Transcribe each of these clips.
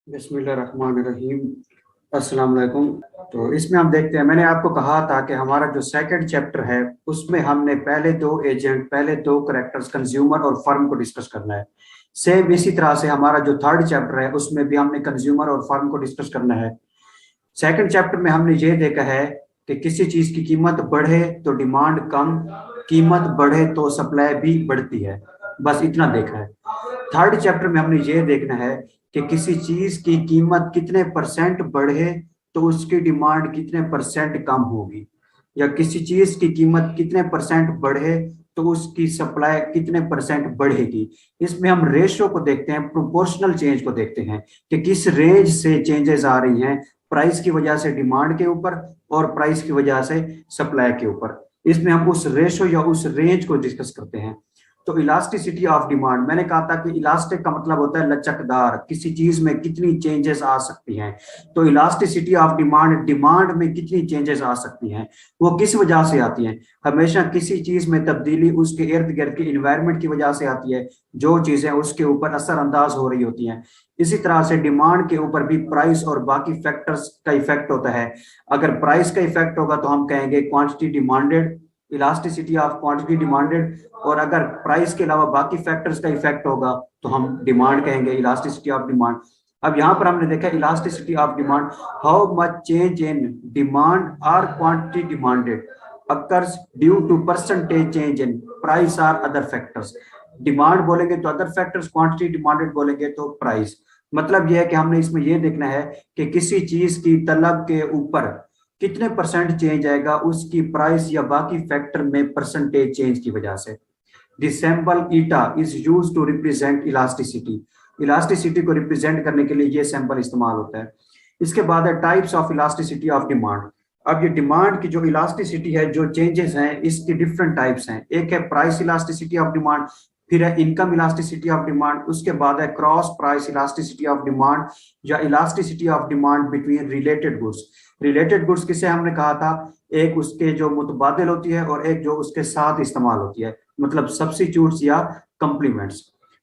बिस्मिल्लाहिर्रहमानिर्रहीम। अस्सलाम वालेकुम। तो इसमें हम देखते हैं, मैंने आपको कहा था कि हमारा जो सेकंड चैप्टर है उसमें हमने पहले दो करेक्टर्स कंज्यूमर और फर्म को डिस्कस करना है। सेम इसी तरह से हमारा जो थर्ड चैप्टर है उसमें भी हमने कंज्यूमर और फर्म को डिस्कस करना है। सेकंड चैप्टर में हमने ये देखा है कि किसी चीज की कीमत बढ़े तो डिमांड कम, कीमत बढ़े तो सप्लाई भी बढ़ती है, बस इतना देखा है। थर्ड चैप्टर में हमने ये देखना है कि किसी चीज की कीमत कितने परसेंट बढ़े तो उसकी डिमांड कितने परसेंट कम होगी, या किसी चीज की कीमत कितने परसेंट बढ़े तो उसकी सप्लाई कितने परसेंट बढ़ेगी। इसमें हम रेशियो को देखते हैं, प्रोपोर्शनल चेंज को देखते हैं कि किस रेंज से चेंजेस आ रही हैं, प्राइस की वजह से डिमांड के ऊपर और प्राइस की वजह से सप्लाई के ऊपर। इसमें हम उस रेशो या उस रेंज को डिस्कस करते हैं। तो इलास्टिसिटी ऑफ डिमांड, मैंने कहा था कि इलास्टिक का मतलब होता है लचकदार, किसी चीज में कितनी चेंजेस आ सकती हैं। तो इलास्टिसिटी ऑफ डिमांड, डिमांड में कितनी चेंजेस आ सकती हैं, वो किस वजह से आती हैं। हमेशा किसी चीज में तब्दीली उसके इर्द गिर्द की इन्वायरमेंट की वजह से आती है, जो चीजें उसके ऊपर असरअंदाज हो रही होती हैं। इसी तरह से डिमांड के ऊपर भी प्राइस और बाकी फैक्टर्स का इफेक्ट होता है। अगर प्राइस का इफेक्ट होगा तो हम कहेंगे quantity demanded, elasticity of quantity demanded. और अगर प्राइस के अलावा बाकी फैक्टर्स का इफेक्ट होगा तो हम डिमांड कहेंगे, इलास्टिसिटी ऑफ डिमांड। अब यहाँ पर हमने देखा elasticity of demand, how much change in demand और quantity demanded occurs due to percentage change in price or other factors। Demand बोलेंगे तो अदर फैक्टर्स, क्वांटिटी डिमांडेड बोलेंगे तो प्राइस। मतलब यह है कि हमने इसमें यह देखना है कि किसी चीज की तलब के ऊपर कितने परसेंट चेंज आएगा उसकी प्राइस या बाकी फैक्टर में परसेंटेज चेंज की वजह से। This symbol eta is used to represent elasticity, elasticity को रिप्रेजेंट करने के लिए यह सिंबल इस्तेमाल होता है। इसके बाद है types of elasticity of demand. अब ये डिमांड की जो इलास्टिसिटी है, जो चेंजेस हैं, इसकी डिफरेंट टाइप्स हैं। एक है प्राइस इलास्टिसिटी ऑफ डिमांड, फिर है इनकम इलास्टिसिटी ऑफ डिमांड, उसके बाद है cross price elasticity of demand या elasticity of demand between related goods. Related goods किसे हमने कहा था, एक उसके जो मुतबादिल होती है और एक जो उसके साथ इस्तेमाल होती है, मतलब सब्स्टिट्यूट्स या कम्प्लीमेंट्स।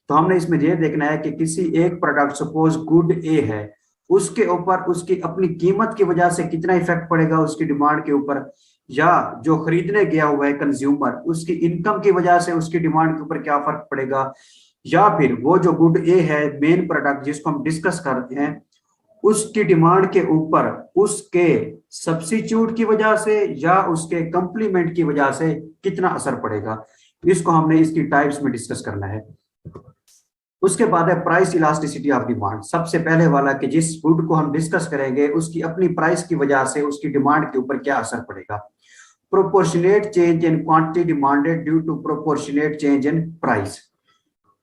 तो हमने इसमें यह देखना है कि किसी एक प्रोडक्ट, सपोज गुड ए है, उसके ऊपर उसकी अपनी कीमत की वजह से कितना इफेक्ट पड़ेगा उसकी डिमांड के ऊपर, या जो खरीदने गया हुआ है कंज्यूमर, उसकी इनकम की वजह से उसकी डिमांड के ऊपर क्या फर्क पड़ेगा, या फिर वो जो गुड ए है, मेन प्रोडक्ट जिसको हम डिस्कस करते हैं, उसकी डिमांड के ऊपर उसके सब्स्टिट्यूट की वजह से या उसके कंप्लीमेंट की वजह से कितना असर पड़ेगा। इसको हमने इसकी टाइप्स में डिस्कस करना है। उसके बाद है प्राइस इलास्टिसिटी ऑफ डिमांड, सबसे पहले वाला कि जिस गुड को हम डिस्कस करेंगे उसकी अपनी प्राइस की वजह से उसकी डिमांड के ऊपर क्या असर पड़ेगा। Proportionate change in quantity demanded due to proportionate change in price,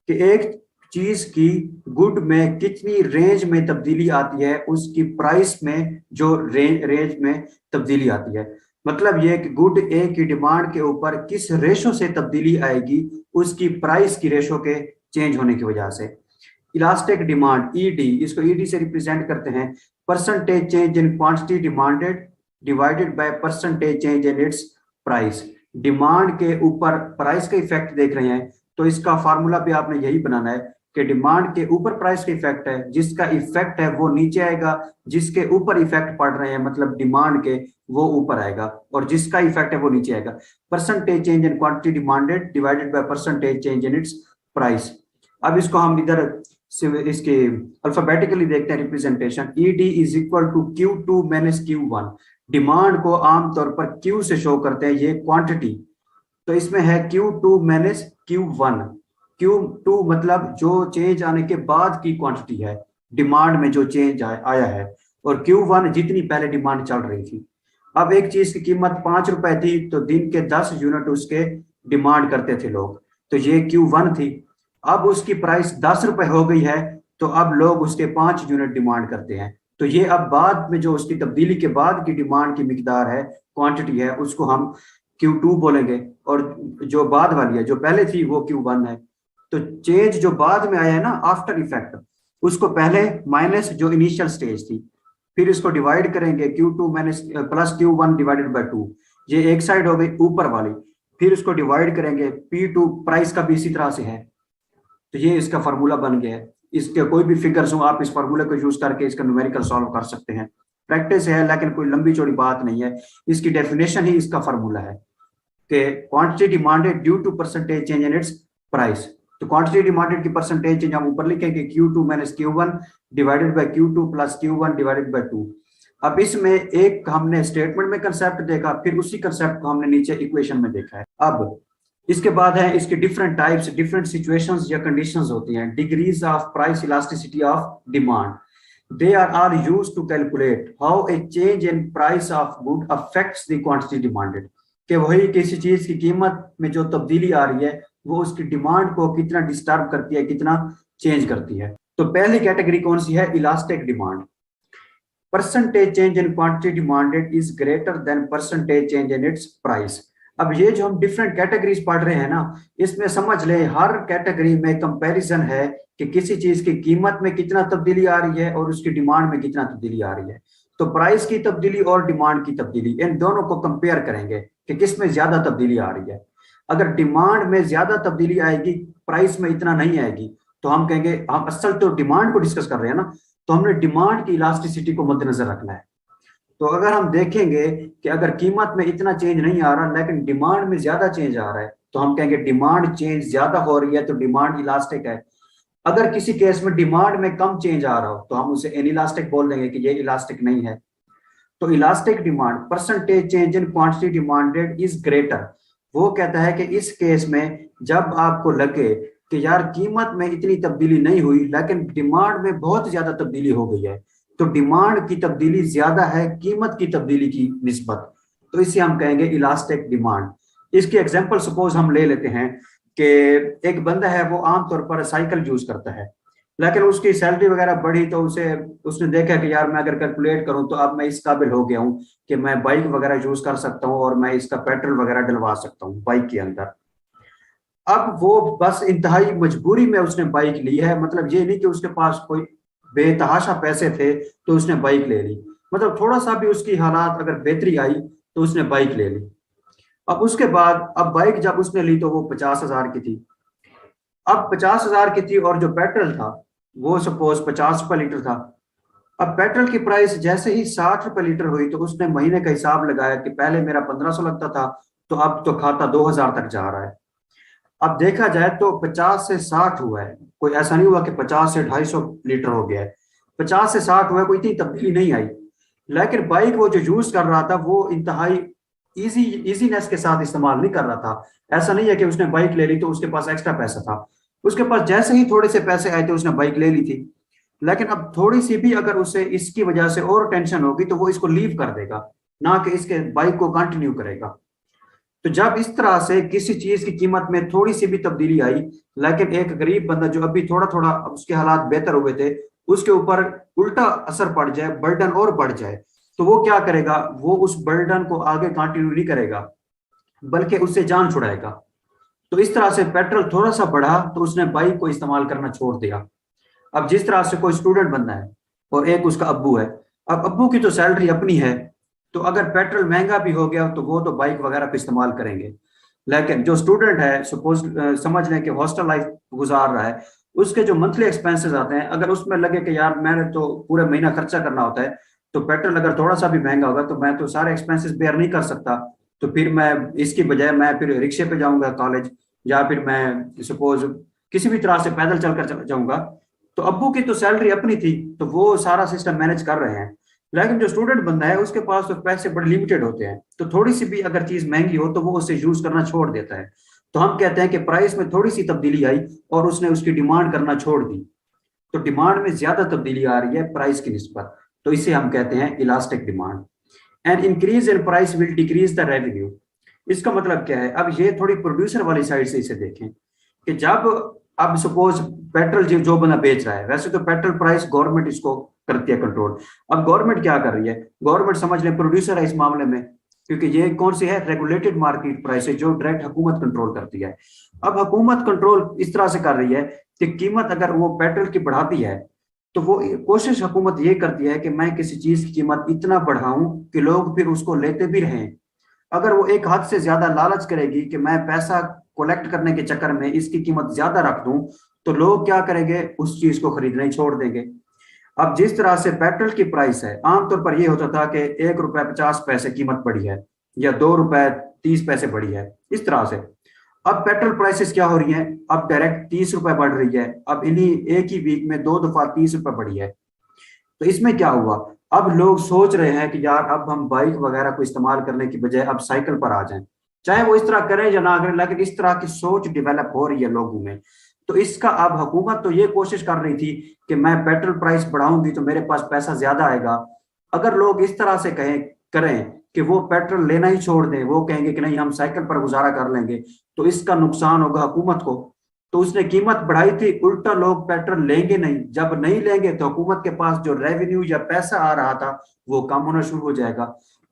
कि एक चीज की गुड में कितनी रेंज में तब्दीली आती है, उसकी प्राइस में जो रेंज में तब्दीली आती है। मतलब यह कि गुड ए की डिमांड के ऊपर किस रेशो से तब्दीली आएगी, उसकी प्राइस की रेशो के चेंज होने की वजह से। इलास्टिक डिमांड ईडी, इसको ईडी से रिप्रेजेंट करते हैं, percentage change in quantity demanded divided by percentage change in its price. Demand के ऊपर प्राइस का इफेक्ट देख रहे हैं तो इसका फार्मूला भी आपने यही बनाना है कि डिमांड के ऊपर प्राइस का इफेक्ट है, जिसका इफेक्ट है वो नीचे आएगा, जिसके ऊपर इफेक्ट पड़ रहे हैं मतलब डिमांड के, वो ऊपर आएगा, और जिसका इफेक्ट है वो नीचे आएगा। Percentage change in quantity demanded divided by percentage change in its price. अब इसको हम इधर इसके अल्फाबेटिकली देखते हैं representation. ED is equal to Q2 minus Q1। Demand को आमतौर पर Q से शो करते हैं, ये क्वांटिटी, तो इसमें है Q2 माइनस Q1। Q2 मतलब जो चेंज आने के बाद की क्वांटिटी है, डिमांड में जो चेंज आया है, और Q1 जितनी पहले डिमांड चल रही थी। अब एक चीज की कीमत 5 रुपए थी तो दिन के 10 यूनिट उसके डिमांड करते थे लोग, तो ये Q1 थी। अब उसकी प्राइस 10 रुपए हो गई है तो अब लोग उसके 5 यूनिट डिमांड करते हैं। तो ये अब बाद में जो उसकी तब्दीली के बाद की डिमांड की मिकदार है, क्वांटिटी है, उसको हम Q2 बोलेंगे, और जो बाद वाली है जो पहले थी वो Q1 है। तो चेंज जो बाद में आया है ना, आफ्टर इफेक्ट, उसको पहले माइनस जो इनिशियल स्टेज थी, फिर इसको डिवाइड करेंगे Q2 minus plus Q1 divided by 2, ये एक साइड हो गई ऊपर वाली, फिर इसको डिवाइड करेंगे P2, प्राइस का भी इसी तरह से है, तो ये इसका फार्मूला बन गया है। इसके कोई भी फिगर्स हो, आप इस फार्मूले को यूज करके इसका न्यूमेरिकल सॉल्व कर सकते हैं। प्रैक्टिस है, लेकिन कोई लंबी चौड़ी बात नहीं है। इसकी डेफिनेशन ही इसका फार्मूला है कि quantity demanded due to percentage change in its price. तो क्वांटिटी डिमांडेड की परसेंटेज चेंज हम ऊपर लिखेंगे Q2 minus Q1 divided by Q2 plus Q1 divided by 2। अब इसमें एक हमने स्टेटमेंट में कंसेप्ट देखा, फिर उसी कंसेप्ट को हमने नीचे इक्वेशन में देखा है। अब इसके बाद है इसके डिफरेंट टाइप्स, डिफरेंट सिचुएशंस या कंडीशंस होती हैं। Degrees of price elasticity of demand, they are used to calculate how a change in price of good affects the quantity demanded। कि वही किसी चीज की कीमत में जो तब्दीली आ रही है वो उसकी डिमांड को कितना डिस्टर्ब करती है, कितना चेंज करती है। तो पहली कैटेगरी कौन सी है? Elastic demand. Percentage change in quantity demanded is greater than percentage change in its price. अब ये जो हम डिफरेंट कैटेगरीज पढ़ रहे हैं ना, इसमें समझ ले हर कैटेगरी में कंपैरिजन है कि किसी चीज की कीमत में कितना तब्दीली आ रही है और उसकी डिमांड में कितना तब्दीली आ रही है। तो प्राइस की तब्दीली और डिमांड की तब्दीली, इन दोनों को कंपेयर करेंगे कि किस में ज्यादा तब्दीली आ रही है। अगर डिमांड में ज्यादा तब्दीली आएगी, प्राइस में इतना नहीं आएगी, तो हम कहेंगे, हम असल तो डिमांड को डिस्कस कर रहे हैं ना, तो हमने डिमांड की इलास्टिसिटी को मद्देनजर रखना है। तो अगर हम देखेंगे कि अगर कीमत में इतना चेंज नहीं आ रहा लेकिन डिमांड में ज्यादा चेंज आ रहा है, तो हम कहेंगे डिमांड चेंज ज्यादा हो रही है, तो डिमांड इलास्टिक है। अगर किसी केस में डिमांड में कम चेंज आ रहा हो तो हम उसे इनइलास्टिक बोल देंगे कि ये इलास्टिक नहीं है। तो elastic demand, percentage change in quantity demanded is greater. वो कहता है कि इस केस में जब आपको लगे कि यार कीमत में इतनी तब्दीली नहीं हुई लेकिन डिमांड में बहुत ज्यादा तब्दीली हो गई है, तो डिमांड की तब्दीली ज्यादा है कीमत की तब्दीली की निस्बत, तो इसे हम कहेंगे इलास्टिक डिमांड। इसकी एग्जांपल सपोज हम ले लेते हैं कि एक बंदा है, वो आमतौर पर साइकिल यूज करता है, लेकिन उसकी सैलरी वगैरह बढ़ी तो उसने देखा कि यार मैं अगर कैलकुलेट करूं तो अब मैं इस काबिल हो गया हूं कि मैं बाइक वगैरह यूज कर सकता हूं और मैं इसका पेट्रोल वगैरह डलवा सकता हूं बाइक के अंदर। अब वो बस इंतहाई मजबूरी में उसने बाइक ली है, मतलब ये नहीं कि उसके पास कोई बेतहाशा पैसे थे तो उसने बाइक ले ली, मतलब थोड़ा सा भी उसकी हालात अगर बेहतरी आई तो उसने बाइक ले ली। अब उसके बाद अब बाइक जब उसने ली तो वो 50,000 की थी। अब 50,000 की थी और जो पेट्रोल था वो सपोज 50 रुपए लीटर था। अब पेट्रोल की प्राइस जैसे ही 60 रुपए लीटर हुई तो उसने महीने का हिसाब लगाया कि पहले मेरा 1500 लगता था, तो अब तो खाता 2000 तक जा रहा है। अब देखा जाए तो 50 से 60 हुआ है, कोई ऐसा नहीं हुआ कि 50 से 250 लीटर हो गया है। 50 से 60 हुआ है, कोई इतनी तब्दीली नहीं आई। लेकिन बाइक वो जो यूज कर रहा था वो इंतहाई इजीनेस के साथ इस्तेमाल नहीं कर रहा था। ऐसा नहीं है कि उसने बाइक ले ली तो उसके पास एक्स्ट्रा पैसा था, उसके पास जैसे ही थोड़े से पैसे आए थे उसने बाइक ले ली थी। लेकिन अब थोड़ी सी भी अगर उसे इसकी वजह से और टेंशन होगी तो वो इसको लीव कर देगा, ना कि इसके बाइक को कंटिन्यू करेगा। तो जब इस तरह से किसी चीज की कीमत में थोड़ी सी भी तब्दीली आई, लेकिन एक गरीब बंदा जो अभी थोड़ा थोड़ा उसके हालात बेहतर हुए थे, उसके ऊपर उल्टा असर पड़ जाए, बर्डन और बढ़ जाए, तो वो क्या करेगा? वो उस बर्डन को आगे कंटिन्यू नहीं करेगा बल्कि उससे जान छुड़ाएगा। तो इस तरह से पेट्रोल थोड़ा सा बढ़ा तो उसने बाइक को इस्तेमाल करना छोड़ दिया। अब जिस तरह से कोई स्टूडेंट बनना है और एक उसका अब्बू है, अब अब्बू की तो सैलरी अपनी है, तो अगर पेट्रोल महंगा भी हो गया तो वो तो बाइक वगैरह पे इस्तेमाल करेंगे। लेकिन जो स्टूडेंट है सपोज समझ लें कि हॉस्टल लाइफ गुजार रहा है, उसके जो मंथली एक्सपेंसेस आते हैं, अगर उसमें लगे कि यार मैंने तो पूरे महीना खर्चा करना होता है, तो पेट्रोल अगर थोड़ा सा भी महंगा होगा तो मैं तो सारे एक्सपेंसेस बेयर नहीं कर सकता, तो फिर मैं इसकी बजाय मैं फिर रिक्शे पे जाऊंगा कॉलेज, या फिर मैं सपोज किसी भी तरह से पैदल चलकर जाऊंगा। तो अब्बू की तो सैलरी अपनी थी तो वो सारा सिस्टम मैनेज कर रहे हैं। लेकिन जो स्टूडेंट बंदा है उसके पास तो पैसे बड़े लिमिटेड होते हैं, तो थोड़ी सी भी अगर चीज महंगी हो तो वो उसे यूज करना छोड़ देता है। तो हम कहते हैं कि प्राइस में थोड़ी सी तब्दीली आई और उसने उसकी डिमांड करना छोड़ दी, तो डिमांड में ज्यादा तब्दीली आ रही है प्राइस की निस्बत, तो इसे हम कहते हैं elastic demand. And increase in price will decrease the revenue. इसका मतलब क्या है? अब ये थोड़ी प्रोड्यूसर वाली साइड से इसे देखें कि जब अब सपोज पेट्रोल जो बंदा बेच रहा है, वैसे तो पेट्रोल प्राइस गवर्नमेंट इसको करती है कंट्रोल। अब गवर्नमेंट क्या कर रही है? गवर्नमेंट समझ लें प्रोड्यूसर है इस मामले में, क्योंकि ये कौन सी है? रेगुलेटेड मार्केट प्राइस है जो डायरेक्ट हुकूमत कंट्रोल करती है। अब हुकूमत कंट्रोल इस तरह से कर रही है कि कीमत अगर वो पेट्रोल की बढ़ाती है तो वो कोशिश हुकूमत ये करती है कि मैं किसी चीज की कीमत इतना बढ़ाऊं कि लोग फिर उसको लेते भी रहें। अगर वो एक हद से ज्यादा लालच करेगी कि मैं पैसा कलेक्ट करने के चक्कर में इसकी कीमत ज्यादा रख दूं, तो लोग क्या करेंगे, उस चीज को खरीदना ही छोड़ देंगे। अब जिस तरह से पेट्रोल की प्राइस है, आमतौर पर यह होता था कि 1 रुपए 50 पैसे कीमत बढ़ी है या 2 रुपए 30 पैसे बढ़ी है, इस तरह से। अब पेट्रोल प्राइसेस क्या हो रही हैं, अब डायरेक्ट 30 रुपए बढ़ रही है। अब इन्हीं एक ही वीक में 2 दफा 30 रुपए बढ़ी है। तो इसमें क्या हुआ, अब लोग सोच रहे हैं कि यार अब हम बाइक वगैरह को इस्तेमाल करने की बजाय अब साइकिल पर आ जाएं। चाहे वो इस तरह करें या ना करें, लेकिन इस तरह की सोच डेवलप हो रही है लोगों में। तो इसका अब हुकूमत तो ये कोशिश कर रही थी कि मैं पेट्रोल प्राइस बढ़ाऊंगी तो मेरे पास पैसा ज्यादा आएगा। अगर लोग इस तरह से कहें करें कि वो पेट्रोल लेना ही छोड़ दें, वो कहेंगे कि नहीं हम साइकिल पर गुजारा कर लेंगे, तो इसका नुकसान होगा हुकूमत को। तो उसने कीमत बढ़ाई थी, उल्टा लोग पेट्रोल लेंगे नहीं। जब नहीं लेंगे तो हुकूमत के पास जो रेवेन्यू या पैसा आ रहा था वो कम होना शुरू हो जाएगा।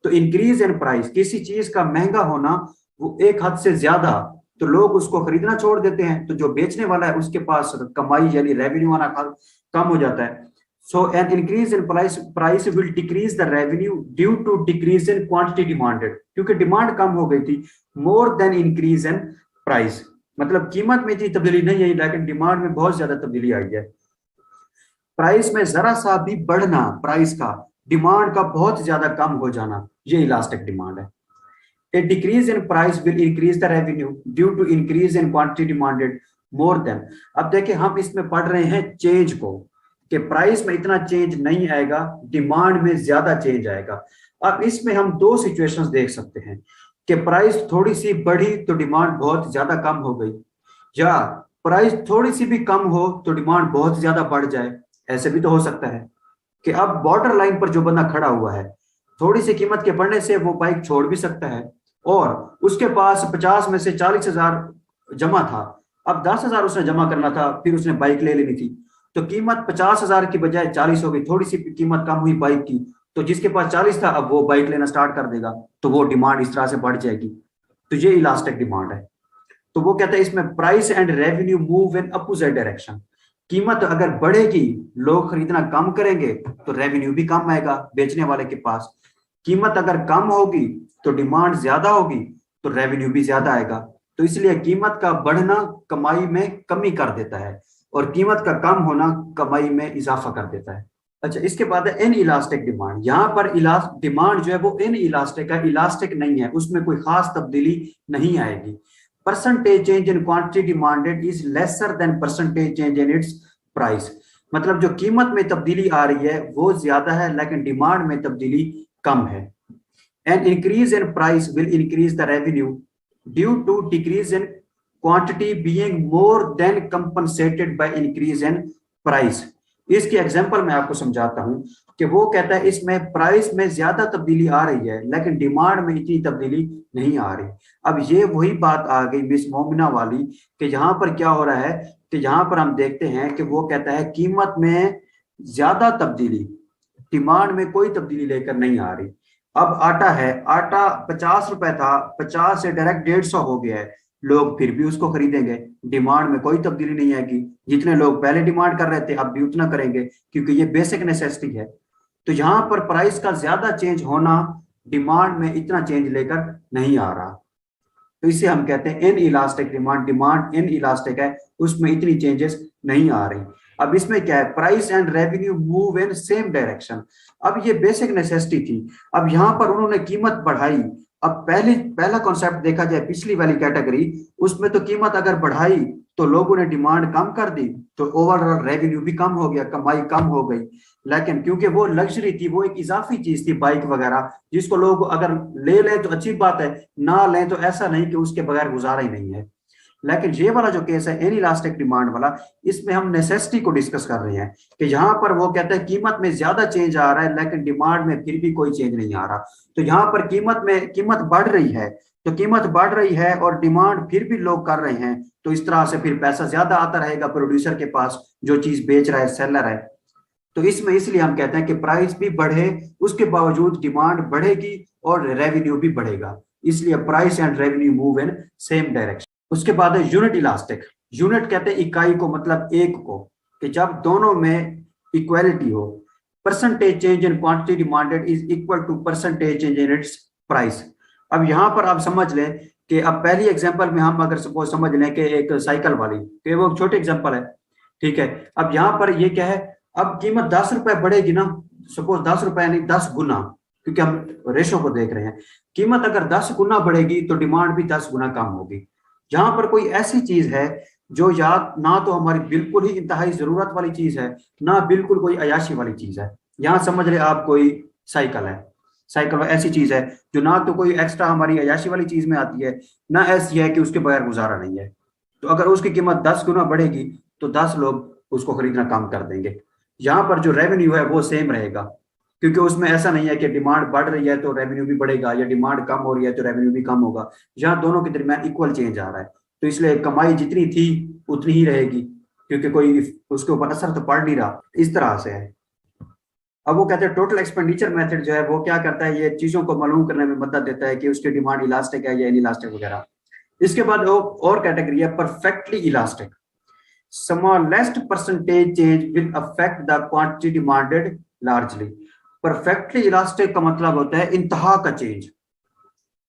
तो इंक्रीज इन प्राइस, किसी चीज का महंगा होना वो एक हद से ज्यादा, तो लोग उसको खरीदना छोड़ देते हैं। तो जो बेचने वाला है उसके पास कमाई यानी रेवेन्यू आना कम हो जाता है। So an increase in price will decrease the revenue due to decrease in quantity demanded, क्योंकि डिमांड कम हो गई थी, more than increase in price. मतलब कीमत में इतनी तब्दीली नहीं आई, लेकिन डिमांड में बहुत ज्यादा तब्दीली आई है। प्राइस में जरा सा भी बढ़ना, प्राइस का डिमांड का बहुत ज्यादा कम हो जाना, ये इलास्टिक डिमांड है। A decrease in price will increase the revenue due to increase in quantity demanded more than। अब देखिए हम इसमें पढ़ रहे हैं चेंज को, कि प्राइस में इतना चेंज नहीं आएगा, डिमांड में ज्यादा चेंज आएगा। अब इसमें हम दो सिचुएशंस देख सकते हैं कि प्राइस थोड़ी सी बढ़ी तो डिमांड बहुत ज्यादा कम हो गई, या प्राइस थोड़ी सी भी कम हो तो डिमांड बहुत ज्यादा बढ़ जाए। ऐसे भी तो हो सकता है कि अब बॉर्डर लाइन पर जो बंदा खड़ा हुआ है, थोड़ी सी कीमत के बढ़ने से वो बाइक छोड़ भी सकता है, और उसके पास 50 में से 40,000 जमा था, अब 10,000 उसने जमा करना था, फिर उसने बाइक ले लेनी थी, तो कीमत 50,000 की बजाय 40 हो गई, थोड़ी सी कीमत कम हुई बाइक की। तो जिसके पास 40 था अब वो बाइक लेना स्टार्ट कर देगा, तो वो डिमांड इस तरह से बढ़ जाएगी। तो ये इलास्टिक डिमांड है। तो वो कहता है इसमें price and revenue move in opposite direction. कीमत अगर बढ़ेगी, लोग खरीदना कम करेंगे, तो रेवेन्यू भी कम आएगा बेचने वाले के पास। कीमत अगर कम होगी तो डिमांड ज्यादा होगी, तो रेवेन्यू भी ज्यादा आएगा। तो इसलिए कीमत का बढ़ना कमाई में कमी कर देता है, और कीमत का कम होना कमाई में इजाफा कर देता है। अच्छा, इसके बाद है इन इलास्टिक डिमांड। यहाँ पर डिमांड जो है वो इन इलास्टिक है, इलास्टिक नहीं है, उसमें कोई खास तब्दीली नहीं आएगी। Percentage change in quantity demanded is lesser than percentage change in its price. मतलब जो कीमत में तब्दीली आ रही है वो ज्यादा है, लेकिन डिमांड में तब्दीली कम है। An increase in price will increase the revenue due to decrease in quantity being more than compensated by increase in price। इसकी एग्जांपल मैं आपको समझाता हूं कि वो कहता है इसमें प्राइस में ज्यादा तब्दीली आ रही है, लेकिन डिमांड में इतनी तब्दीली नहीं आ रही। अब ये वही बात आ गई मिस मोमिना वाली, कि यहाँ पर क्या हो रहा है कि यहाँ पर हम देखते हैं कि वो कहता है कीमत में ज्यादा तब्दीली, डिमांड में कोई तब्दीली लेकर नहीं आ रही। अब आटा है, आटा 50 रुपए था, 50 से डायरेक्ट 150 हो गया है, लोग फिर भी उसको खरीदेंगे, डिमांड में कोई तब्दीली नहीं आएगी। जितने लोग पहले डिमांड कर रहे थे अब भी उतना करेंगे, क्योंकि ये बेसिक नेसेसिटी है। तो यहाँ पर प्राइस का ज्यादा चेंज होना डिमांड में इतना चेंज लेकर नहीं आ रहा, तो इसे हम कहते हैं in elastic demand. Demand in elastic है, उसमें इतनी चेंजेस नहीं आ रही। अब इसमें क्या है, price and revenue move in same direction. अब ये बेसिक नेसेसिटी थी, अब यहाँ पर उन्होंने कीमत बढ़ाई। अब पहला कॉन्सेप्ट देखा जाए पिछली वाली कैटेगरी, उसमें तो कीमत अगर बढ़ाई तो लोगों ने डिमांड कम कर दी, तो ओवरऑल रेवेन्यू भी कम हो गया, कमाई कम हो गई। लेकिन क्योंकि वो लग्जरी थी, वो एक इजाफी चीज थी बाइक वगैरह, जिसको लोग अगर ले लें तो अच्छी बात है, ना लें तो ऐसा नहीं कि उसके बगैर गुजारा ही नहीं है। लेकिन ये वाला जो केस है इन इलास्टिक डिमांड वाला, इसमें हम नेसेसिटी को डिस्कस कर रहे हैं कि यहाँ पर वो कहते हैं कीमत में ज्यादा चेंज आ रहा है, लेकिन डिमांड में फिर भी कोई चेंज नहीं आ रहा। तो यहाँ पर कीमत बढ़ रही है, तो कीमत बढ़ रही है और डिमांड फिर भी लोग कर रहे हैं, तो इस तरह से फिर पैसा ज्यादा आता रहेगा प्रोड्यूसर के पास, जो चीज बेच रहा है सेलर है। तो इसमें इसलिए हम कहते हैं कि प्राइस भी बढ़े, उसके बावजूद डिमांड बढ़ेगी और रेवेन्यू भी बढ़ेगा, इसलिए price and revenue move in same direction. उसके बाद है यूनिट इलास्टिक। यूनिट कहते हैं इकाई को, मतलब एक को, कि जब दोनों में इक्वालिटी हो। Percentage change in quantity demanded is equal to percentage change in its price. अब यहाँ पर आप समझ लें कि अब पहली एग्जांपल में हम अगर सपोज समझ लें कि एक साइकिल वाली, कि वो छोटी एग्जांपल है, ठीक है। अब यहाँ पर ये क्या है, अब कीमत 10 रुपए बढ़ेगी ना, सपोज 10 रुपए नहीं 10 गुना, क्योंकि हम रेशो को देख रहे हैं। कीमत अगर 10 गुना बढ़ेगी तो डिमांड भी 10 गुना कम होगी। जहां पर कोई ऐसी चीज है जो या ना तो हमारी बिल्कुल ही इंतहाई जरूरत वाली चीज है, ना बिल्कुल कोई अयाशी वाली चीज है। यहाँ समझ रहे आप, कोई साइकिल है, साइकिल ऐसी चीज है जो ना तो कोई एक्स्ट्रा हमारी अयाशी वाली चीज में आती है, ना ऐसी है कि उसके बगैर गुजारा नहीं है। तो अगर उसकी कीमत 10 गुना बढ़ेगी तो 10 लोग उसको खरीदना कम कर देंगे। यहाँ पर जो रेवेन्यू है वो सेम रहेगा, क्योंकि उसमें ऐसा नहीं है कि डिमांड बढ़ रही है तो रेवेन्यू भी बढ़ेगा, या डिमांड कम हो रही है तो रेवेन्यू भी कम होगा। यहाँ दोनों के दरमियान इक्वल चेंज आ रहा है, तो इसलिए कमाई जितनी थी उतनी ही रहेगी, क्योंकि कोई उसके ऊपर असर तो पड़ नहीं रहा। इस तरह से है। अब वो कहते हैं टोटल एक्सपेंडिचर मेथड जो है वो क्या करता है, ये चीजों को मालूम करने में मदद देता है कि उसकी डिमांड इलास्टिक है या इलास्टिक वगैरह। इसके बाद और कैटेगरी है perfectly elastic. Smallest percentage change will affect the quantity demanded largely. Perfectly elastic का मतलब होता है इंतहा का चेंज।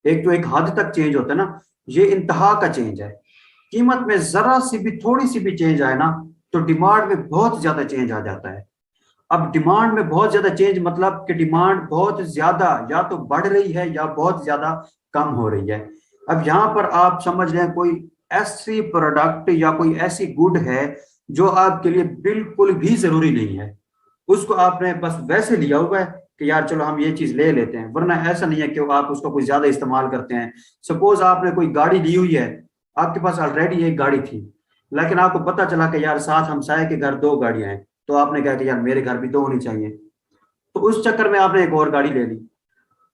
एक तो एक हद तक चेंज होता है ना, ये इंतहा का चेंज है। कीमत में जरा सी भी थोड़ी सी भी चेंज आए ना तो डिमांड में बहुत ज्यादा चेंज आ जाता है। अब डिमांड में बहुत ज्यादा चेंज मतलब कि डिमांड बहुत ज्यादा या तो बढ़ रही है या बहुत ज्यादा कम हो रही है। अब यहाँ पर आप समझ लें कोई ऐसी प्रोडक्ट या कोई ऐसी गुड है जो आपके लिए बिल्कुल भी जरूरी नहीं है, उसको आपने बस वैसे लिया हुआ है कि यार चलो हम ये चीज ले लेते हैं, वरना ऐसा नहीं है कि आप उसको कोई ज्यादा इस्तेमाल करते हैं। सपोज आपने कोई गाड़ी ली हुई है, आपके पास ऑलरेडी एक गाड़ी थी, लेकिन आपको पता चला कि यार साथ हमसाये के घर 2 गाड़ियां हैं, तो आपने कहा कि यार मेरे घर भी 2 होनी चाहिए, तो उस चक्कर में आपने एक और गाड़ी ले ली।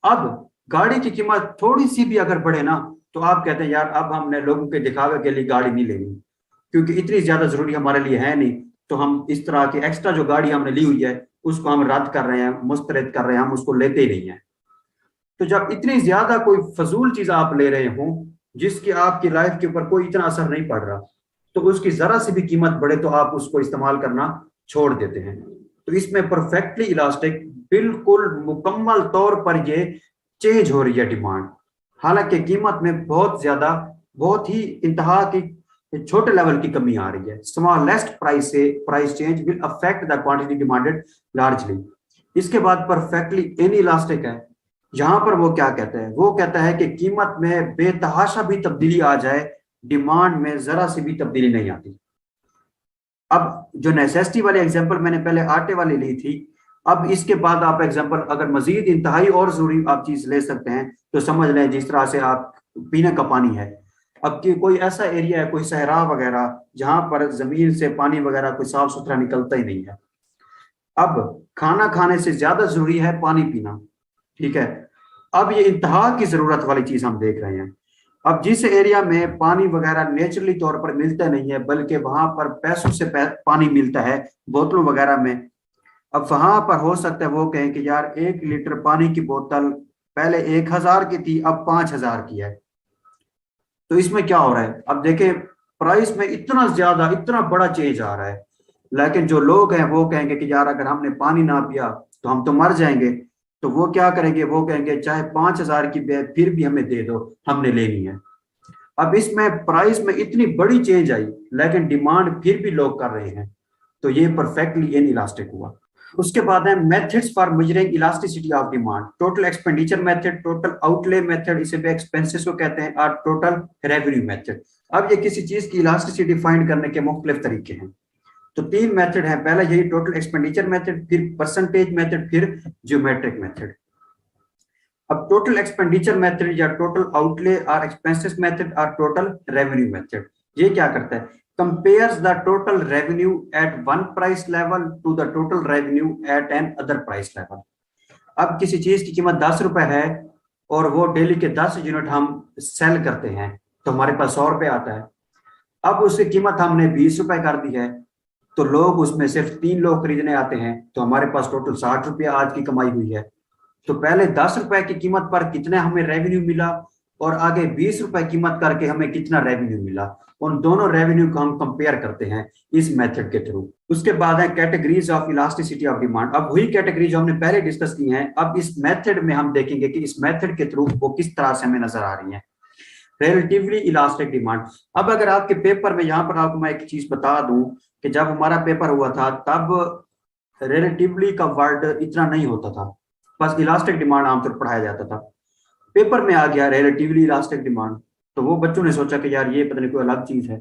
अब गाड़ी की कीमत थोड़ी सी भी अगर बढ़े ना तो आप कहते हैं यार अब हमने लोगों के दिखावे के लिए गाड़ी नहीं लेनी, क्योंकि इतनी ज्यादा जरूरी हमारे लिए है नहीं, तो हम इस तरह की एक्स्ट्रा जो गाड़ी हमने ली हुई है उसको हम रद्द कर रहे हैं, मुस्तरद कर रहे हैं, हम उसको लेते ही नहीं है। तो जब इतनी ज्यादा कोई फजूल चीज आप ले रहे हो जिसकी आपकी लाइफ के ऊपर कोई इतना असर नहीं पड़ रहा, तो उसकी जरा सी भी कीमत बढ़े तो आप उसको इस्तेमाल करना छोड़ देते हैं। तो इसमें परफेक्टली इलास्टिक बिल्कुल मुकम्मल तौर पर ये चेंज हो रही है डिमांड, हालांकि कीमत में बहुत ज्यादा बहुत ही इंतहा की छोटे लेवल की कमी आ रही है। Smallest price change will affect the quantity demanded largely. इसके बाद परफेक्टली इनइलास्टिक है। यहां पर वो क्या कहता है, वो कहता है कि कीमत में बेतहाशा भी तब्दीली आ जाए, डिमांड में जरा सी भी तब्दीली नहीं आती। अब जो नेसेसिटी वाले एग्जांपल मैंने पहले आटे वाली ली थी, अब इसके बाद आप एग्जांपल अगर मजीद इंतहाई और जरूरी आप चीज ले सकते हैं तो समझ लें जिस तरह से आप पीने का पानी है। अब कि कोई ऐसा एरिया है, कोई सहरा वगैरह, जहां पर जमीन से पानी वगैरह कोई साफ सुथरा निकलता ही नहीं है। अब खाना खाने से ज्यादा जरूरी है पानी पीना, ठीक है। अब ये इंतहा की जरूरत वाली चीज हम देख रहे हैं। अब जिस एरिया में पानी वगैरह नेचुरली तौर पर मिलता नहीं है, बल्कि वहां पर पैसों से पानी मिलता है बोतलों वगैरह में, अब वहां पर हो सकता है वो कहें कि यार 1 लीटर पानी की बोतल पहले 1000 की थी, अब 5000 की है। तो इसमें क्या हो रहा है, अब देखें प्राइस में इतना ज्यादा इतना बड़ा चेंज आ रहा है, लेकिन जो लोग हैं वो कहेंगे कि यार अगर हमने पानी ना पिया तो हम तो मर जाएंगे। तो वो क्या करेंगे, वो कहेंगे चाहे 5000 की बैग फिर भी हमें दे दो, हमने लेनी है। अब इसमें प्राइस में इतनी बड़ी चेंज आई लेकिन डिमांड फिर भी लोग कर रहे हैं, तो ये परफेक्टली इनइलास्टिक हुआ। उसके बाद है methods for measuring elasticity of demand. Total expenditure method, total outlay method, इसे भी एक्सपेंसेस को कहते हैं, और टोटल रेवेन्यू मेथड। अब ये किसी चीज की इलास्टिसिटी फाइंड करने के मुख्तलिफ तरीके हैं। तो 3 मेथड है, पहला यही टोटल एक्सपेंडिचर मेथड, फिर परसेंटेज मेथड, फिर ज्योमेट्रिक मेथड। अब टोटल एक्सपेंडिचर मेथड या टोटल आउटले और एक्सपेंसेस मेथड और टोटल रेवेन्यू मेथड, ये क्या करता है, compares the total revenue at one price level to the total revenue at an other price level। अब किसी चीज की कीमत 10 रुपए है और वो डेली के 10 यूनिट हम सेल करते हैं तो हमारे पास 100 रुपए आता है। अब उसकी कीमत हमने 20 रुपए कर दी है, तो लोग उसमें सिर्फ 3 लोग खरीदने आते हैं, तो हमारे पास टोटल 60 रुपया आज की कमाई हुई है। तो पहले 10 रुपए की कीमत पर कितना हमें रेवेन्यू मिला और आगे 20 रुपए कीमत करके हमें कितना रेवेन्यू मिला, उन दोनों रेवेन्यू को हम कंपेयर करते हैं इस मेथड के थ्रू। उसके बाद है categories of elasticity of demand. अब वही कैटेगरी जो हमने पहले डिस्कस की हैं, अब इस मेथड में हम देखेंगे कि इस मेथड के थ्रू वो किस तरह से हमें नजर आ रही है। Relatively elastic demand. अब अगर आपके पेपर में, यहाँ पर आपको मैं एक चीज बता दूं कि जब हमारा पेपर हुआ था तब रिलेटिवली का वर्ड इतना नहीं होता था, बस इलास्टिक डिमांड आमतौर पर पढ़ाया जाता था। पेपर में आ गया रिलेटिवली इलास्टिक डिमांड, तो वो बच्चों ने सोचा कि यार ये पता नहीं कोई अलग चीज है।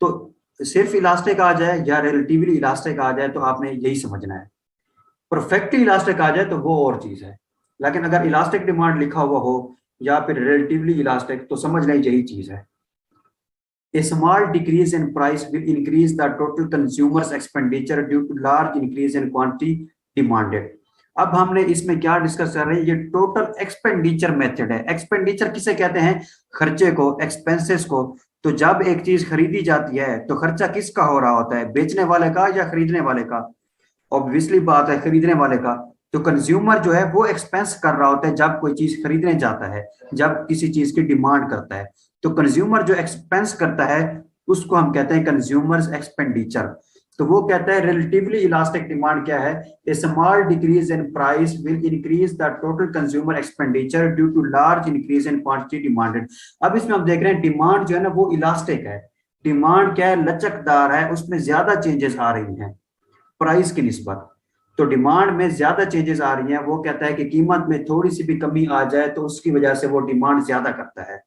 तो सिर्फ इलास्टिक आ जाए या रिलेटिवली इलास्टिक आ जाए तो आपने यही समझना है। परफेक्टली इलास्टिक आ जाए तो वो और चीज है, लेकिन अगर इलास्टिक डिमांड लिखा हुआ हो या फिर रिलेटिवली इलास्टिक तो समझ लें यही चीज है। A small decrease in price will increase the total consumer's expenditure due to large increase in quantity demanded। अब हमने इसमें क्या डिस्कस कर रहे हैं, ये टोटल एक्सपेंडिचर मेथड है। एक्सपेंडिचर किसे कहते हैं? खर्चे को, एक्सपेंसेस को। तो जब एक चीज खरीदी जाती है तो खर्चा किसका हो रहा होता है, बेचने वाले का या खरीदने वाले का? ऑब्वियसली बात है खरीदने वाले का। तो कंज्यूमर जो है वो एक्सपेंस कर रहा होता है जब कोई चीज खरीदने जाता है, जब किसी चीज की डिमांड करता है। तो कंज्यूमर जो एक्सपेंस करता है उसको हम कहते हैं कंज्यूमर्स एक्सपेंडिचर। तो वो कहता है रिलेटिवली इलास्टिक डिमांड क्या है? A small decrease in price will increase the total consumer expenditure due to large increase in quantity demanded. अब इसमें हम देख रहे हैं डिमांड जो है ना वो इलास्टिक है। डिमांड क्या है? लचकदार है, उसमें ज्यादा चेंजेस आ रही हैं प्राइस की निस्बत। तो डिमांड में ज्यादा चेंजेस आ रही हैं। वो कहता है कि कीमत में थोड़ी सी भी कमी आ जाए तो उसकी वजह से वो डिमांड ज्यादा करता है।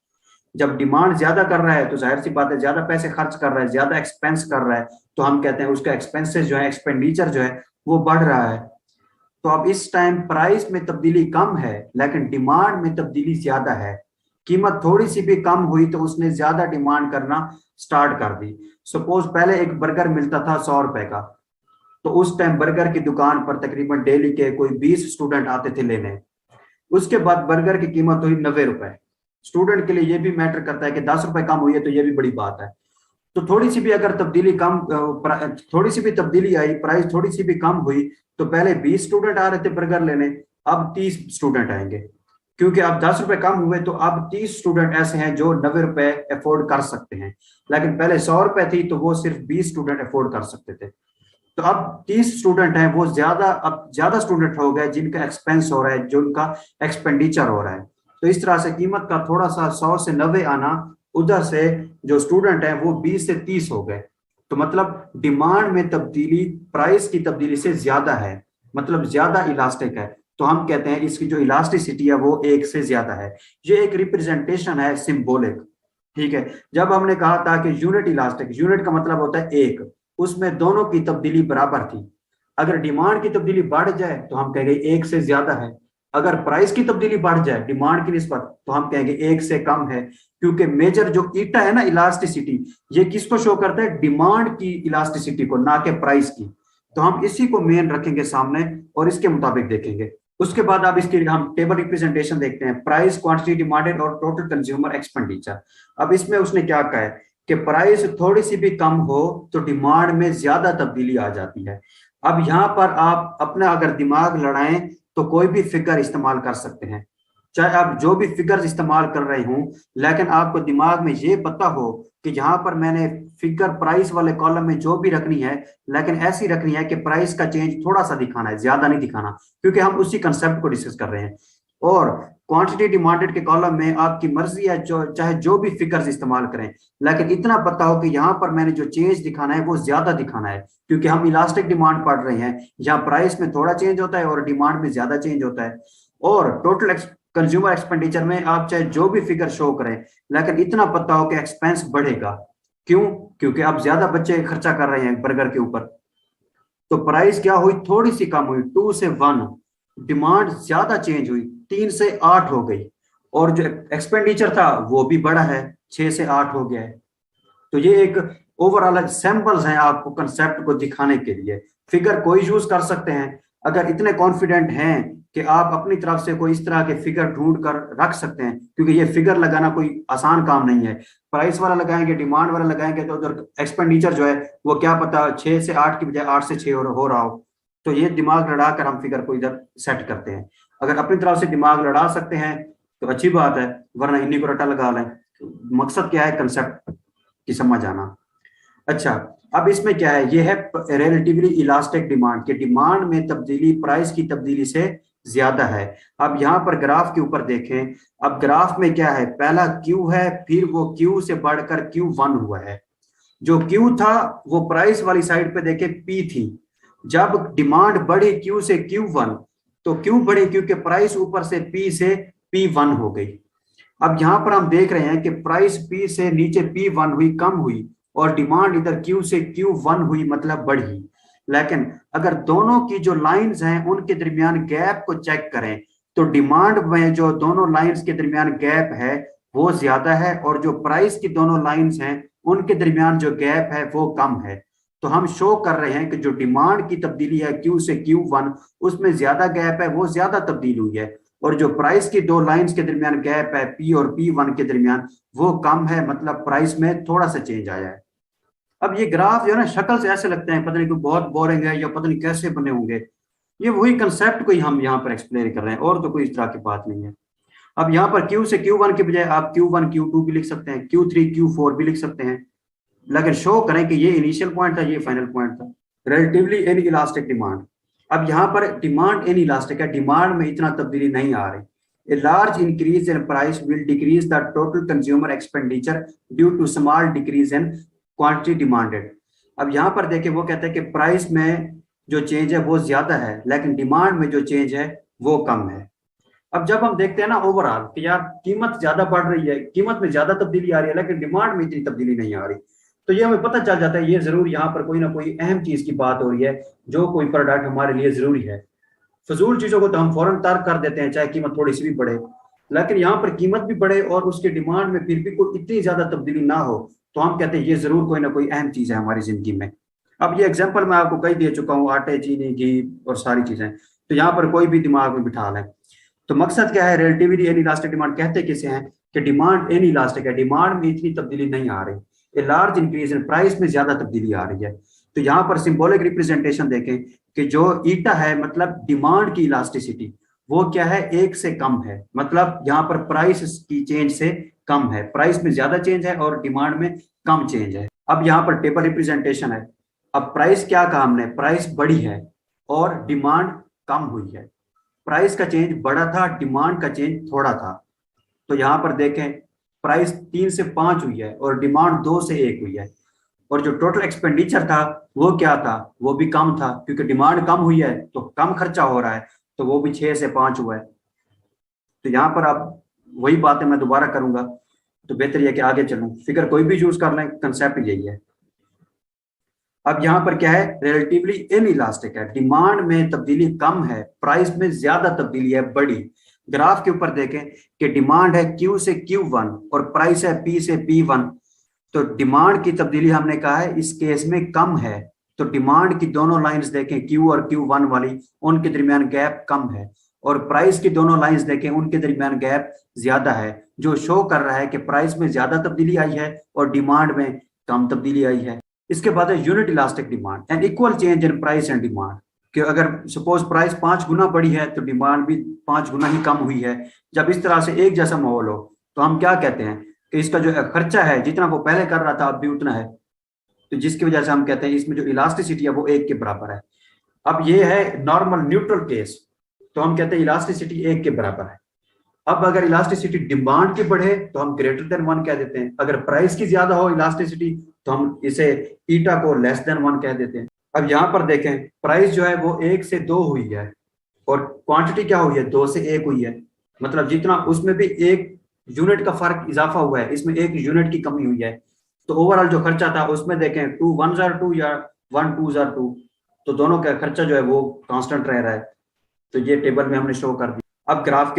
जब डिमांड ज्यादा कर रहा है तो जाहिर सी बात है ज्यादा पैसे खर्च कर रहा है, ज्यादा एक्सपेंस कर रहा है, तो हम कहते हैं उसका एक्सपेंसेस जो है, एक्सपेंडिचर जो है वो बढ़ रहा है। तो अब इस टाइम प्राइस में तब्दीली कम है लेकिन डिमांड में तब्दीली ज्यादा है। कीमत थोड़ी सी भी कम हुई तो उसने ज्यादा डिमांड करना स्टार्ट कर दी। सपोज पहले एक बर्गर मिलता था 100 रुपए का, तो उस टाइम बर्गर की दुकान पर तकरीबन डेली के कोई 20 स्टूडेंट आते थे लेने। उसके बाद बर्गर की कीमत हुई 90 रुपए। स्टूडेंट के लिए ये भी मैटर करता है कि 10 रुपए कम हुई है तो ये भी बड़ी बात है। तो थोड़ी सी भी अगर तब्दीली कम, थोड़ी सी भी तब्दीली आई, प्राइस थोड़ी सी भी कम हुई, तो पहले 20 स्टूडेंट आ रहे थे बर्गर लेने, अब 30 स्टूडेंट आएंगे। क्योंकि अब 10 रुपए कम हुए तो अब 30 स्टूडेंट ऐसे हैं जो 90 रुपए अफोर्ड कर सकते हैं। लेकिन पहले 100 रुपए थी तो वो सिर्फ 20 स्टूडेंट अफोर्ड कर सकते थे। तो अब 30 स्टूडेंट हैं, वो ज्यादा, अब ज्यादा स्टूडेंट हो गए जिनका एक्सपेंस हो रहा है, जो उनका एक्सपेंडिचर हो रहा है। तो इस तरह से कीमत का थोड़ा सा 100 से 90 आना, उधर से जो स्टूडेंट हैं वो 20 से 30 हो गए। तो मतलब डिमांड में तब्दीली प्राइस की तब्दीली से ज्यादा है, मतलब ज्यादा इलास्टिक है। तो हम कहते हैं इसकी जो इलास्टिसिटी है वो 1 से ज्यादा है। ये एक रिप्रेजेंटेशन है सिंबॉलिक। ठीक है, जब हमने कहा था कि यूनिट इलास्टिक, यूनिट का मतलब होता है एक, उसमें दोनों की तब्दीली बराबर थी। अगर डिमांड की तब्दीली बढ़ जाए तो हम कहेंगे 1 से ज्यादा है। अगर प्राइस की तब्दीली बढ़ जाए डिमांड की निस्बत तो हम कहेंगे 1 से कम है। क्योंकि मेजर जो ईटा है ना इलास्टिसिटी, ये किसको शो करता है? डिमांड की इलास्टिसिटी को, ना कि प्राइस की। तो हम इसी को मेन रखेंगे सामने और इसके मुताबिक देखेंगे। उसके बाद अब इसके हम टेबल रिप्रेजेंटेशन देखते हैं, प्राइस, क्वांटिटी डिमांडेड और टोटल कंज्यूमर एक्सपेंडिचर। अब इसमें उसने क्या कहा है कि प्राइस थोड़ी सी भी कम हो तो डिमांड में ज्यादा तब्दीली आ जाती है। अब यहाँ पर आप अपना अगर दिमाग लड़ाएं तो कोई भी फिगर इस्तेमाल कर सकते हैं, चाहे आप जो भी फिगर इस्तेमाल कर रहे हूं, लेकिन आपको दिमाग में ये पता हो कि यहाँ पर मैंने फिगर प्राइस वाले कॉलम में जो भी रखनी है, लेकिन ऐसी रखनी है कि प्राइस का चेंज थोड़ा सा दिखाना है, ज्यादा नहीं दिखाना, क्योंकि हम उसी कंसेप्ट को डिस्कस कर रहे हैं। और क्वांटिटी डिमांडेड के कॉलम में आपकी मर्जी है जो चाहे जो भी फिगर्स इस्तेमाल करें, लेकिन इतना पता हो कि यहाँ पर मैंने जो चेंज दिखाना है वो ज्यादा दिखाना है, क्योंकि हम इलास्टिक डिमांड पढ़ रहे हैं। यहाँ प्राइस में थोड़ा चेंज होता है और डिमांड में ज्यादा चेंज होता है। और टोटल कंज्यूमर एक्सपेंडिचर में आप चाहे जो भी फिगर शो करें, लेकिन इतना पता हो कि एक्सपेंस बढ़ेगा। क्यों? क्योंकि आप ज्यादा बच्चे खर्चा कर रहे हैं बर्गर के ऊपर। तो प्राइस क्या हुई? थोड़ी सी कम हुई, 2 से 1। डिमांड ज्यादा चेंज हुई, 3 से 8 हो गई। और जो एक्सपेंडिचर था वो भी बड़ा है, 6 से 8 हो गया है। तो ये एक ओवरऑल सैंपल्स हैं आपको कंसेप्ट को दिखाने के लिए। फिगर कोई यूज कर सकते हैं। अगर इतने कॉन्फिडेंट हैं कि आप अपनी तरफ से कोई इस तरह के फिगर ढूंढ कर रख सकते हैं, क्योंकि ये फिगर लगाना कोई आसान काम नहीं है। प्राइस वाला लगाएंगे, डिमांड वाला लगाएंगे, तो उधर एक्सपेंडिचर जो है वो क्या पता 6 से 8 की बजाय 8 से 6 हो रहा हो। तो ये दिमाग लड़ा कर हम फिगर को इधर सेट करते हैं। अगर अपनी तरफ से दिमाग लड़ा सकते हैं तो अच्छी बात है, वरना इन्हीं को रटा लगा लें। मकसद क्या है? कंसेप्ट की समझ आना। अच्छा, अब इसमें क्या है? ये है रिलेटिवली इलास्टिक डिमांड, के डिमांड में तब्दीली प्राइस की तब्दीली से ज्यादा है। अब यहाँ पर ग्राफ के ऊपर देखें, अब ग्राफ में क्या है, पहला क्यू है, फिर वो क्यू से बढ़कर Q1 हुआ है। जो क्यू था वो प्राइस वाली साइड पे देखे पी थी। जब डिमांड बढ़ी क्यू से Q1, तो क्यू बढ़ी क्योंकि प्राइस ऊपर से पी से P1 हो गई। अब यहां पर हम देख रहे हैं कि प्राइस पी से नीचे P1 हुई, कम हुई, और डिमांड इधर क्यू से Q1 हुई, मतलब बढ़ी। लेकिन अगर दोनों की जो लाइंस हैं उनके दरमियान गैप को चेक करें, तो डिमांड में जो दोनों लाइंस के दरमियान गैप है वो ज्यादा है, और जो प्राइस की दोनों लाइंस हैं उनके दरमियान जो गैप है वो कम है। तो हम शो कर रहे हैं कि जो डिमांड की तब्दीली है क्यू से Q1, उसमें ज्यादा गैप है, वो ज्यादा तब्दील हुई है, और जो प्राइस की दो लाइंस के दरमियान गैप है पी और P1 के दरमियान, वो कम है, मतलब प्राइस में थोड़ा सा चेंज आया है। अब ये ग्राफ जो है ना, शक्ल से ऐसे लगते हैं पता नहीं, कोई बहुत बोरिंग है या पता नहीं कैसे बने होंगे। ये वही कंसेप्ट को ही हम यहाँ पर एक्सप्लेन कर रहे हैं, और तो कोई इस तरह की बात नहीं है। अब यहाँ पर क्यू से Q1 के बजाय आप Q1 Q2 भी लिख सकते हैं, Q3 Q4 भी लिख सकते हैं, लेकिन शो करें कि ये इनिशियल पॉइंट था, ये फाइनल पॉइंट था। रिलेटिवली इन इलास्टिक डिमांड, अब यहाँ पर डिमांड इन इलास्टिक है, डिमांड में इतना तब्दीली नहीं आ रही। A large increase in price will decrease the total consumer expenditure due to small decrease in quantity demanded। अब यहाँ पर देखें, वो कहते हैं कि प्राइस में जो चेंज है वो ज्यादा है, लेकिन डिमांड में जो चेंज है वो कम है। अब जब हम देखते हैं ना ओवरऑल कि यार कीमत ज्यादा बढ़ रही है, कीमत में ज्यादा तब्दीली आ रही है, लेकिन डिमांड में इतनी तब्दीली नहीं आ रही, तो ये हमें पता चल जाता है ये जरूर यहाँ पर कोई ना कोई अहम चीज की बात हो रही है, जो कोई प्रोडक्ट हमारे लिए जरूरी है। फजूल चीजों को तो हम फौरन तर्क कर देते हैं चाहे कीमत थोड़ी सी भी बढ़े, लेकिन यहाँ पर कीमत भी बढ़े और उसके डिमांड में फिर भी कोई इतनी ज्यादा तब्दीली ना हो, तो हम कहते हैं ये जरूर कोई ना कोई अहम चीज है हमारी जिंदगी में। अब ये एग्जाम्पल मैं आपको कई दे चुका हूँ, आटे, चीनी, घी और सारी चीजें, तो यहाँ पर कोई भी दिमाग में बिठा लें। तो मकसद क्या है, रिलेटिवली इन इलास्टिक डिमांड कहते किसे हैं कि डिमांड इन इलास्टिक है, डिमांड में इतनी तब्दीली नहीं आ रही। A large increase in price में ज्यादा तब्दीली आ रही है। तो यहाँ पर सिंबॉलिक रिप्रेजेंटेशन देखें कि जो ईटा है, मतलब डिमांड की इलास्टिसिटी, वो क्या है, एक से कम है, मतलब यहाँ पर प्राइस की चेंज से कम है, प्राइस में ज्यादा चेंज है और डिमांड में कम चेंज है। अब यहाँ पर टेबल रिप्रेजेंटेशन है। अब प्राइस क्या कहा हमने, प्राइस बढ़ी है और डिमांड कम हुई है। प्राइस का चेंज बड़ा था, डिमांड का चेंज थोड़ा था। तो यहाँ पर देखें, प्राइस 3 से 5 हुई है और डिमांड 2 से 1 हुई है, और जो टोटल एक्सपेंडिचर था वो क्या था, वो भी कम था, क्योंकि डिमांड कम हुई है तो कम खर्चा हो रहा है, तो वो भी 6 से 5 हुआ है। तो यहाँ पर अब वही बातें मैं दोबारा करूंगा, तो बेहतर यह कि आगे चलूं, फिगर कोई भी यूज कर लें, कंसेप्ट यही है। अब यहाँ पर क्या है, रिलेटिवली इन इलास्टिक है, डिमांड में तब्दीली कम है, प्राइस में ज्यादा तब्दीली है, बड़ी। ग्राफ के ऊपर देखें कि डिमांड है Q से Q1 और प्राइस है P से P1, तो डिमांड की तब्दीली हमने कहा है इस केस में कम है। तो डिमांड की दोनों लाइंस देखें, Q और Q1 वाली, उनके दरमियान गैप कम है, और प्राइस की दोनों लाइंस देखें, उनके दरमियान गैप ज्यादा है, जो शो कर रहा है कि प्राइस में ज्यादा तब्दीली आई है और डिमांड में कम तब्दीली आई है। इसके बाद है unit elastic demand and equal change in price and demand, कि अगर सपोज प्राइस 5 गुना बढ़ी है तो डिमांड भी 5 गुना ही कम हुई है। जब इस तरह से एक जैसा माहौल हो, तो हम क्या कहते हैं कि इसका जो खर्चा है, जितना वो पहले कर रहा था अब भी उतना है, तो जिसकी वजह से हम कहते हैं इसमें जो इलास्टिसिटी है वो 1 के बराबर है। अब ये है नॉर्मल न्यूट्रल केस, तो हम कहते हैं इलास्टिसिटी 1 के बराबर है। अब अगर इलास्टिसिटी डिमांड की बढ़े तो हम ग्रेटर देन 1 कह देते हैं, अगर प्राइस की ज्यादा हो इलास्टिसिटी तो हम इसे ईटा को लेस देन 1 कह देते हैं। अब यहाँ पर देखें, प्राइस जो है वो 1 से 2 हुई है और क्वांटिटी क्या हुई है, 2 से 1 हुई है, मतलब जितना उसमें भी 1 यूनिट का फर्क इजाफा हुआ है, इसमें 1 यूनिट की कमी हुई है। तो ओवरऑल जो खर्चा था उसमें देखें 2 1s are 2 या 1 2s are 2, तो दोनों का खर्चा जो है वो कांस्टेंट रह रहा है। तो ये टेबल में हमने शो कर दिया। अब ग्राफ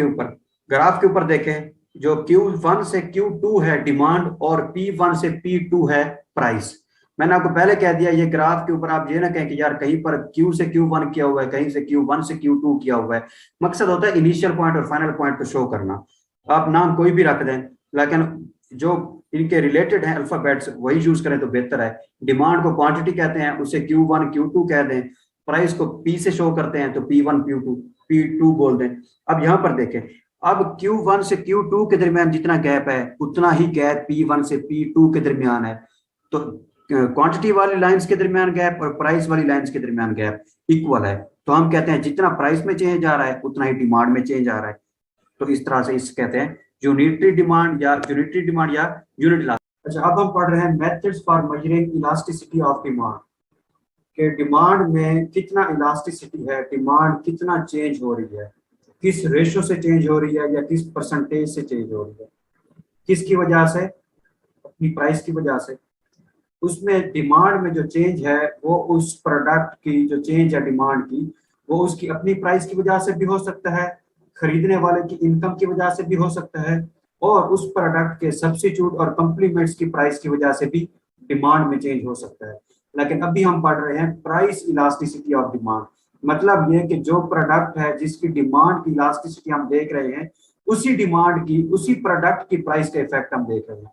के ऊपर देखें, जो Q1 से Q2 है डिमांड और P1 से P2 है प्राइस। मैंने आपको पहले कह दिया, ये ग्राफ के ऊपर आप ये ना कहें कि यार कहीं पर Q से Q1 किया हुआ है, कहीं से Q1 से Q2 किया हुआ है। मकसद होता है इनिशियल पॉइंट और फाइनल पॉइंट को शो करना। आप नाम कोई भी रख दें, लेकिन जो इनके रिलेटेड है अल्फाबेट्स वही यूज करें तो बेहतर है। डिमांड को क्वांटिटी कहते हैं, उसे Q1 Q2 कह दें, प्राइस को P से शो करते हैं तो P1 P2 बोल दें। अब यहाँ पर देखें, अब Q1 से Q2 के दरमियान जितना गैप है उतना ही गैप P1 से P2 के दरमियान है। तो क्वांटिटी वाली लाइंस के दरमियान गैप और प्राइस वाली लाइंस के दरमियान गैप इक्वल है। तो हम कहते हैं जितना प्राइस में चेंज आ रहा है उतना ही डिमांड में चेंज आ रहा है। तो इस तरह से इस कहते हैं यूनिटरी डिमांड या यूनिट इलास्टिसिटी। अच्छा, अब हम पढ़ रहे हैं methods for measuring elasticity of demand, कि डिमांड में कितना इलास्टिसिटी है, डिमांड कितना चेंज हो रही है, किस रेशो से चेंज हो रही है या किस परसेंटेज से चेंज हो रही है, किसकी वजह से, अपनी प्राइस की वजह से। उसमें डिमांड में जो चेंज है वो उस प्रोडक्ट की जो चेंज है डिमांड की, वो उसकी अपनी प्राइस की वजह से भी हो सकता है, खरीदने वाले की इनकम की वजह से भी हो सकता है, और उस प्रोडक्ट के सब्स्टिट्यूट और कॉम्प्लीमेंट्स की प्राइस की वजह से भी डिमांड में चेंज हो सकता है। लेकिन अभी हम पढ़ रहे हैं प्राइस इलास्टिसिटी ऑफ डिमांड, मतलब ये कि जो प्रोडक्ट है जिसकी डिमांड की इलास्टिसिटी हम देख रहे हैं, उसी डिमांड की, उसी प्रोडक्ट की प्राइस का इफेक्ट हम देख रहे हैं।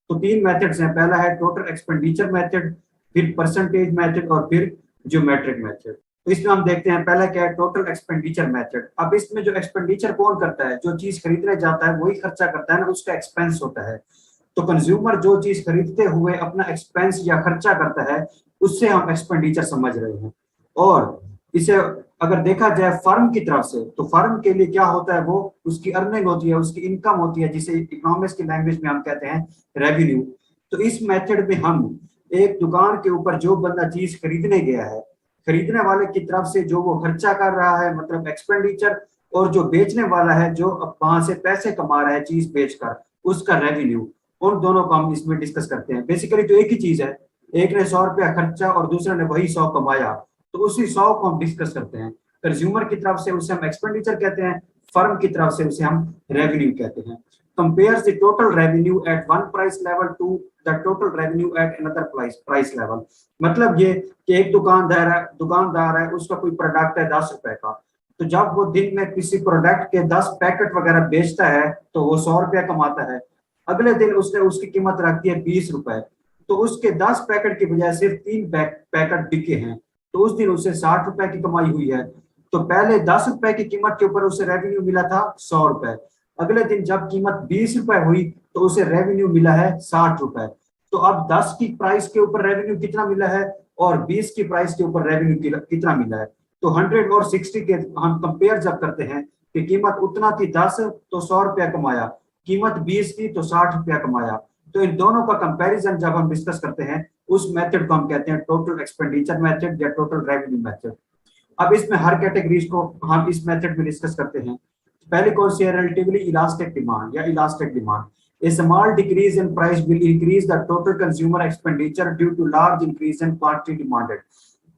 तो तीन मेथड्स हैं, पहला है टोटल एक्सपेंडिचर मेथड, फिर परसेंटेज मेथड और फिर ज्योमेट्रिक मेथड। तो इसमें हम देखते हैं पहला क्या है, टोटल एक्सपेंडिचर मेथड। अब इसमें जो एक्सपेंडिचर कौन करता है, जो चीज खरीदने जाता है वही खर्चा करता है ना, उसका एक्सपेंस होता है। तो कंज्यूमर जो चीज खरीदते हुए अपना एक्सपेंस या खर्चा करता है, उससे हम एक्सपेंडिचर समझ रहे हैं। और इसे अगर देखा जाए फर्म की तरफ से, तो फर्म के लिए क्या होता है, वो उसकी अर्निंग होती है, उसकी इनकम होती है, जिसे इकोनॉमिक्स की लैंग्वेज में हम कहते हैं रेवेन्यू। तो इस मेथड में हम एक दुकान के ऊपर जो बंदा चीज खरीदने गया है, खरीदने वाले की तरफ से जो वो खर्चा कर रहा है मतलब एक्सपेंडिचर, और जो बेचने वाला है जो वहां से पैसे कमा रहा है चीज बेचकर, उसका रेवेन्यू, उन दोनों को हम इसमें डिस्कस करते हैं। बेसिकली तो एक ही चीज है, एक ने 100 रुपया खर्चा और दूसरे ने वही 100 कमाया, तो उसी 100 को हम डिस्कस करते हैं। कंज्यूमर की तरफ से उसे हम एक्सपेंडिचर कहते हैं, फर्म की तरफ से उसे हम रेवेन्यू कहते हैं। compares the total revenue at one price level to the total revenue at another price level। मतलब ये कि एक दुकानदार है, उसका कोई प्रोडक्ट है 10 रुपए का, तो जब वो दिन में किसी प्रोडक्ट के 10 पैकेट वगैरह बेचता है तो वो 100 रुपया कमाता है। अगले दिन उसने उसकी कीमत रखती है 20 रुपए, तो उसके 10 पैकेट की बजाय सिर्फ 3 पैकेट बिके हैं, तो उस दिन उसे 60 रुपए की कमाई हुई है। तो पहले 10 रुपए की कीमत के ऊपर उसे रेवेन्यू मिला था 100 रुपए, अगले दिन जब कीमत 20 रुपए हुई तो उसे रेवेन्यू मिला है 60 रुपए। तो अब 10 की प्राइस के ऊपर रेवेन्यू कितना मिला है और 20 की प्राइस के ऊपर रेवेन्यू कितना मिला है। तो 100 और 60 के हम कंपेयर जब करते हैं कि कीमत उतना थी 10 तो 100 रुपया कमाया, कीमत 20 थी तो 60 रुपया कमाया। तो इन दोनों का कंपैरिजन जब हम डिस्कस करते हैं, उस मेथड को हम कहते हैं टोटल एक्सपेंडिचर मेथड या टोटल रेवेन्यू मेथड। अब इसमें हर कैटेगरीज को हम इस मेथड में डिस्कस करते हैं। पहले कौन सी है, रिलेटिवली इलास्टिक डिमांड या elastic demand. A small decrease in price will increase the total consumer expenditure due to large increase in quantity demanded।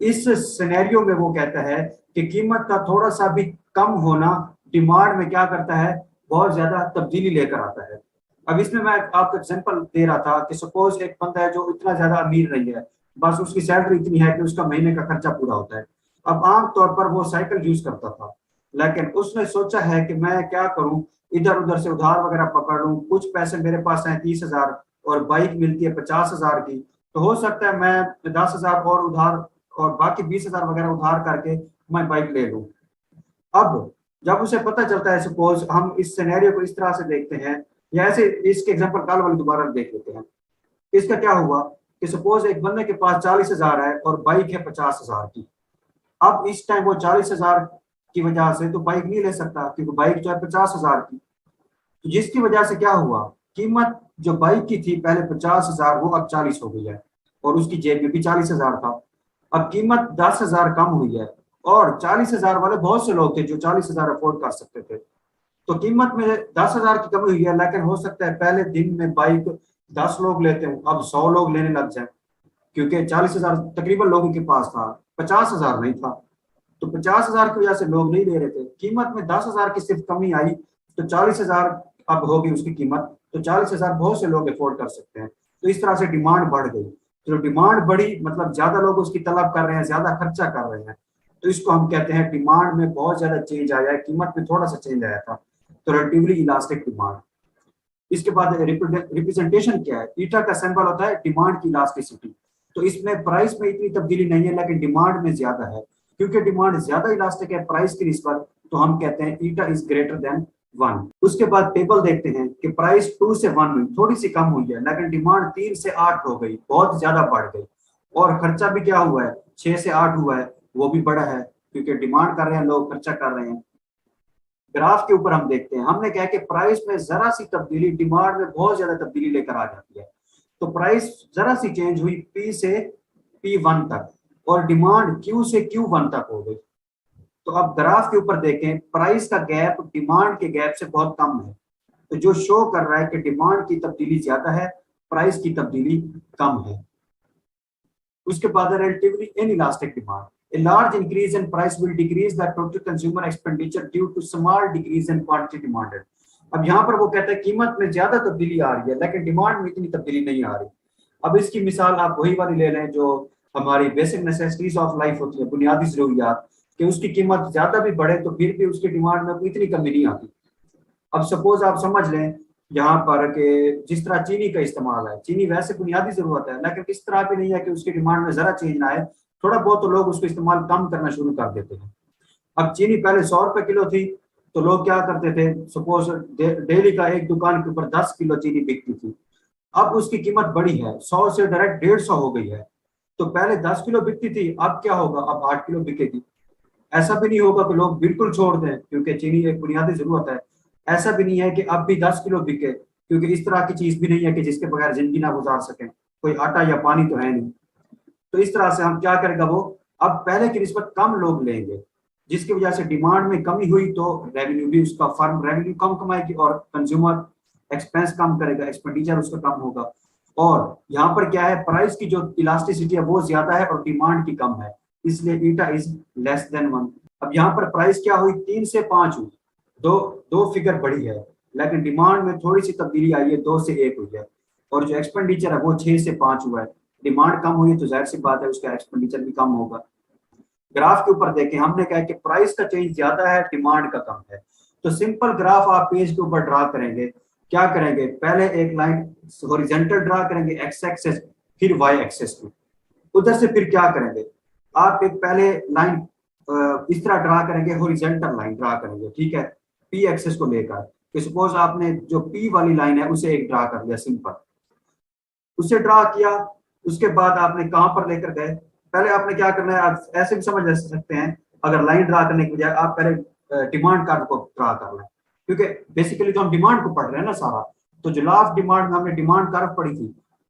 इस सिनेरियो में वो कहता है कि कीमत का थोड़ा सा भी कम होना डिमांड में क्या करता है, बहुत ज्यादा तब्दीली लेकर आता है। अब इसमें मैं आपको एग्जांपल दे रहा था कि सपोज एक बंदा है जो इतना ज्यादा अमीर नहीं है, बस उसकी सैलरी इतनी है कि उसका महीने का खर्चा पूरा होता है। अब आमतौर पर वो साइकिल यूज करता था, लेकिन उसने सोचा है कि मैं क्या करूं, इधर उधर से उधार वगैरह पकड़ लूं, कुछ पैसे मेरे पास हैं 30,000 और बाइक मिलती है 50,000 की, तो हो सकता है मैं 10,000 और उधार और बाकी 20,000 वगैरह उधार करके मैं बाइक ले लूं। अब जब उसे पता चलता है, सपोज हम इस सिनेरियो को इस तरह से देखते हैं, या ऐसे इसके एग्जांपल कल वाली दोबारा देख लेते हैं। इसका क्या हुआ कि सपोज एक बंदे के पास 40,000 है और बाइक है 50,000 की। अब इस टाइम वो 40,000 की वजह से तो बाइक नहीं ले सकता, क्योंकि बाइक जो है 50,000 की। तो जिसकी वजह से क्या हुआ, कीमत जो बाइक की थी पहले 50,000 वो अब 40 हो गई है, और उसकी जेब में भी 40,000 था। अब कीमत 10,000 कम हुई है, और 40,000 वाले बहुत से लोग थे जो 40,000 अफोर्ड कर सकते थे। तो कीमत में 10,000 की कमी हुई है, लेकिन हो सकता है पहले दिन में बाइक 10 लोग लेते हो, अब 100 लोग लेने लग जाए, क्योंकि 40,000 तकरीबन लोगों के पास था, 50,000 नहीं था। तो 50,000 की वजह से लोग नहीं ले रहे थे, कीमत में 10,000 की सिर्फ कमी आई, तो 40,000 अब होगी उसकी कीमत, तो 40,000 बहुत से लोग अफोर्ड कर सकते हैं। तो इस तरह से डिमांड बढ़ गई। तो डिमांड बढ़ी मतलब ज्यादा लोग उसकी तलब कर रहे हैं, ज्यादा खर्चा कर रहे हैं, तो इसको हम कहते हैं डिमांड में बहुत ज्यादा चेंज आया है, कीमत में थोड़ा सा चेंज आया था, तो रिलेटिवली इलास्टिक डिमांड। इसके बाद रिप्रेजेंटेशन क्या है, ईटा का सिंबल होता है डिमांड की इलास्टिसिटी। तो इसमें प्राइस में इतनी तब्दीली नहीं है, लेकिन डिमांड में ज्यादा है, क्योंकि डिमांड ज्यादा इलास्टिक है प्राइस की निस्बत, तो हम कहते हैं ईटा इज ग्रेटर देन 1। उसके बाद टेबल देखते हैं कि प्राइस 2 से 1 में थोड़ी सी कम हुई है, लेकिन डिमांड 3 से 8 हो गई, बहुत ज्यादा बढ़ गई। और खर्चा भी क्या हुआ है, 6 से 8 हुआ है, वो भी बड़ा है। क्योंकि डिमांड कर रहे हैं लोग, खर्चा कर रहे हैं। ग्राफ के ऊपर हम देखते हैं, हमने कहा कि प्राइस में जरा सी तब्दीली डिमांड में बहुत ज्यादा तब्दीली लेकर आ जाती है। तो प्राइस जरा सी चेंज हुई P से P1 तक और डिमांड Q से Q1 तक हो गई। तो अब ग्राफ के ऊपर देखें, प्राइस का गैप डिमांड के गैप से बहुत कम है, तो जो शो कर रहा है कि डिमांड की तब्दीली ज्यादा है, प्राइस की तब्दीली कम है। उसके बाद relatively inelastic demand, a large increase in price will decrease the total consumer expenditure due to small decrease in quantity demanded। अब यहाँ पर वो कहता है कीमत में ज्यादा तब्दीली आ रही है लेकिन डिमांड में इतनी तब्दीली नहीं आ रही। अब इसकी मिसाल आप वही वाली ले लें जो हमारी बेसिक नेसेसिटीज ऑफ लाइफ होती है, बुनियादी जरूरियात, कि उसकी कीमत ज्यादा भी बढ़े तो फिर भी उसकी डिमांड में इतनी कमी नहीं आती। अब सपोज आप समझ लें यहाँ पर कि जिस तरह चीनी का इस्तेमाल है, चीनी वैसे बुनियादी जरूरत है लेकिन इस तरह भी नहीं है कि उसकी डिमांड में जरा चेंज ना आए, थोड़ा बहुत तो लोग उसको इस्तेमाल कम करना शुरू कर देते हैं। अब चीनी पहले 100 रुपए किलो थी तो लोग क्या करते थे, सपोज डेली का एक दुकान के ऊपर 10 किलो चीनी बिकती थी, अब उसकी कीमत बढ़ी है, 100 से डायरेक्ट 150 हो गई है। तो पहले 10 किलो बिकती थी, अब क्या होगा, अब 8 किलो बिकेगी। ऐसा भी नहीं होगा कि लोग बिल्कुल छोड़ दें क्योंकि चीनी एक बुनियादी जरूरत है, ऐसा भी नहीं है कि अब भी 10 किलो बिके, क्योंकि इस तरह की चीज भी नहीं है कि जिसके बगैर जिंदगी ना गुजार सकें, कोई आटा या पानी तो है नहीं। तो इस तरह से हम क्या करेगा, वो अब पहले की निस्बत कम लोग लेंगे, जिसकी वजह से डिमांड में कमी हुई तो रेवेन्यू भी उसका, फर्म रेवेन्यू कम कमाएगी और कंज्यूमर एक्सपेंस कम करेगा, एक्सपेंडिचर उसका कम होगा। और यहाँ पर क्या है, प्राइस की जो इलास्टिसिटी है वो ज्यादा है और डिमांड की कम है, इसलिए ईटा इज लेस देन 1। अब यहाँ पर प्राइस क्या हुई, 3 से 5 हुई, दो फिगर बढ़ी है, लेकिन डिमांड में थोड़ी सी तब्दीली आई है, 2 से 1 हुई है। और जो एक्सपेंडिचर है वो 6 से 5 हुआ है। डिमांड कम हुई तो जाहिर सी बात है उसका एक्सपेंडिचर भी कम होगा। ग्राफ के ऊपर देखें, हमने कहा कि प्राइस का चेंज ज्यादा है, डिमांड का कम है। तो सिंपल ग्राफ आप पेज के ऊपर ड्रा करेंगे, क्या करेंगे, पहले एक लाइन हॉरिजॉन्टल ड्रा करेंगे एक्स एक्सेस, फिर वाई एक्सेस की। उधर से फिर क्या करेंगे, आप एक पहले लाइन इस तरह ड्रा करेंगे, हॉरिजॉन्टल लाइन ड्रा करेंगे, ठीक है, पी एक्सेस को लेकर। कि सपोज आपने जो पी वाली लाइन है उसे एक ड्रा कर लिया, सिंपल उसे ड्रा किया, उसके बाद आपने कहां पर लेकर गए, पहले आपने क्या करना है, आप ऐसे भी समझ सकते हैं, अगर लाइन ड्रा करने की बजाय आप पहले डिमांड कर्व को ड्रा कर लें, क्योंकि बेसिकली तो हम डिमांड को पढ़ रहे हैं ना सारा। तो जो लॉ ऑफ डिमांड में हमने डिमांड कर्व पढ़ी थी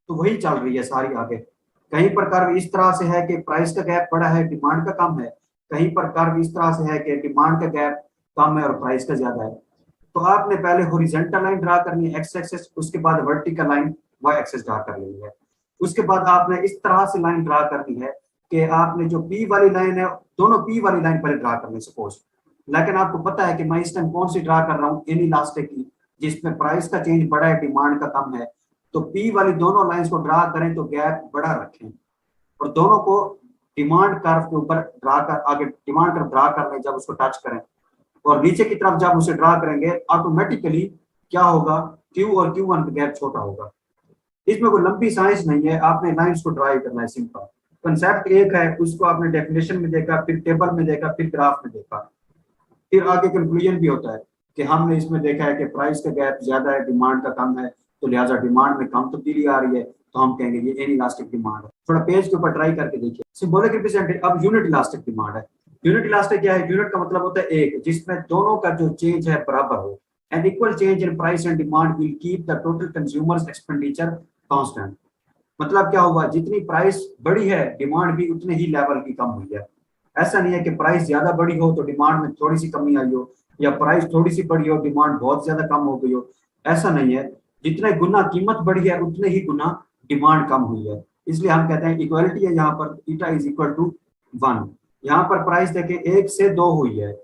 तो वही चल रही है सारी आगे। कहीं पर कर्व इस तरह से है कि प्राइस का गैप बड़ा है, डिमांड का कम है, कहीं पर कर्व इस तरह से है कि डिमांड का गैप कम है और प्राइस का ज्यादा है। तो आपने पहले हॉरिजॉन्टल लाइन ड्रा करनी है एक्स एक्सेस, उसके बाद vertical line Y axis draw कर लेनी है। उसके बाद आपने इस तरह से लाइन ड्रा करनी है कि आपने जो पी वाली लाइन है, दोनों पी वाली लाइन पहले ड्रा करनी सपोज, लेकिन आपको पता है कि मैं इस टाइम कौन सी ड्रा कर रहा हूँ, इनइलास्टिक की, जिसमें प्राइस का चेंज बड़ा है, डिमांड का कम है। तो पी वाली दोनों लाइंस को ड्रा करें तो गैप बड़ा रखें और दोनों को डिमांड कर्व के ऊपर ड्रा कर, आगे डिमांड कर्व ड्रा कर लें, जब उसको टच करें और नीचे की तरफ जब उसे ड्रा करेंगे ऑटोमेटिकली क्या होगा, Q और Q1 का गैप छोटा होगा। इसमें कोई लंबी साइंस नहीं है, आपने लाइंस को ड्रा करना है, सिंपल कंसेप्ट एक है, उसको आपने डेफिनेशन में देखा, फिर टेबल में देखा, फिर ग्राफ में देखा, फिर आगे कंक्लूजन भी होता है कि हमने इसमें देखा है कि प्राइस का गैप ज्यादा है, डिमांड का कम है, तो लिहाजा डिमांड में कम तब्दीली आ रही है, तो हम कहेंगे ये इनइलास्टिक डिमांड है। थोड़ा पेज के ऊपर ट्राई करके देखिए, सिंबॉलिक रिप्रेजेंटेटिव। अब यूनिट इलास्टिक डिमांड है। यूनिट इलास्टिक क्या है, यूनिट का मतलब होता है एक, जिसमें दोनों का जो चेंज है बराबर हो। And equal change in price and demand will keep the total consumers expenditure constant. मतलब क्या हुआ, जितनी प्राइस बढ़ी है डिमांड भी उतने ही लेवल की कम हुई है। ऐसा नहीं है कि प्राइस ज्यादा बढ़ी हो तो डिमांड में थोड़ी सी कमी आई हो, या प्राइस थोड़ी सी बढ़ी हो डिमांड बहुत ज्यादा कम हो गई हो, ऐसा नहीं है। जितने गुना कीमत बढ़ी है उतने ही गुना डिमांड कम हुई है, इसलिए हम कहते हैं इक्वालिटी है यहाँ पर, ईटा इज इक्वल टू 1। यहाँ पर प्राइस देखें 1 से 2 हुई है,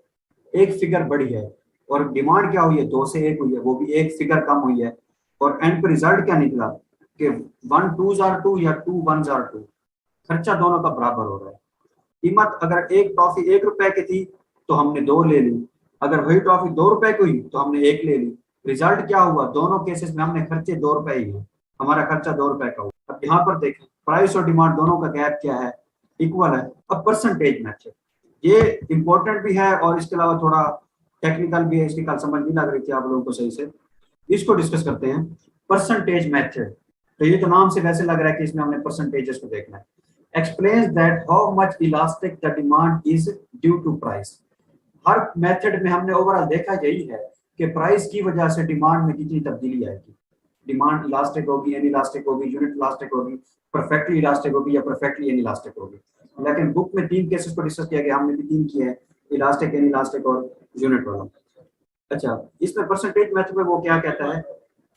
एक फिगर बढ़ी है, और डिमांड क्या हुई है, 2 से 1 हुई है, वो भी एक फिगर कम हुई है। और एंड पर रिजल्ट क्या निकला कि 1 2s are 2 या 2 1s are 2, खर्चा दोनों का बराबर हो रहा है। कीमत अगर एक टॉफी 1 रुपए की थी तो हमने 2 ले ली, अगर वही टॉफी 2 रुपए की हुई तो हमने 1 ले ली। रिजल्ट क्या हुआ, दोनों केसेस में हमने खर्चे 2 रुपए ही है, हमारा खर्चा 2 रुपए का हुआ। अब यहाँ पर देखें प्राइस और डिमांड दोनों का गैप क्या है, इक्वल है। अब परसेंटेज मेथड, ये इंपॉर्टेंट भी है और इसके अलावा थोड़ा टेक्निकल भी है, इसकी कल समझ नहीं लग रही थी आप लोगों को सही से, इसको डिस्कस करते हैं। परसेंटेज मेथड, तो ये तो नाम से वैसे लग रहा है कि इसमें हमने परसेंटेजेस को देखना है। explains that how much elastic the demand is due to price। Her method में हमने ओवरऑल देखा यही है कि प्राइस की वजह से डिमांड में कितनी तब्दीली आएगी। डिमांड इलास्टिक होगी, इलास्टिक होगी, यूनिट इलास्टिक होगी, परफेक्टली इलास्टिक होगी या परफेक्टली इलास्टिक होगी। लेकिन बुक में 3 केसेस को डिस्कस किया गया, हमने भी 3 किए हैं, इलास्टिक, इलास्टिक और यूनिट वाला। अच्छा, इसमें परसेंटेज मेथड में वो क्या कहता है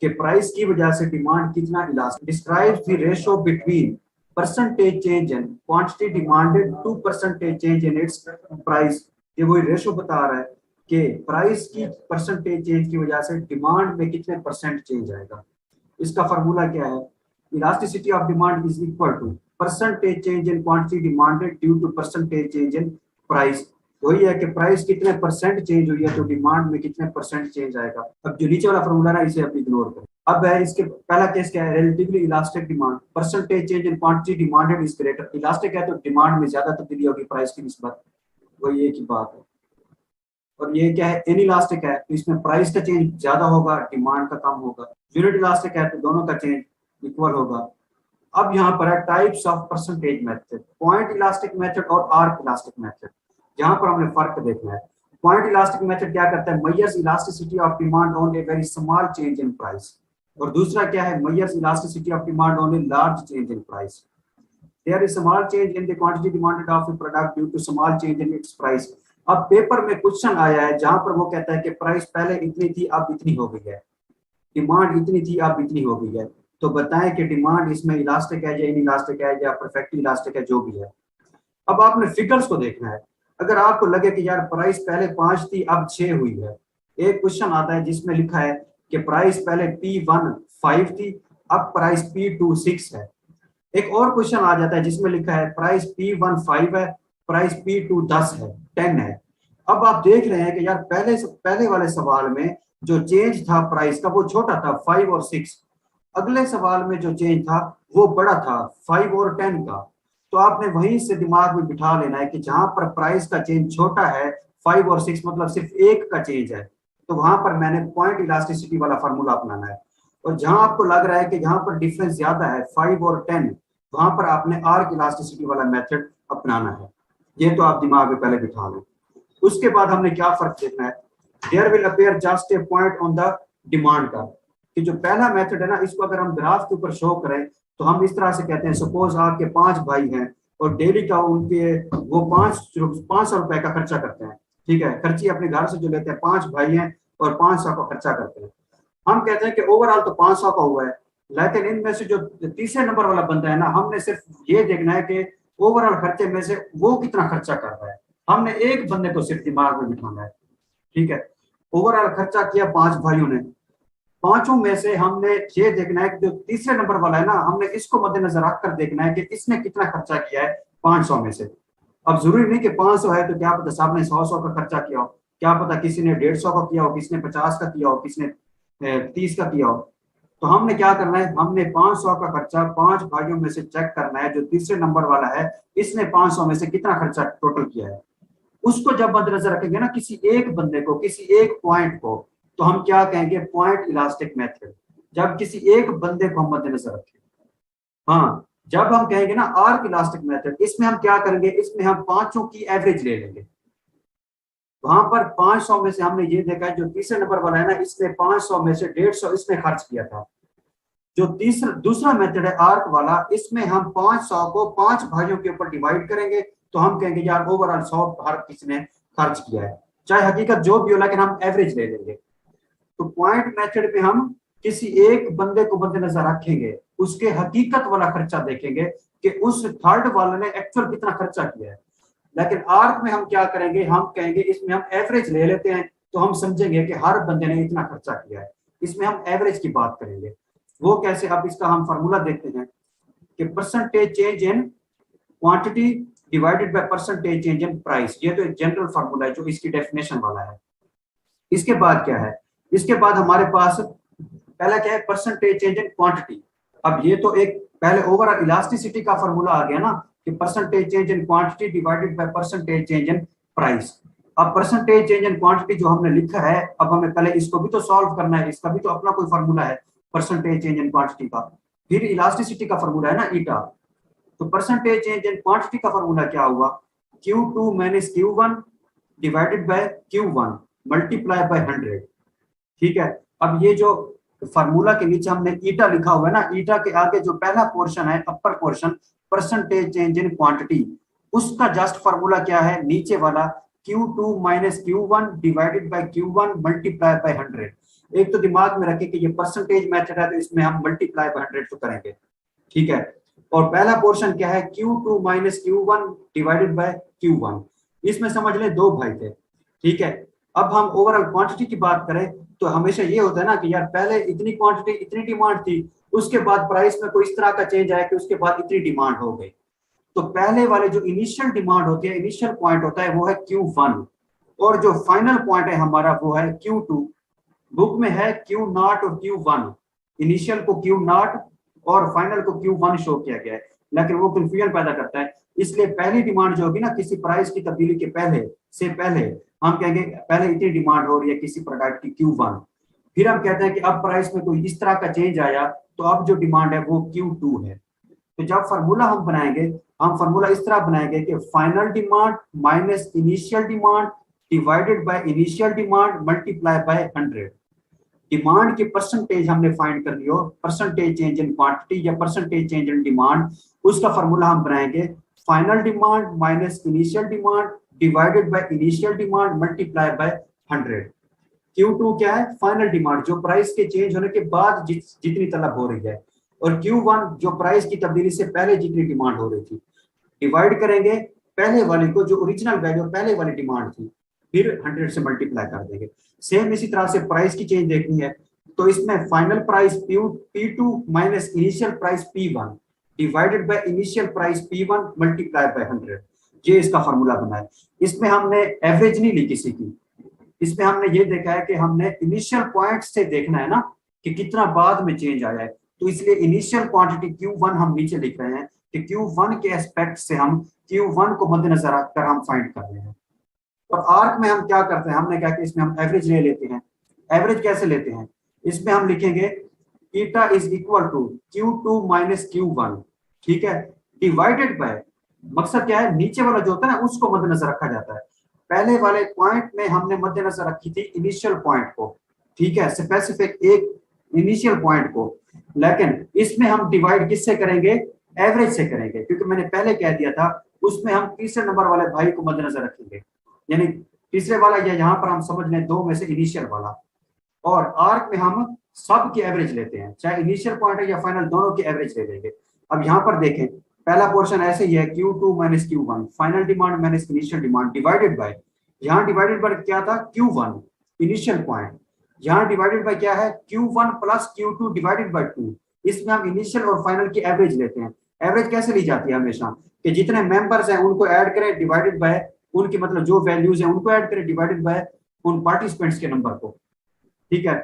कि प्राइस की वजह से डिमांड कितना elastic, describes the ratio between percentage change in quantity demanded to percentage change in its price. ये वही रेशियो बता रहा है कि प्राइस की परसेंटेज चेंज की वजह से डिमांड में कितने परसेंट चेंज आएगा। इसका फार्मूला क्या है? Elasticity of demand is equal to percentage change in quantity demanded due to percentage change in price. वही है कि प्राइस कितने परसेंट चेंज हुई है तो डिमांड में कितने परसेंट चेंज आएगा। अब जो नीचे वाला फार्मूला ना, इसे आप इग्नोर करें। अब है इसके पहला केस क्या है? Relatively elastic demand, percentage change in quantity demanded is greater. Elastic है तो डिमांड में ज्यादा तब्दीली होगी प्राइस की निस्बत, वही एक ही बात है। और ये क्या है? इनइलास्टिक है तो इसमें प्राइस का चेंज ज्यादा होगा, डिमांड का कम होगा। यूनिट इलास्टिक है तो दोनों का चेंज इक्वल होगा। अब यहाँ पर है types of percentage method, point elastic method और आर्क इलास्टिक मेथड। यहाँ पर हमने फर्क देखना है। पॉइंट इलास्टिक मेथड क्या करता है? Measures elasticity of demand on a very small change in price. और दूसरा क्या है? Measures elasticity of demand on a large change in price. There is small change in the quantity demanded of a product due to small change in its price. अब paper में question आया है जहां पर वो कहता है कि प्राइस पहले इतनी थी अब इतनी हो गई है, डिमांड इतनी थी अब इतनी हो गई है, तो बताएं कि डिमांड इसमें इलास्टिक है या इनइलास्टिक है या परफेक्टली इलास्टिक है, जो भी है। अब आपने फिगर्स को देखना है। अगर आपको लगे कि यार प्राइस पहले 5 थी अब 6 हुई है, एक क्वेश्चन आता है जिसमें लिखा है कि प्राइस पहले P1 5 थी अब प्राइस P2 6 है। एक और क्वेश्चन आ जाता है जिसमें लिखा है प्राइस P1 5 है, प्राइस P2 10 है 10 है। अब आप देख रहे हैं कि यार पहले वाले सवाल में जो चेंज था प्राइस का वो छोटा था 5 और 6, अगले सवाल में जो चेंज था वो बड़ा था 5 और 10 का। तो आपने वहीं से दिमाग में बिठा लेना है कि जहां पर प्राइस का चेंज छोटा है 5 और 6 मतलब सिर्फ एक का चेंज है, तो वहां पर मैंने पॉइंट इलास्टिसिटी वाला फार्मूला अपनाना है। और जहां आपको लग रहा है कि जहां पर डिफरेंस ज्यादा है 5 और 10, वहां पर आपने आर्क इलास्टिसिटी वाला मेथड अपनाना है। ये तो आप दिमाग में पहले बिठा लें। उसके बाद हमने क्या फर्क देखना है? There will appear just a point on the demand का, कि जो पहला मेथड है ना, इसको अगर हम ग्राफ के ऊपर शो करें तो हम इस तरह से कहते हैं, सपोज आपके 5 भाई हैं और डेली का उनके वो 500 रुपए का खर्चा करते हैं, ठीक है, खर्ची अपने घर से जो लेते हैं, 5 भाई हैं और 500 का खर्चा करते हैं। हम कहते हैं कि ओवरऑल तो 500 का हुआ है, लेकिन इनमें से जो तीसरे नंबर वाला बंदा है ना, हमने सिर्फ ये देखना है कि ओवरऑल खर्चे में से वो कितना खर्चा कर रहा है। हमने एक बंदे को सिर्फ दिमाग में बिठाना है, ठीक है। ओवरऑल खर्चा किया 5 भाइयों ने, पांचों में से हमने ये देखना है कि जो तीसरे नंबर वाला है ना, हमने इसको मद्देनजर रखकर देखना है कि इसने कितना खर्चा किया है 500 में से। अब जरूरी नहीं कि 500 है तो क्या पता साहब ने 100 का खर्चा किया हो, क्या पता किसी ने 150 का किया हो, किसी ने 50 का किया हो, किसी ने 30 का किया हो। तो हमने क्या करना है? हमने 500 का खर्चा 5 भाइयों में से चेक करना है, जो तीसरे नंबर वाला है इसने 500 में से कितना खर्चा टोटल किया है। उसको जब मद्देनजर रखेंगे ना किसी एक बंदे को, किसी एक पॉइंट को, तो हम क्या कहेंगे? Point elastic method. जब किसी एक बंदे को हम मद्देनजर रखें। हाँ, जब हम कहेंगे ना आर्क इलास्टिक मेथड, इसमें हम क्या करेंगे? इसमें हम पांचों की एवरेज ले लेंगे। वहां पर 500 में से हमने ये देखा है जो तीसरे नंबर वाला है ना, इसने 500 में से 150 इसने खर्च किया था। जो दूसरा मेथड है आर्क वाला, इसमें हम 500 को 5 भाइयों के ऊपर डिवाइड करेंगे, तो हम कहेंगे यार ओवरऑल 100 हर किसी ने खर्च किया है, चाहे हकीकत जो भी हो, लेकिन हम एवरेज ले लेंगे। तो पॉइंट मेथड में हम किसी एक बंदे को मद्देनजर रखेंगे, उसके हकीकत वाला खर्चा देखेंगे कि उस थर्ड वाले ने एक्चुअल कितना खर्चा किया है। लेकिन आर्क में हम क्या करेंगे? हम कहेंगे इसमें हम एवरेज ले लेते हैं, तो हम समझेंगे कि हर बंदे ने इतना खर्चा किया है, इसमें हम एवरेज की बात करेंगे। वो कैसे? अब इसका हम फार्मूला देखते हैं कि percentage change in quantity divided by percentage change in price. ये तो एक जनरल फार्मूला है जो इसकी डेफिनेशन वाला है। इसके बाद क्या है? इसके बाद हमारे पास पहला क्या है? Percentage change in quantity. अब ये तो एक पहले ओवरऑल इलास्टिसिटी का फार्मूला आ गया ना, कि percentage change in quantity divided by percentage change in price. अब परसेंटेज चेंज इन क्वांटिटी जो हमने लिखा है, अब हमें पहले इसको भी तो सॉल्व करना है, इसका भी तो अपना कोई फार्मूला है परसेंटेज चेंज इन क्वांटिटी का। फिर इलास्टिसिटी का फार्मूला है ना ईटा, तो परसेंटेज चेंज इन क्वांटिटी का फॉर्मूला क्या हुआ, Q2 minus Q1 divided bye Q1 multiply by 100। ठीक है, अब ये जो फार्मूला के नीचे हमने ईटा लिखा हुआ है ना, ईटा के आगे जो पहला पोर्शन है upper portion percentage change in quantity, उसका जस्ट फार्मूला क्या है, नीचे वाला Q2 minus Q1 divided bye Q1 multiply by 100। एक तो दिमाग में रखे कि ये परसेंटेज मेथड है तो इसमें हम मल्टीप्लाई बाय 100 तो करेंगे। ठीक है, और पहला पोर्शन क्या है, Q2 minus Q1 divided bye Q1। इसमें समझ ले दो भाई थे। ठीक है, अब हम ओवरऑल क्वांटिटी की बात करें तो हमेशा ये होता है ना कि यार पहले इतनी क्वांटिटी इतनी डिमांड थी, उसके बाद प्राइस में कोई इस तरह का चेंज आया कि उसके बाद इतनी डिमांड हो गई। तो पहले वाले जो इनिशियल डिमांड होती है, इनिशियल पॉइंट होता है वो है Q1, और जो फाइनल पॉइंट है हमारा वो है Q2। बुक में है Q0 और Q1, इनिशियल को Q0 और फाइनल को Q1 शो किया गया है, लेकिन वो कंफ्यूजन पैदा करता है। इसलिए पहली डिमांड जो होगी ना किसी प्राइस की तब्दीली के पहले हम कहेंगे पहले इतनी डिमांड हो रही है किसी प्रोडक्ट की Q1, फिर हम कहते हैं कि अब प्राइस में कोई इस तरह का चेंज आया तो अब जो डिमांड है वो Q2 है। तो जब फार्मूला हम बनाएंगे, हम फार्मूला इस तरह बनाएंगे कि final demand minus initial demand divided by initial demand multiply by 100। Demand की परसेंटेज हमने फाइंड कर लियो, परसेंटेज चेंज इन क्वांटिटी या परसेंटेज चेंज इन डिमांड, उसका फार्मूला हम बनाएंगे final demand minus initial demand divided by initial demand multiply by 100। Q2 क्या है, final demand जो प्राइस के चेंज होने के बाद जितनी तलब हो रही है, और Q1 जो प्राइस की तब्दीली से पहले जितनी डिमांड हो रही थी। डिवाइड करेंगे पहले वाले को जो ओरिजिनल वैल्यू पहले वाली डिमांड थी, फिर 100 से मल्टीप्लाई कर देंगे। सेम इसी तरह से प्राइस की चेंज देखनी है तो इसमें final price P2 minus initial price P1 divided by initial price P1 multiply by 100। ये इसका फार्मूला बना है। इसमें हमने एवरेज नहीं ली किसी की, इसमें हमने ये देखा है कि हमने इनिशियल पॉइंट से देखना है ना कि कितना बाद में चेंज आया है, तो इसलिए इनिशियल क्वांटिटी Q1 हम नीचे लिख रहे हैं कि Q1 के एस्पेक्ट से हम Q1 को मद्देनजर रखकर हम फाइंड कर रहे हैं। और आर्क में हम क्या करते हैं, हमने क्या कि इसमें हम एवरेज ले लेते हैं। एवरेज कैसे लेते हैं, इसमें हम लिखेंगे eta is equal to Q2 minus Q1, ठीक है, डिवाइडेड बाय, मकसद क्या है, नीचे वाला जो होता है ना उसको मद्देनजर रखा जाता है। पहले वाले पॉइंट में हमने मद्देनजर रखी थी इनिशियल पॉइंट को, ठीक है, स्पेसिफिक एक इनिशियल पॉइंट को, लेकिन इसमें हम डिवाइड किससे करेंगे, एवरेज से करेंगे, क्योंकि मैंने पहले कह दिया था उसमें हम तीसरे नंबर वाले भाई को मद्देनजर रखेंगे, यानी तीसरे वाला या यहाँ पर हम समझ लें दो में से इनिशियल वाला। और आर्क में हम सब की एवरेज लेते हैं, चाहे इनिशियल पॉइंट है या फाइनल, दोनों की एवरेज ले लेंगे। अब यहाँ पर देखें पहला पोर्शन ऐसे ही है Q2 minus Q1 final demand minus initial demand divided by, यहाँ डिवाइडेड बाय क्या था Q1 इनिशियल पॉइंट, यहाँ डिवाइडेड बाय क्या है Q1 plus Q2 divided by 2। इसमें हम इनिशियल और फाइनल की एवरेज लेते हैं। एवरेज कैसे ली जाती है हमेशा कि जितने मेंबर्स हैं उनको ऐड करें डिवाइडेड बाय उनकी मतलब जो वैल्यूज हैं उनको ऐड करें डिवाइडेड बाय उन पार्टिसिपेंट्स के नंबर को, ठीक है।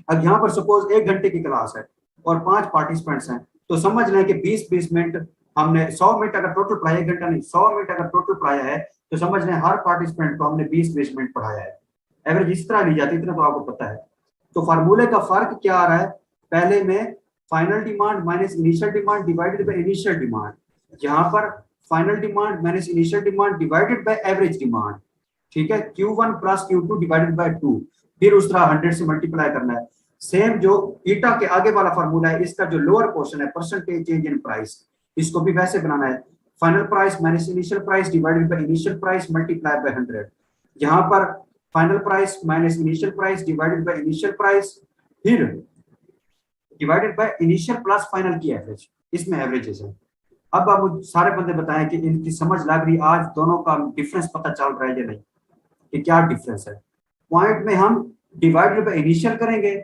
अब यहाँ पर सपोज 1 घंटे की क्लास है और 5 पार्टिसिपेंट्स हैं, तो समझ लें कि 20-20 मिनट हमने 100 मिनट अगर टोटल पढ़ाया, 1 घंटा नहीं 100 मिनट अगर टोटल पढ़ाया है तो समझ लें हर पार्टिसिपेंट को हमने 20-20 मिनट पढ़ाया है। एवरेज इस तरह ली जाती है, इतना तो आपको पता है। तो फार्मूले का फर्क क्या आ रहा है, पहले में final demand minus initial demand divided by initial demand, यहाँ पर final demand minus initial demand divided by average demand, ठीक है, Q1 plus Q2 divided by 2, फिर उस तरह 100 से मल्टीप्लाई करना है। सेम जो ईटा के आगे वाला फार्मूला है, इसका जो लोअर पोर्शन है परसेंटेज चेंज इन प्राइस, इसको भी वैसे बनाना है, final price minus initial price divided by initial price multiply by 100। यहाँ पर final price minus initial price divided by initial price, फिर divided by initial plus final की एवरेज, इसमें एवरेजेस है। अब आप सारे बंदे बताएं कि इनकी समझ लग रही, आज दोनों का डिफरेंस पता चल रहा है या नहीं, कि क्या डिफरेंस है। पॉइंट में हम डिवाइडेड बाय इनिशियल करेंगे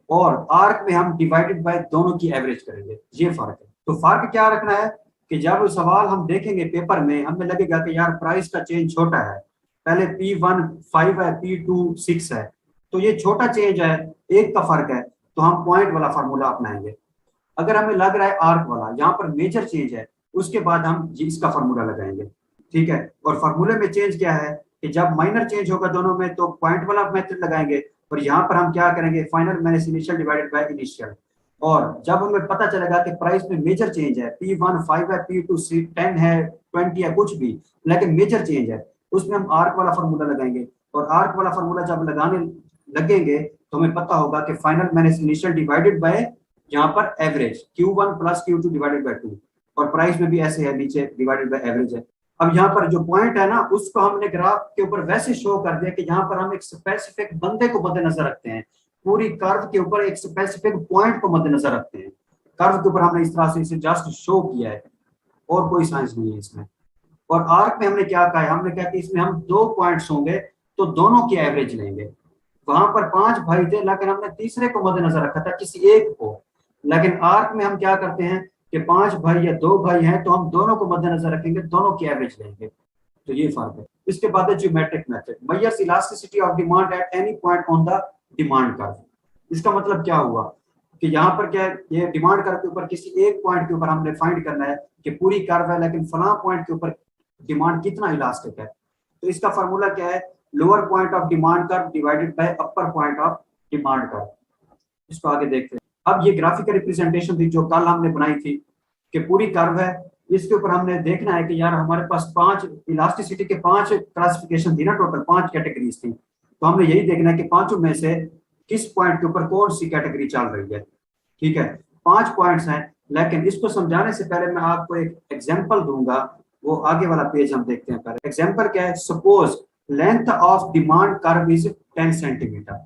और आर्क में हम डिवाइडेड बाय दोनों की एवरेज करेंगे, ये फर्क है। तो फर्क क्या रखना है कि जब सवाल हम देखेंगे पेपर में, हमें लगेगा कि यार प्राइस का चेंज छोटा है, पहले P1 5 है P2 6 है, तो ये छोटा चेंज है, एक का फर्क है, तो हम पॉइंट वाला फार्मूला अपनाएंगे। अगर हमें लग रहा है आर्क वाला यहाँ पर मेजर चेंज है, उसके बाद हम इसका फार्मूला लगाएंगे, ठीक है। और फार्मूले में चेंज क्या है कि जब माइनर चेंज होगा दोनों में तो पॉइंट वाला मेथड लगाएंगे, और यहाँ पर हम क्या करेंगे final minus initial divided by initial. और जब हमें पता चलेगा कि प्राइस में मेजर चेंज है, P1 5 है, P2 10 है, 20 है, कुछ भी, लेकिन मेजर चेंज है, उसमें हम आर्क वाला फार्मूला लगाएंगे। और आर्क वाला फार्मूला जब लगाने लगेंगे तो हमें पता होगा कि final minus initial divided by यहाँ पर average Q1 plus Q2 divided by 2, और प्राइस में भी ऐसे है, नीचे डिवाइडेड बाय एवरेज है। अब यहाँ पर जो पॉइंट है ना, उसको हमने ग्राफ के ऊपर वैसे शो कर दिया कि यहाँ पर हम एक स्पेसिफिक बंदे को मद्देनजर रखते हैं, पूरी कर्व के ऊपर एक स्पेसिफिक पॉइंट को मद्देनजर रखते हैं। कर्व के ऊपर हमने इस तरह से इसे जस्ट शो किया है, और कोई साइंस नहीं है इसमें। और आर्क में हमने क्या कहा है, हमने कहा कि इसमें हम 2 पॉइंट्स होंगे तो दोनों की एवरेज लेंगे। वहां पर 5 भाई थे, लेकिन हमने तीसरे को मद्देनजर रखा था, किसी एक को। लेकिन आर्क में हम क्या करते हैं कि 5 भाई या 2 भाई हैं तो हम दोनों को मद्देनजर रखेंगे, दोनों की एवरेज लेंगे। तो ये फर्क है। इसके बाद है geometric method, measures elasticity of demand at any point on the demand curve. इसका मतलब क्या हुआ कि यहाँ पर क्या है, ये डिमांड कर्व के ऊपर किसी एक पॉइंट के ऊपर हमने फाइंड करना है कि पूरी कर्व है, लेकिन फला पॉइंट के ऊपर डिमांड कितना इलास्टिक है। तो इसका फॉर्मूला क्या है, lower point of demand curve divided by upper point of demand curve. इसको आगे देखते हैं। अब ये ग्राफिकल रिप्रेजेंटेशन थी जो कल हमने बनाई थी कि पूरी कर्व है, इसके ऊपर हमने देखना है कि यार हमारे पास 5 इलास्टिसिटी के 5 क्लासिफिकेशन थी ना, टोटल 5 कैटेगरीज थी। तो हमने यही देखना है कि पांचों में से किस पॉइंट के ऊपर कौन सी कैटेगरी चल रही है। ठीक है, 5 पॉइंट्स हैं, लेकिन इसको समझाने से पहले मैं आपको एक एग्जांपल दूंगा। वो आगे वाला पेज हम देखते हैं। पहले एग्जांपल क्या है, suppose length of demand curve is 10 centimetre.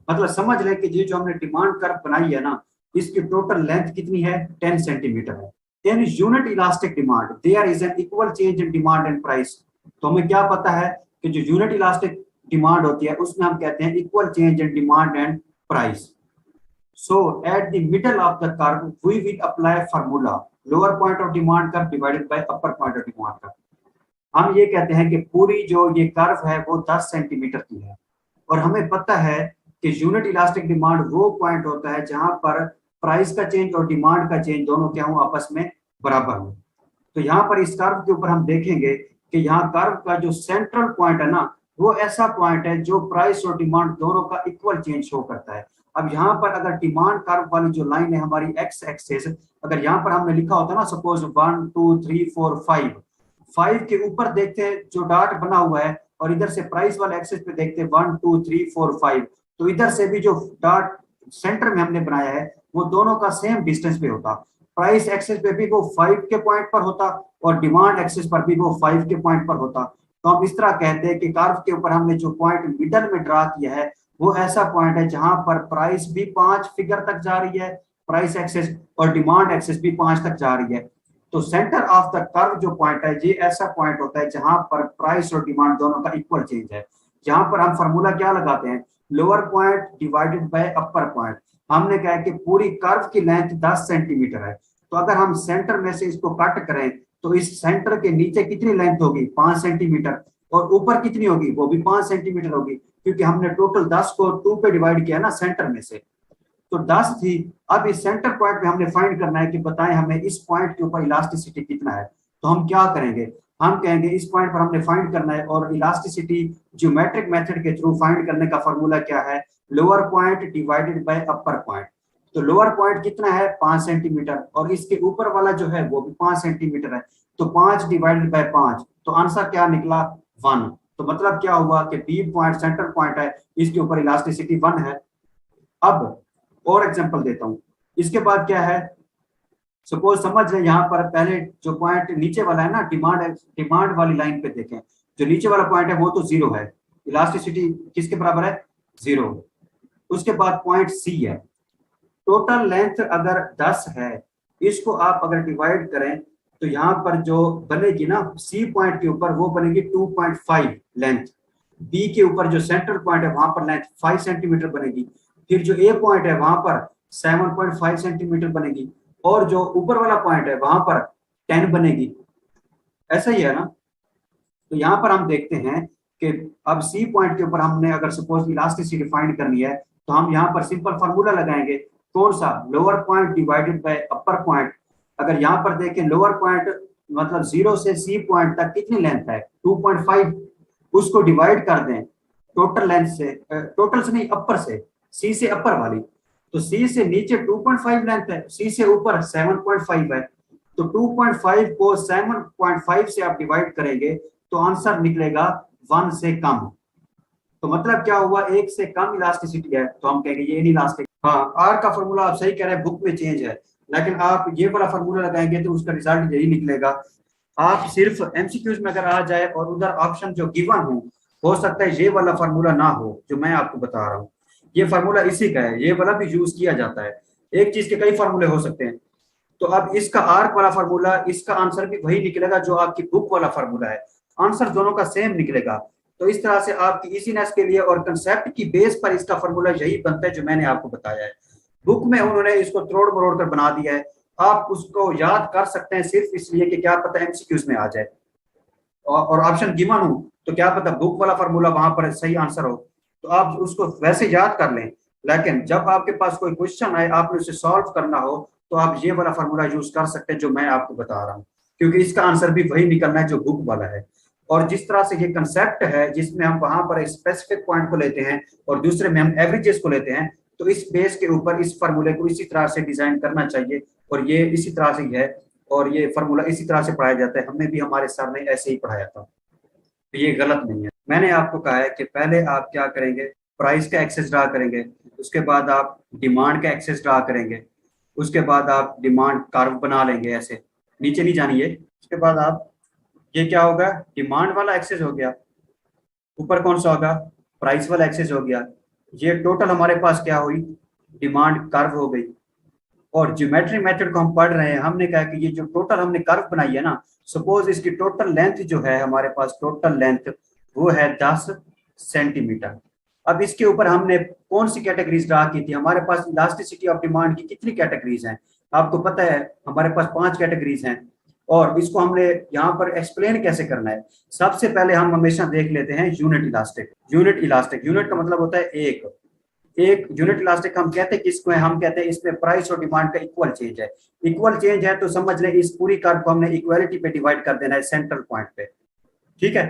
मतलब समझ लें कि ये जो हमने डिमांड कर्व बनाई है ना, इसकी टोटल लेंथ कितनी है, 10 सेंटीमीटर है। In unit elastic demand there is an equal change in demand and price. तो हमें क्या पता है कि जो यूनिट इलास्टिक डिमांड होती है उसमें हम कहते हैं equal change in demand and price. So at the middle of the curve, we will apply formula lower point of demand curve divided by upper point of demand curve। हम ये कहते हैं कि पूरी जो ये कर्व है वो 10 सेंटीमीटर की है, और हमें पता है कि यूनिट इलास्टिक डिमांड वो पॉइंट होता है जहां पर प्राइस का चेंज और डिमांड का चेंज दोनों क्या हो, आपस में बराबर हो। तो यहाँ पर इस कर्व के ऊपर हम देखेंगे कि यहाँ कर्व का जो सेंट्रल पॉइंट है ना, वो ऐसा पॉइंट है जो प्राइस और डिमांड दोनों का इक्वल चेंज शो करता है। अब यहाँ पर अगर डिमांड कर्व वाली जो लाइन है हमारी एक्स एक्सेस, अगर यहाँ पर हमने लिखा होता ना सपोज 1 2 3 4 5 के ऊपर देखते हैं जो डॉट बना हुआ है, और इधर से प्राइस वाले एक्सेस पे देखते हैं 1 2 3 4 5, तो इधर से भी जो डॉट सेंटर में हमने बनाया है वो दोनों का सेम डिस्टेंस पे होता। प्राइस एक्सेस पे भी वो 5 के पॉइंट पर होता और डिमांड एक्सेस पर भी वो 5 के पॉइंट पर होता। तो हम इस तरह कहते हैं कि कर्व के ऊपर हमने जो पॉइंट मिडल में ड्रा किया है वो ऐसा पॉइंट है जहां पर प्राइस भी 5 फिगर तक जा रही है, प्राइस एक्सेस और डिमांड एक्सेस भी 5 तक जा रही है। तो सेंटर ऑफ द कर्व जो पॉइंट है ये ऐसा पॉइंट होता है जहां पर प्राइस और डिमांड दोनों का इक्वल चेंज है। जहां पर हम फार्मूला क्या लगाते हैं, lower point divided by upper point. हमने कहा कि पूरी कर्व की लेंथ 10 सेंटीमीटर है, तो अगर हम सेंटर में से इसको कट करें तो इस सेंटर के नीचे कितनी लेंथ होगी, 5 सेंटीमीटर, और ऊपर कितनी होगी, वो भी 5 सेंटीमीटर होगी, क्योंकि हमने टोटल 10 को 2 पे डिवाइड किया ना सेंटर में से, तो 10 थी। अब इस सेंटर पॉइंट में हमने फाइंड करना है कि बताएं हमें इस पॉइंट के ऊपर इलास्टिसिटी कितना है। तो हम क्या करेंगे, हम कहेंगे इस पॉइंट पर हमने फाइंड करना है, और इलास्टिसिटी ज्योमेट्रिक मेथड के थ्रू फाइंड करने का फॉर्मूला क्या है, lower point divided by upper point. तो लोअर पॉइंट कितना है, 5 सेंटीमीटर, और इसके ऊपर वाला जो है वो भी 5 सेंटीमीटर है, तो 5 डिवाइडेड बाय 5, तो आंसर क्या निकला, 1। तो मतलब क्या हुआ कि बी पॉइंट सेंटर पॉइंट है, इसके ऊपर इलास्टिसिटी 1 है। अब और एग्जांपल देता हूं। इसके बाद क्या है, सपोज समझ लें यहाँ पर पहले जो पॉइंट नीचे वाला है ना, डिमांड वाली लाइन पे देखें, जो नीचे वाला पॉइंट है वो तो 0 है, इलास्टिसिटी किसके बराबर है, 0। उसके बाद पॉइंट सी है, टोटल लेंथ अगर 10 है, इसको आप अगर डिवाइड करें तो यहाँ पर जो बनेगी ना सी पॉइंट के ऊपर वो बनेगी 2.5 लेंथ, बी के ऊपर जो सेंटर पॉइंट है वहां पर लेंथ 5 सेंटीमीटर बनेगी, फिर जो ए पॉइंट है वहां पर 7.5 सेंटीमीटर बनेगी, और जो ऊपर वाला पॉइंट है वहां पर 10 बनेगी। ऐसा ही है ना। तो यहाँ पर हम देखते हैं कि अब सी पॉइंट के ऊपर हमने अगर सपोज इलास्टिसिटी फाइंड करनी है तो हम यहाँ पर सिंपल फार्मूला लगाएंगे, कौन सा, lower point divided by upper point. अगर यहाँ पर देखें लोअर पॉइंट मतलब 0 से सी पॉइंट तक कितनी लेंथ है, 2.5, उसको डिवाइड कर दें टोटल लेंथ से, टोटल से नहीं अपर से, सी से अपर वाली, तो सी से नीचे 2.5 लेंथ है, सी से ऊपर 7.5 है, तो 2.5 को 7.5 से आप डिवाइड करेंगे तो आंसर निकलेगा 1 से कम। तो मतलब क्या हुआ, एक से कम इलास्टिसिटी है तो हम कहेंगे ये इलास्टिक। हाँ, आर का फॉर्मूला आप सही कह रहे हैं, बुक में चेंज है, लेकिन आप ये वाला फॉर्मूला लगाएंगे तो उसका रिजल्ट यही निकलेगा। आप सिर्फ एमसीक्यूज में अगर आ जाए और उधर ऑप्शन जो गिवन हो सकता है ये वाला फार्मूला ना हो जो मैं आपको बता रहा हूँ, ये फार्मूला इसी का है, ये वाला भी यूज किया जाता है। एक चीज के कई फार्मूले हो सकते हैं, तो अब इसका आर्क वाला फार्मूला, इसका आंसर भी वही निकलेगा जो आपकी बुक वाला फार्मूला है, आंसर दोनों का सेम निकलेगा। तो इस तरह से आपकी इजीनेस के लिए और कंसेप्ट की बेस पर इसका फार्मूला यही बनता है जो मैंने आपको बताया है। बुक में उन्होंने इसको तोड़ मरोड़ कर बना दिया है, आप उसको याद कर सकते हैं सिर्फ इसलिए कि क्या पता एमसीक्यूज में आ जाए और ऑप्शन गिवन हो तो क्या पता बुक वाला फार्मूला वहां पर सही आंसर हो, तो आप उसको वैसे याद कर लें। लेकिन जब आपके पास कोई क्वेश्चन आए, आपने उसे सॉल्व करना हो, तो आप ये वाला फार्मूला यूज कर सकते हैं जो मैं आपको बता रहा हूँ, क्योंकि इसका आंसर भी वही निकलना है जो बुक वाला है। और जिस तरह से ये कंसेप्ट है जिसमें हम वहां पर स्पेसिफिक पॉइंट को लेते हैं और दूसरे में हम एवरेजेस को लेते हैं, तो इस बेस के ऊपर इस फार्मूले को इसी तरह से डिजाइन करना चाहिए और ये इसी तरह से ही है और ये फार्मूला इसी तरह से पढ़ाया जाता है। हमें भी हमारे सर ने ऐसे ही पढ़ाया था, तो ये गलत नहीं है। मैंने आपको कहा है कि पहले आप क्या करेंगे, प्राइस का एक्सेस ड्रा करेंगे, उसके बाद आप डिमांड का एक्सेस ड्रा करेंगे, उसके बाद आप डिमांड कर्व बना लेंगे, ऐसे नीचे नहीं जानिए। उसके बाद आप ये क्या होगा, डिमांड वाला एक्सेस हो गया, ऊपर कौन सा होगा, प्राइस वाला एक्सेस हो गया। ये टोटल हमारे पास क्या हुई, डिमांड कर्व हो गई। और ज्योमेट्री मेथड को हम पढ़ रहे हैं, हमने कहा कि ये जो टोटल हमने कर्व बनाई है ना, सपोज इसकी टोटल लेंथ जो है हमारे पास, टोटल लेंथ वो है 10 सेंटीमीटर। अब इसके ऊपर हमने कौन सी कैटेगरीज ड्रा की थी, हमारे पास इलास्टिसिटी ऑफ डिमांड की कितनी कैटेगरीज हैं, आपको पता है हमारे पास 5 कैटेगरीज हैं। और इसको हमने यहाँ पर एक्सप्लेन कैसे करना है, सबसे पहले हम हमेशा देख लेते हैं unit elastic. Unit elastic, unit का मतलब होता है एक यूनिट इलास्टिक हम कहते हैं किसको है, हम कहते हैं इसमें प्राइस और डिमांड का इक्वल चेंज है। इक्वल चेंज है तो समझ लें इस पूरी कर्व को हमने इक्वालिटी पे डिवाइड कर देना है, सेंट्रल पॉइंट पे, ठीक है,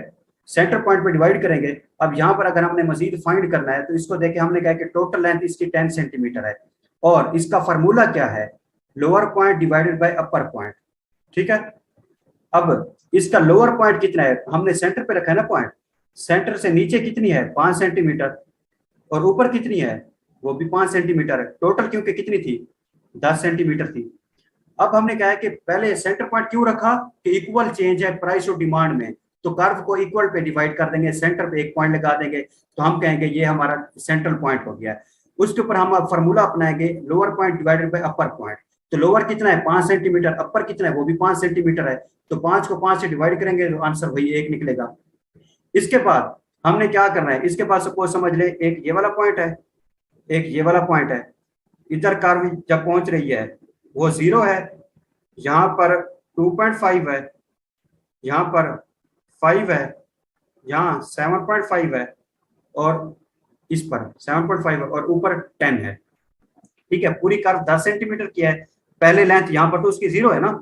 सेंटर पॉइंट पे डिवाइड करेंगे। अब यहाँ पर अगर हमने मजीद फाइंड करना है तो इसको देखे, हमने कहा कि टोटल लेंथ इसकी 10 सेंटीमीटर है और इसका फार्मूला क्या है, lower point divided by upper point, ठीक है। अब इसका लोअर पॉइंट कितना है, हमने सेंटर पे रखा है ना पॉइंट, सेंटर से नीचे कितनी है 5 सेंटीमीटर और ऊपर कितनी है वो भी 5 सेंटीमीटर है, टोटल क्योंकि कितनी थी 10 सेंटीमीटर थी। अब हमने कहा है कि पहले सेंटर पॉइंट क्यों रखा कि इक्वल चेंज है प्राइस और डिमांड में, तो कर्व को इक्वल पे डिवाइड कर देंगे, सेंटर पे एक पॉइंट लगा देंगे तो हम कहेंगे ये हमारा सेंट्रल पॉइंट हो गया। उसके ऊपर हम फॉर्मूला अपनाएंगे lower point divided by upper point, तो लोअर कितना है 5 सेंटीमीटर, अपर कितना है वो भी 5 सेंटीमीटर है, तो 5 को 5 से डिवाइड करेंगे तो आंसर वही 1 निकलेगा। इसके बाद हमने क्या करना है, इसके बाद सपोज समझ ले एक ये वाला पॉइंट है, एक ये वाला पॉइंट है, इधर कर्व जब पहुंच रही है वो 0 है, यहाँ पर 2.5 है, यहाँ पर 5 है, यहाँ 7.5 है और इस पर 7.5 है और ऊपर 10 है, ठीक है। पूरी कर्व 10 सेंटीमीटर की है, पहले लेंथ यहाँ पर तो उसकी 0 है ना,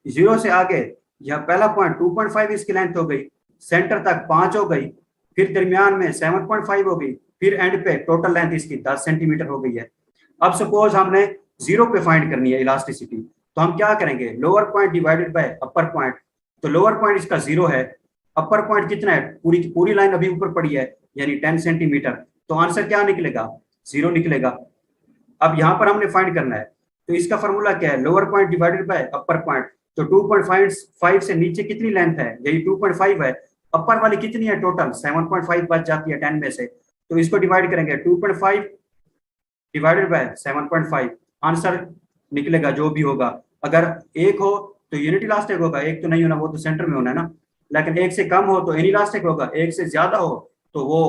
0 से आगे यह पहला पॉइंट 2.5 इसकी लेंथ हो गई, सेंटर तक 5 हो गई, फिर दरमियान में 7.5 हो गई, फिर एंड पे टोटल लेंथ इसकी 10 सेंटीमीटर हो गई है। अब सपोज हमने 0 पे फाइंड करनी है इलास्टिसिटी, तो हम क्या करेंगे, lower point divided by upper point, तो लोअर पॉइंट इसका 0 है, अपर पॉइंट कितना है, पूरी की पूरी लाइन अभी ऊपर पड़ी है यानी 10 सेंटीमीटर, तो आंसर क्या निकलेगा 0 निकलेगा। अब यहाँ पर हमने फाइंड करना है, तो इसका फॉर्मूला क्या है, lower point divided by upper point, तो 2.5 से नीचे कितनी लेंथ है, यही 2.5 है, अपर वाली कितनी है टोटल 7.5 बच जाती है 10 में से, तो इसको डिवाइड करेंगे 2.5 डिवाइडेड बाय 7.5, आंसर निकलेगा जो भी होगा। अगर 1 हो तो यूनिट इलास्टिक होगा, 1 तो नहीं होना, वो तो सेंटर में होना है ना, लेकिन 1 से कम हो तो इनइलास्टिक होगा, 1 से ज्यादा हो तो वो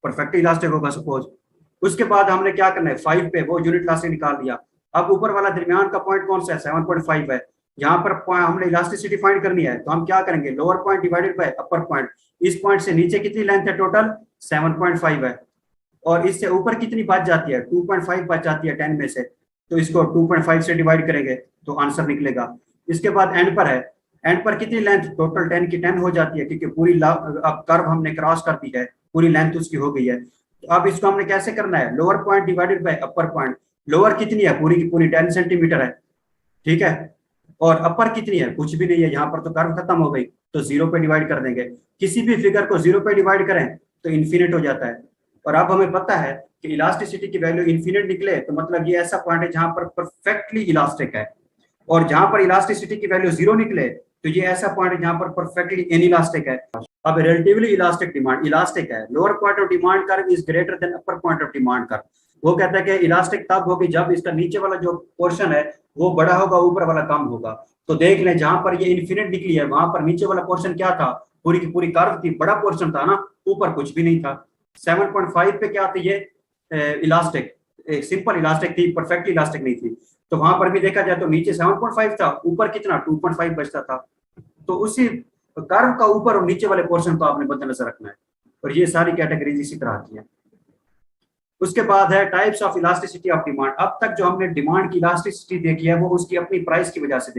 परफेक्ट इलास्टिक होगा सपोज। उसके बाद हमने क्या करना है, 5 पे वो यूनिट इलास्टिक निकाल दिया। अब ऊपर वाला दरमियान का पॉइंट कौन सा है 7.5 है, यहाँ पर हमने इलास्टिसिटी फाइंड करनी है, तो हम क्या करेंगे, lower point divided by upper point, इस पॉइंट से नीचे कितनी लेंथ है टोटल 7.5 है और इससे ऊपर कितनी बच जाती है 2.5 बच जाती है 10 में से, तो इसको 2.5 से डिवाइड करेंगे तो आंसर निकलेगा। इसके बाद एंड पर है, एंड पर कितनी लेंथ टोटल 10 की 10 हो जाती है, क्योंकि पूरी अब कर्व हमने क्रॉस कर दी है, पूरी लेंथ उसकी हो गई है। तो अब इसको हमने कैसे करना है, lower point divided by upper point, lower कितनी है, पूरी की पूरी 10 सेंटीमीटर है, ठीक है। और अपर कितनी है, कुछ भी नहीं है, यहाँ पर तो कर्व खत्म हो गई, तो जीरो पे डिवाइड कर देंगे। किसी भी फिगर को जीरो पे डिवाइड करें तो इन्फिनिट हो जाता है। और अब हमें पता है कि इलास्टिसिटी की वैल्यू इन्फिनिट निकले तो मतलब ये ऐसा पॉइंट है जहां पर परफेक्टली इलास्टिक है, और जहां पर इलास्टिसिटी की वैल्यू जीरो निकले तो ये ऐसा पॉइंट है जहां पर परफेक्टली इनइलास्टिक है। अब रिलेटिवली इलास्टिक डिमांड इलास्टिक है, lower point of demand curve is greater than upper point of demand curve. वो कहता है कि इलास्टिक तब होगी जब इसका नीचे वाला जो पोर्शन है वो बड़ा होगा, ऊपर वाला कम होगा। तो देख लें जहां पर ये इन्फिनिट निकली है वहां पर नीचे वाला पोर्शन क्या था, पूरी की पूरी कर्व थी, बड़ा पोर्शन था ना, ऊपर कुछ भी नहीं था। 7.5 पे क्या थी ये इलास्टिक, एक सिंपल इलास्टिक थी, परफेक्ट इलास्टिक नहीं थी। तो वहां पर भी देखा जाए तो नीचे 7.5 था, ऊपर कितना 2.5 बचता था। तो उसी कर्व का ऊपर और नीचे वाले पोर्शन को आपने मद्देनजर रखना है। और ये सारी कैटेगरीज इसी तरह की है। उसके बाद है types of elasticity of demand. अब तक जो हमने डिमांड की इलास्टिसिटी देखी है वो उसकी अपनी प्राइस की वजह से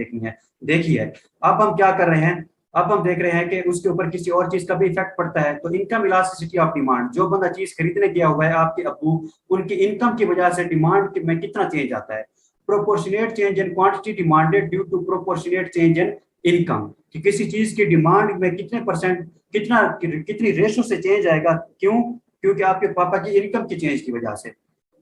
देखी है। अब हम क्या कर रहे हैं, अब हम देख रहे हैं कि उसके ऊपर किसी और चीज का भी इफेक्ट पड़ता है। तो इनकम इलास्टिसिटी ऑफ डिमांड, जो बंदा चीज खरीदने गया हुआ है, आपके अब्बू, उनकी इनकम की वजह से डिमांड में कितना चेंज आता है। Proportionate change in quantity demanded due to proportionate change in income, कि किसी चीज की डिमांड में कितने परसेंट, कितनी रेशो से चेंज आएगा, क्यों, क्योंकि आपके पापा की इनकम की चेंज की वजह से।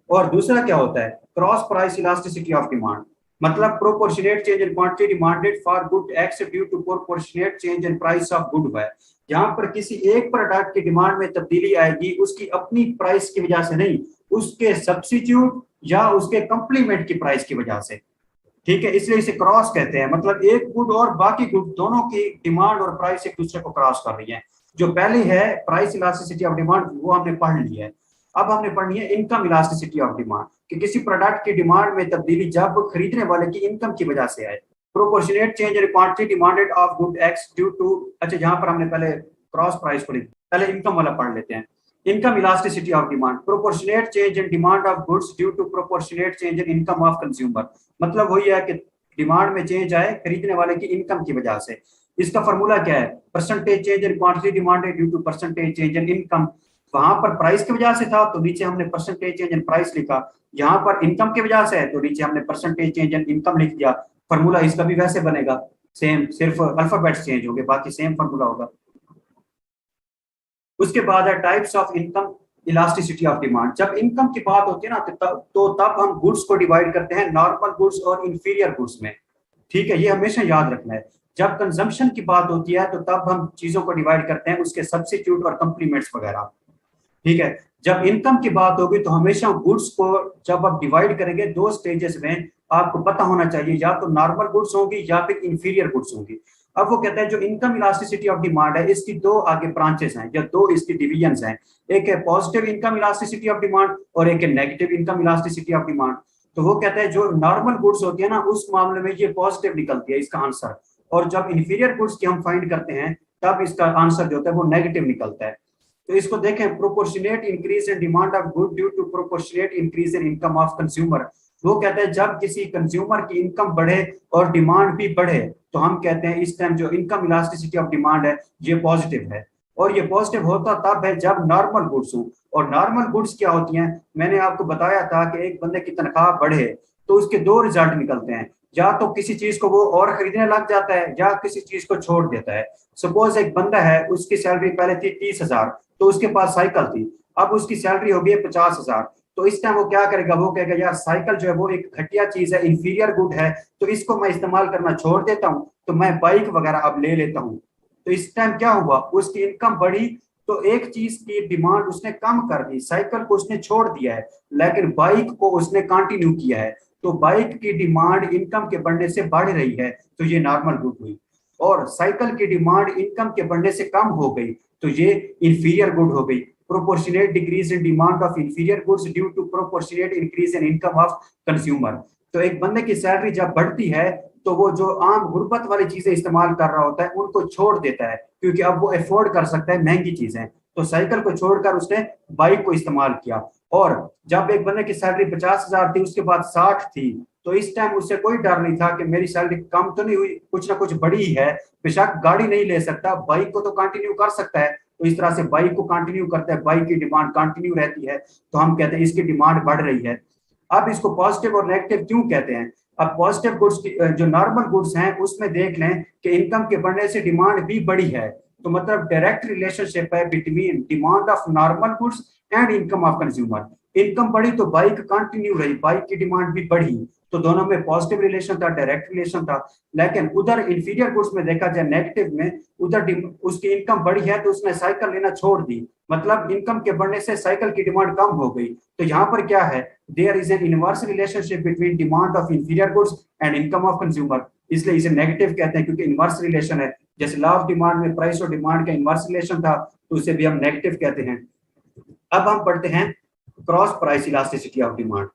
और दूसरा क्या होता है, cross price elasticity of demand, मतलब proportionate change in quantity demanded for good X due to proportionate change in price of good Y. जहां पर किसी एक प्रोडक्ट की डिमांड में तब्दीली आएगी उसकी अपनी प्राइस की वजह से नहीं, उसके सब्स्टिट्यूट या उसके कंप्लीमेंट की प्राइस की वजह से, ठीक है। इसलिए इसे क्रॉस कहते हैं, मतलब एक गुड और बाकी गुड दोनों की डिमांड और प्राइस एक दूसरे को क्रॉस कर रही है। जो पहली है प्राइस इलास्टिसिटी ऑफ डिमांड वो हमने पढ़ ली है। अब हमने पढ़नी है इनकम इलास्टिसिटी ऑफ डिमांड, कि किसी प्रोडक्ट की डिमांड में तब्दीली जब खरीदने वाले की इनकम की वजह से आए। Proportionate change in quantity demanded of good X due to, अच्छा जहां पर हमने पहले क्रॉस प्राइस पढ़ी, पहले इनकम वाला पढ़ लेते हैं। Income elasticity of demand, proportionate change in demand of goods due to proportionate change in income of consumer. मतलब वही है कि डिमांड में चेंज आए खरीदने वाले की इनकम की वजह से। इसका फॉर्मूला क्या है, percentage change in quantity demanded due to percentage change in income. वहां पर प्राइस की वजह से था तो नीचे हमने परसेंटेज चेंज इन प्राइस लिखा, यहाँ पर इनकम की वजह से है तो नीचे हमने परसेंटेज चेंज इन इनकम लिख दिया। फॉर्मूला इसका भी वैसे बनेगा सेम, सिर्फ अल्फाबेट्स चेंज होंगे, बाकी सेम फॉर्मूला होगा। उसके बाद है types of income elasticity of demand. जब इनकम की बात होती है ना तब हम गुड्स को डिवाइड करते हैं नॉर्मल गुड्स और इंफीरियर गुड्स में, ठीक है, ये हमेशा याद रखना है। जब कंजम्पशन की बात होती है तो तब हम चीजों को डिवाइड करते हैं उसके सब्स्टिट्यूट और कंप्लीमेंट्स वगैरह, ठीक है। जब इनकम की बात होगी तो हमेशा गुड्स को जब आप डिवाइड करेंगे दो स्टेजेस में, आपको पता होना चाहिए या तो नॉर्मल गुड्स होंगी या फिर इंफीरियर गुड्स होंगी। अब वो कहता है जो इनकम इलास्टिसिटी ऑफ डिमांड है इसकी दो आगे ब्रांचेस हैं या दो इसकी डिवीजन्स हैं, एक है positive income elasticity of demand और एक है negative income elasticity of demand. तो वो कहता है जो नॉर्मल गुड्स होती है ना उस मामले में ये पॉजिटिव निकलती है इसका आंसर, और जब इंफीरियर गुड्स की हम फाइंड करते हैं तब इसका आंसर जो होता है वो नेगेटिव निकलता है। तो इसको देखें, proportionate increase in demand of good due to proportionate increase in income of consumer. वो कहते हैं जब किसी कंज्यूमर की इनकम बढ़े और डिमांड भी बढ़े तो हम कहते हैं इस टाइम जो इनकम इलास्टिसिटी ऑफ डिमांड है ये पॉजिटिव है। और ये पॉजिटिव होता तब है जब नॉर्मल गुड्स हो। और नॉर्मल गुड्स क्या होती हैं, मैंने आपको बताया था कि एक बंदे की तनख्वाह बढ़े तो उसके दो रिजल्ट निकलते हैं, या तो किसी चीज को वो और खरीदने लग जाता है या किसी चीज को छोड़ देता है। सपोज एक बंदा है उसकी सैलरी पहले थी 30,000 तो उसके पास साइकिल थी, अब उसकी सैलरी हो गई है 50,000। तो इस टाइम वो क्या करेगा, वो कहेगा यार साइकिल जो है वो एक घटिया चीज है, इंफीरियर गुड है, तो इसको मैं इस्तेमाल करना छोड़ देता हूँ, तो मैं बाइक वगैरह अब ले लेता हूँ। तो इस टाइम क्या हुआ, उसकी इनकम बढ़ी तो एक चीज की डिमांड उसने कम कर दी, साइकिल को उसने छोड़ दिया है लेकिन बाइक को उसने कंटिन्यू किया है। तो बाइक की डिमांड इनकम के बढ़ने से बढ़ रही है तो ये नॉर्मल गुड हुई, और साइकिल की डिमांड इनकम के बढ़ने से कम हो गई तो ये इंफीरियर गुड हो गई। Proportionate decrease in demand of inferior goods due to proportionate increase in income of consumer. तो एक बंदे की सैलरी जब बढ़ती है तो वो जो आम गुर्बत वाली चीजें इस्तेमाल कर रहा होता है उनको छोड़ देता है क्योंकि अब वो अफोर्ड कर सकता है महंगी चीजें। तो साइकिल को छोड़कर उसने बाइक को इस्तेमाल किया। और जब एक बंदे की सैलरी 50,000 थी उसके बाद 60 थी तो इस टाइम उससे कोई डर नहीं था कि मेरी सैलरी कम तो नहीं हुई, कुछ ना कुछ बड़ी है, बेशक गाड़ी नहीं ले सकता बाइक को तो कंटिन्यू कर सकता है। तो इस तरह से बाइक को कंटिन्यू करता है, बाइक की डिमांड कंटिन्यू रहती है, तो हम कहते हैं इसकी डिमांड बढ़ रही है। अब इसको पॉजिटिव और नेगेटिव क्यों कहते हैं? अब पॉजिटिव गुड्स की जो नॉर्मल गुड्स हैं उसमें देख लें कि इनकम के बढ़ने से डिमांड भी बढ़ी है, तो मतलब डायरेक्ट रिलेशनशिप है between demand of normal goods and income of consumer. Income बढ़ी तो बाइक कंटिन्यू रही, बाइक की डिमांड भी बढ़ी, तो दोनों में पॉजिटिव रिलेशन था, डायरेक्ट रिलेशन था। लेकिन उधर इंफीरियर गुड्स में देखा जाए नेगेटिव में, उधर उसकी इनकम बढ़ी है तो उसने साइकिल लेना छोड़ दी, मतलब इनकम के बढ़ने से साइकिल की डिमांड कम हो गई। तो यहाँ पर क्या है, there is an inverse relationship between demand of inferior goods and income of consumer, इसलिए इसे नेगेटिव कहते हैं क्योंकि इनवर्स रिलेशन है। जैसे लॉ ऑफ डिमांड में प्राइस और डिमांड का इनवर्स रिलेशन था, तो उसे भी हम नेगेटिव कहते हैं। अब हम पढ़ते हैं cross price elasticity of demand,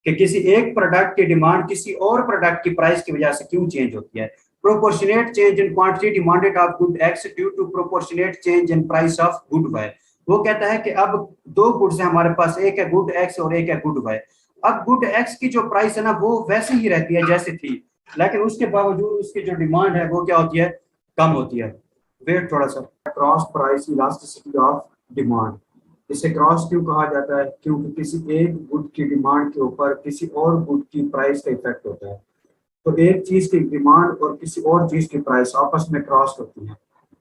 कि किसी एक प्रोडक्ट की डिमांड किसी और प्रोडक्ट की प्राइस की वजह से क्यों चेंज होती है। Proportionate change in quantity demanded of good X due to proportionate change in price of good Y. वो कहता है कि अब दो गुड्स हैं हमारे पास, एक है गुड एक्स और एक है गुड वाई। अब गुड एक्स की जो प्राइस है ना वो वैसी ही रहती है जैसे थी, लेकिन उसके बावजूद उसकी जो डिमांड है वो क्या होती है, कम होती है। वेट थोड़ा सा, cross price elasticity of demand, इसे क्रॉस क्यों कहा जाता है, क्योंकि किसी एक गुड की डिमांड के ऊपर किसी और गुड की प्राइस का इफेक्ट होता है। तो एक चीज की डिमांड और किसी और चीज की प्राइस आपस में क्रॉस होती है,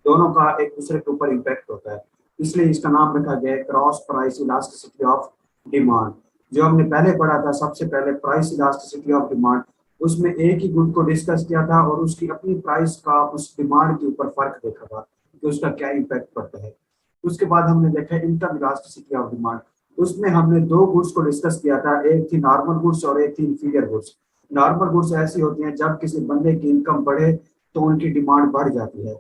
दोनों का एक दूसरे के ऊपर इम्पैक्ट होता है, इसलिए इसका नाम रखा गया है cross price elasticity of demand. जो हमने पहले पढ़ा था सबसे पहले प्राइस इलास्टिसिटी ऑफ डिमांड, उसमें एक ही गुड को डिस्कस किया था और उसकी अपनी प्राइस का उस डिमांड के ऊपर फर्क देखा था कि उसका क्या इम्पैक्ट पड़ता है। उसके बाद हमने देखा इनकम इलास्टिसिटी ऑफ डिमांड, उसमें हमने दो गुड्स को डिस्कस किया था, एक थी नॉर्मल गुड्स और एक थी इंफीरियर गुड्स। नॉर्मल गुड्स ऐसी होती हैं जब किसी बंदे की इनकम बढ़े तो उनकी डिमांड बढ़ जाती है,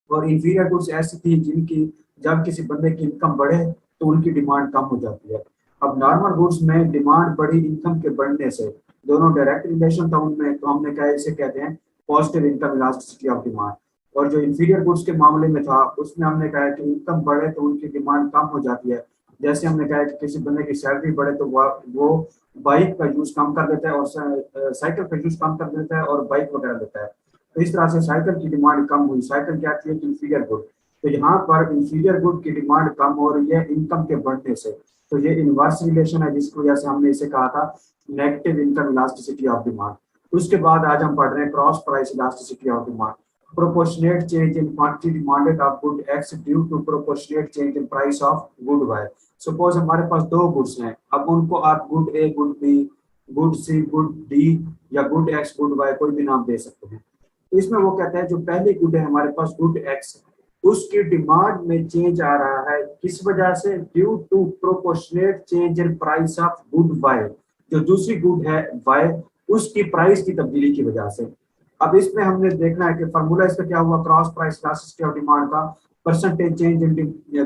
और इंफीरियर गुड्स ऐसी थी जिनकी जब किसी बंदे की इनकम बढ़े तो उनकी डिमांड कम हो जाती है। अब नॉर्मल गुड्स में डिमांड बढ़ी इनकम के बढ़ने से, दोनों डायरेक्ट रिलेशन था उनमें, तो हमने कहा इसे कहते हैं positive income elasticity of demand. और जो इंफीरियर गुड्स के मामले में था उसमें हमने कहा कि इनकम बढ़े तो उनकी डिमांड कम हो जाती है। जैसे हमने कहा कि किसी बंदे की सैलरी बढ़े तो वो बाइक का यूज कम कर देता है और साइकिल का यूज कम कर देता है और बाइक वगैरह लेता है, तो इस तरह से साइकिल की डिमांड कम हुई। साइकिल क्या थी, इंफीरियर गुड, तो यहाँ पर इंफीरियर गुड की डिमांड कम हो रही है इनकम के बढ़ने से, तो ये इनवर्स रिलेशन है जिसकी वजह से हमने इसे कहा था negative income elasticity of demand. उसके बाद आज हम पढ़ रहे हैं cross price elasticity of demand, proportionate change in quantity demanded of good X due to proportionate change in price of good Y। Suppose हमारे पास दो गुड्स हैं, अब उनको आप good A, good B, good C, good D या good X, good Y कोई भी नाम दे सकते हैं। तो इसमें वो कहता है जो पहली गुड है हमारे पास गुड X, उसकी डिमांड में चेंज आ रहा है किस वजह से, due to proportionate change in price of good Y। जो दूसरी गुड है Y उसकी प्राइस की तब्दीली की वजह से। अब इसमें हमने देखना है कि फार्मूला इसका क्या हुआ, cross price elasticity of demand का, percentage change in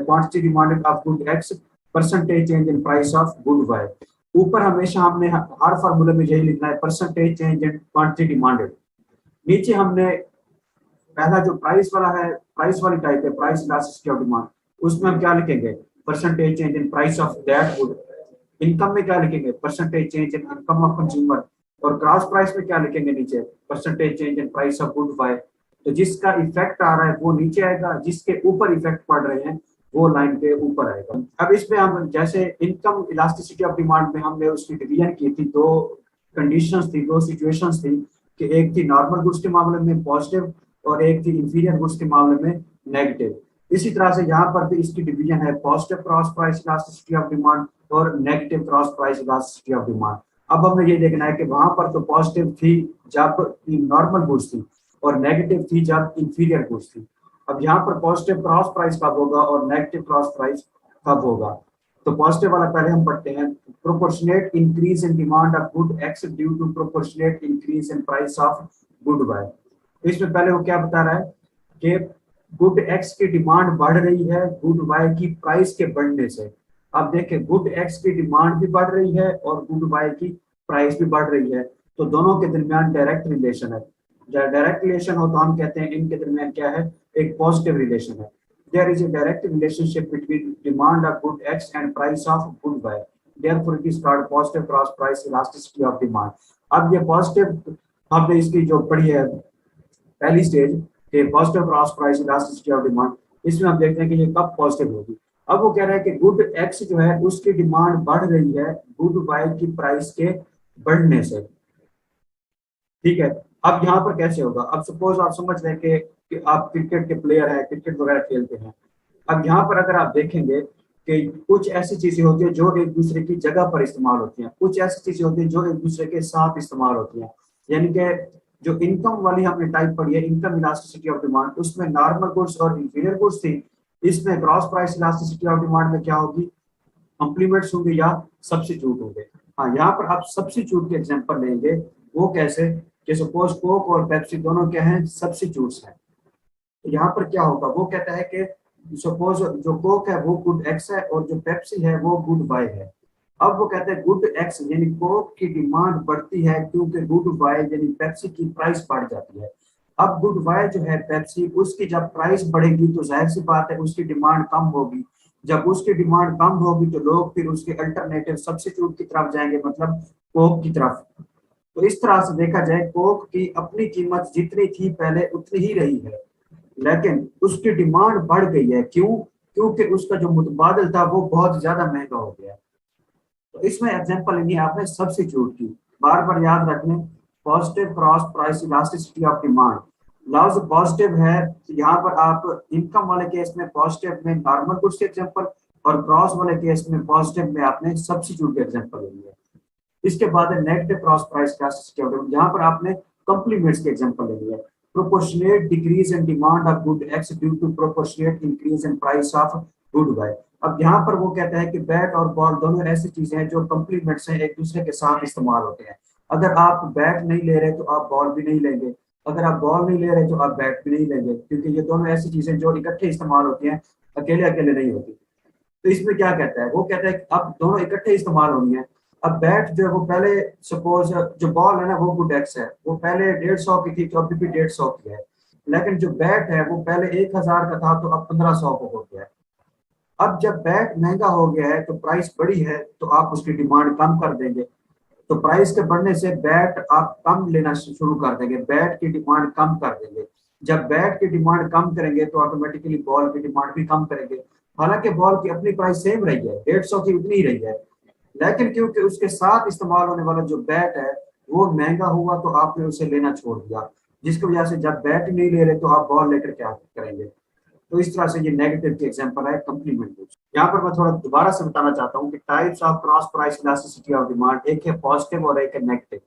quantity demanded of good X, percentage change in price of good Y. ऊपर हमेशा हमने हर फार्मूले में यही लिखना है percentage change in quantity demanded. नीचे हमने पहला जो प्राइस वाला है, प्राइस वाली टाइप है प्राइस इलास्टिसिटी ऑफ डिमांड, उसमें हम क्या लिखेंगे, percentage change in price of that good. Income में क्या लिखेंगे, percentage change in income of consumer. और क्रॉस प्राइस में क्या लिखेंगे नीचे, percentage change in price of good Y. तो जिसका इफेक्ट आ रहा है वो नीचे आएगा, जिसके ऊपर इफेक्ट पड़ रहे हैं वो लाइन के ऊपर आएगा। अब इसमें हम जैसे इनकम इलास्टिसिटी ऑफ डिमांड में हमने उसकी डिवीजन की थी, दो कंडीशंस थी, दो सिचुएशंस थी, कि एक थी नॉर्मल गुड्स के मामले में पॉजिटिव और एक थी इंफीरियर गुड्स के मामले में नेगेटिव। इसी तरह से यहाँ पर भी इसकी डिवीजन है positive cross price elasticity of demand और negative cross price elasticity of demand. अब हमें ये देखना है कि वहां पर तो पॉजिटिव थी जब नॉर्मल गुड्स थी और नेगेटिव थी जब इंफीरियर गुड्स थी। अब यहाँ पर पॉजिटिव क्रॉस प्राइस कब होगा और नेगेटिव क्रॉस प्राइस कब होगा। तो पॉजिटिव वाला पहले हम पढ़ते हैं, proportionate increase in demand of good X due to proportionate increase in price of good Y. इसमें पहले वो क्या बता रहा है कि गुड एक्स की डिमांड बढ़ रही है गुड वाई की प्राइस के बढ़ने से। अब देखें गुड एक्स की डिमांड भी बढ़ रही है और गुड वाई की प्राइस भी बढ़ रही है, तो दोनों के दरमियान डायरेक्ट रिलेशन है। जब डायरेक्ट रिलेशन हो तो हम कहते हैं इनके दरमियान क्या है, एक पॉजिटिव रिलेशन है। There is a direct relationship between demand of good X and price of good Y, therefore it is called positive cross price elasticity of demand. अब ये पॉजिटिव हमने इसकी जो पढ़ी है पहली स्टेज के positive cross price elasticity of demand, इसमें हम देखते हैं कि ये कब पॉजिटिव होगी। अब वो कह रहा है कि गुड एक्स जो है उसकी डिमांड बढ़ रही है गुड वाई की प्राइस के बढ़ने से। ठीक है, अब यहाँ पर कैसे होगा? अब सपोज आप समझ लें कि आप क्रिकेट के प्लेयर हैं, क्रिकेट वगैरह खेलते हैं। अब यहाँ पर अगर आप देखेंगे कि कुछ ऐसी चीजें होती है जो एक दूसरे की जगह पर इस्तेमाल होती हैं, कुछ ऐसी चीजें होती हैं जो एक दूसरे के साथ इस्तेमाल होती हैं। यानी कि जो इनकम वाली हमने टाइप पढ़ी है, इनकम इलास्टिसिटी ऑफ डिमांड, उसमें नॉर्मल गुड्स और इंफीरियर गुड्स थी। इसमें cross price elasticity of demand में क्या होगी? कॉम्प्लीमेंट्स होंगे या सब्सिट्यूट होंगे। हाँ, यहाँ पर आप सब्सिट्यूट के एग्जांपल लेंगे। वो कैसे? कि सपोज कोक और पेप्सी दोनों क्या हैं? सब्सिट्यूट्स हैं। तो यहाँ पर क्या होगा? वो कहता है कि सपोज जो कोक है वो गुड एक्स है और जो पेप्सी है वो गुड वाई है। अब वो कहते हैं गुड एक्स यानी कोक की डिमांड बढ़ती है क्योंकि गुड वाई यानी पेप्सी की प्राइस बढ़ जाती है। अब गुड वाई जो है पेप्सी, उसकी जब प्राइस बढ़ेगी तो जाहिर सी बात है उसकी डिमांड कम होगी। जब उसकी डिमांड कम होगी तो लोग फिर उसके अल्टरनेटिव सब्सिट्यूट की तरफ जाएंगे, मतलब कोक की तरफ। तो इस तरह से देखा जाए कोक की अपनी कीमत जितनी थी पहले उतनी ही रही है, लेकिन उसकी डिमांड बढ़ गई है। क्यों? क्योंकि उसका जो मुतबादल था वो बहुत ज्यादा महंगा हो गया। तो इसमें एग्जांपल लेनी है आपने सब्सिट्यूट की। बार बार याद रख लें, positive cross price elasticity of demand. लफ्ज पॉजिटिव है तो यहाँ पर आप इनकम वाले केस में पॉजिटिव में नॉर्मल गुड्स के एग्जांपल और क्रॉस वाले केस में पॉजिटिव में आपने सब्सिट्यूट के एग्जांपल लेनी है। इसके बाद है negative cross price elasticity of demand. यहाँ पर आपने कॉम्प्लीमेंट्स के एग्जांपल लेनी है। proportionate decrease in demand of good X due to proportionate increase in price of good Y। अब यहाँ पर वो कहता है कि बैट और बॉल दोनों ऐसी चीजें हैं जो कंप्लीमेंट्स हैं, एक दूसरे के साथ इस्तेमाल होते हैं। अगर आप बैट नहीं ले रहे तो आप बॉल भी नहीं लेंगे, अगर आप बॉल नहीं ले रहे तो आप बैट भी नहीं लेंगे, क्योंकि ये दोनों ऐसी चीजें जो इकट्ठे इस्तेमाल होती हैं, अकेले अकेले नहीं होती। तो इसमें क्या कहता है? वो कहता है कि अब दोनों इकट्ठे इस्तेमाल होनी है। अब बैट जो है वो पहले सपोज जो बॉल है ना वो गुड एक्स है, वो पहले 150 की थी तो अभी भी 150 की है। लेकिन जो बैट है वो पहले 1000 का था तो अब 1500 को हो गया है। अब जब बैट महंगा हो गया है तो प्राइस बढ़ी है तो आप उसकी डिमांड कम कर देंगे। तो प्राइस के बढ़ने से बैट आप कम लेना शुरू कर देंगे, बैट की डिमांड कम कर देंगे। जब बैट की डिमांड कम करेंगे तो ऑटोमेटिकली बॉल की डिमांड भी कम करेंगे। हालांकि बॉल की अपनी प्राइस सेम रही है, 150 की उतनी ही रही है, लेकिन क्योंकि उसके साथ इस्तेमाल होने वाला जो बैट है वो महंगा हुआ तो आपने उसे लेना छोड़ दिया, जिसकी वजह से जब बैट नहीं ले रहे तो आप बॉल लेकर क्या करेंगे। तो इस तरह से ये नेगेटिव की एग्जांपल है कॉम्प्लीमेंट गुड्स। यहाँ पर मैं थोड़ा दोबारा से बताना चाहता हूँ कि types of cross price elasticity of demand, एक है पॉजिटिव और एक है नेगेटिव।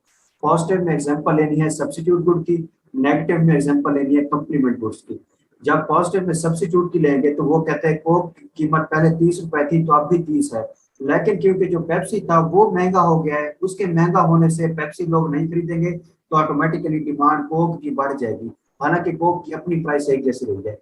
पॉजिटिव में एग्जांपल लेनी है सब्स्टिट्यूट गुड की, नेगेटिव में एग्जांपल लेनी है कॉम्प्लीमेंट गुड्स की। जब पॉजिटिव में सब्स्टिट्यूट की लेंगे तो वो कहते हैं कोक की कीमत पहले 30 रुपए थी तो अब भी 30 है, लेकिन क्योंकि जो पेप्सी था वो महंगा हो गया है, उसके महंगा होने से पेप्सी लोग नहीं खरीदेंगे तो ऑटोमेटिकली डिमांड कोक की बढ़ जाएगी, हालांकि कोक की अपनी प्राइस एक जैसी रही है।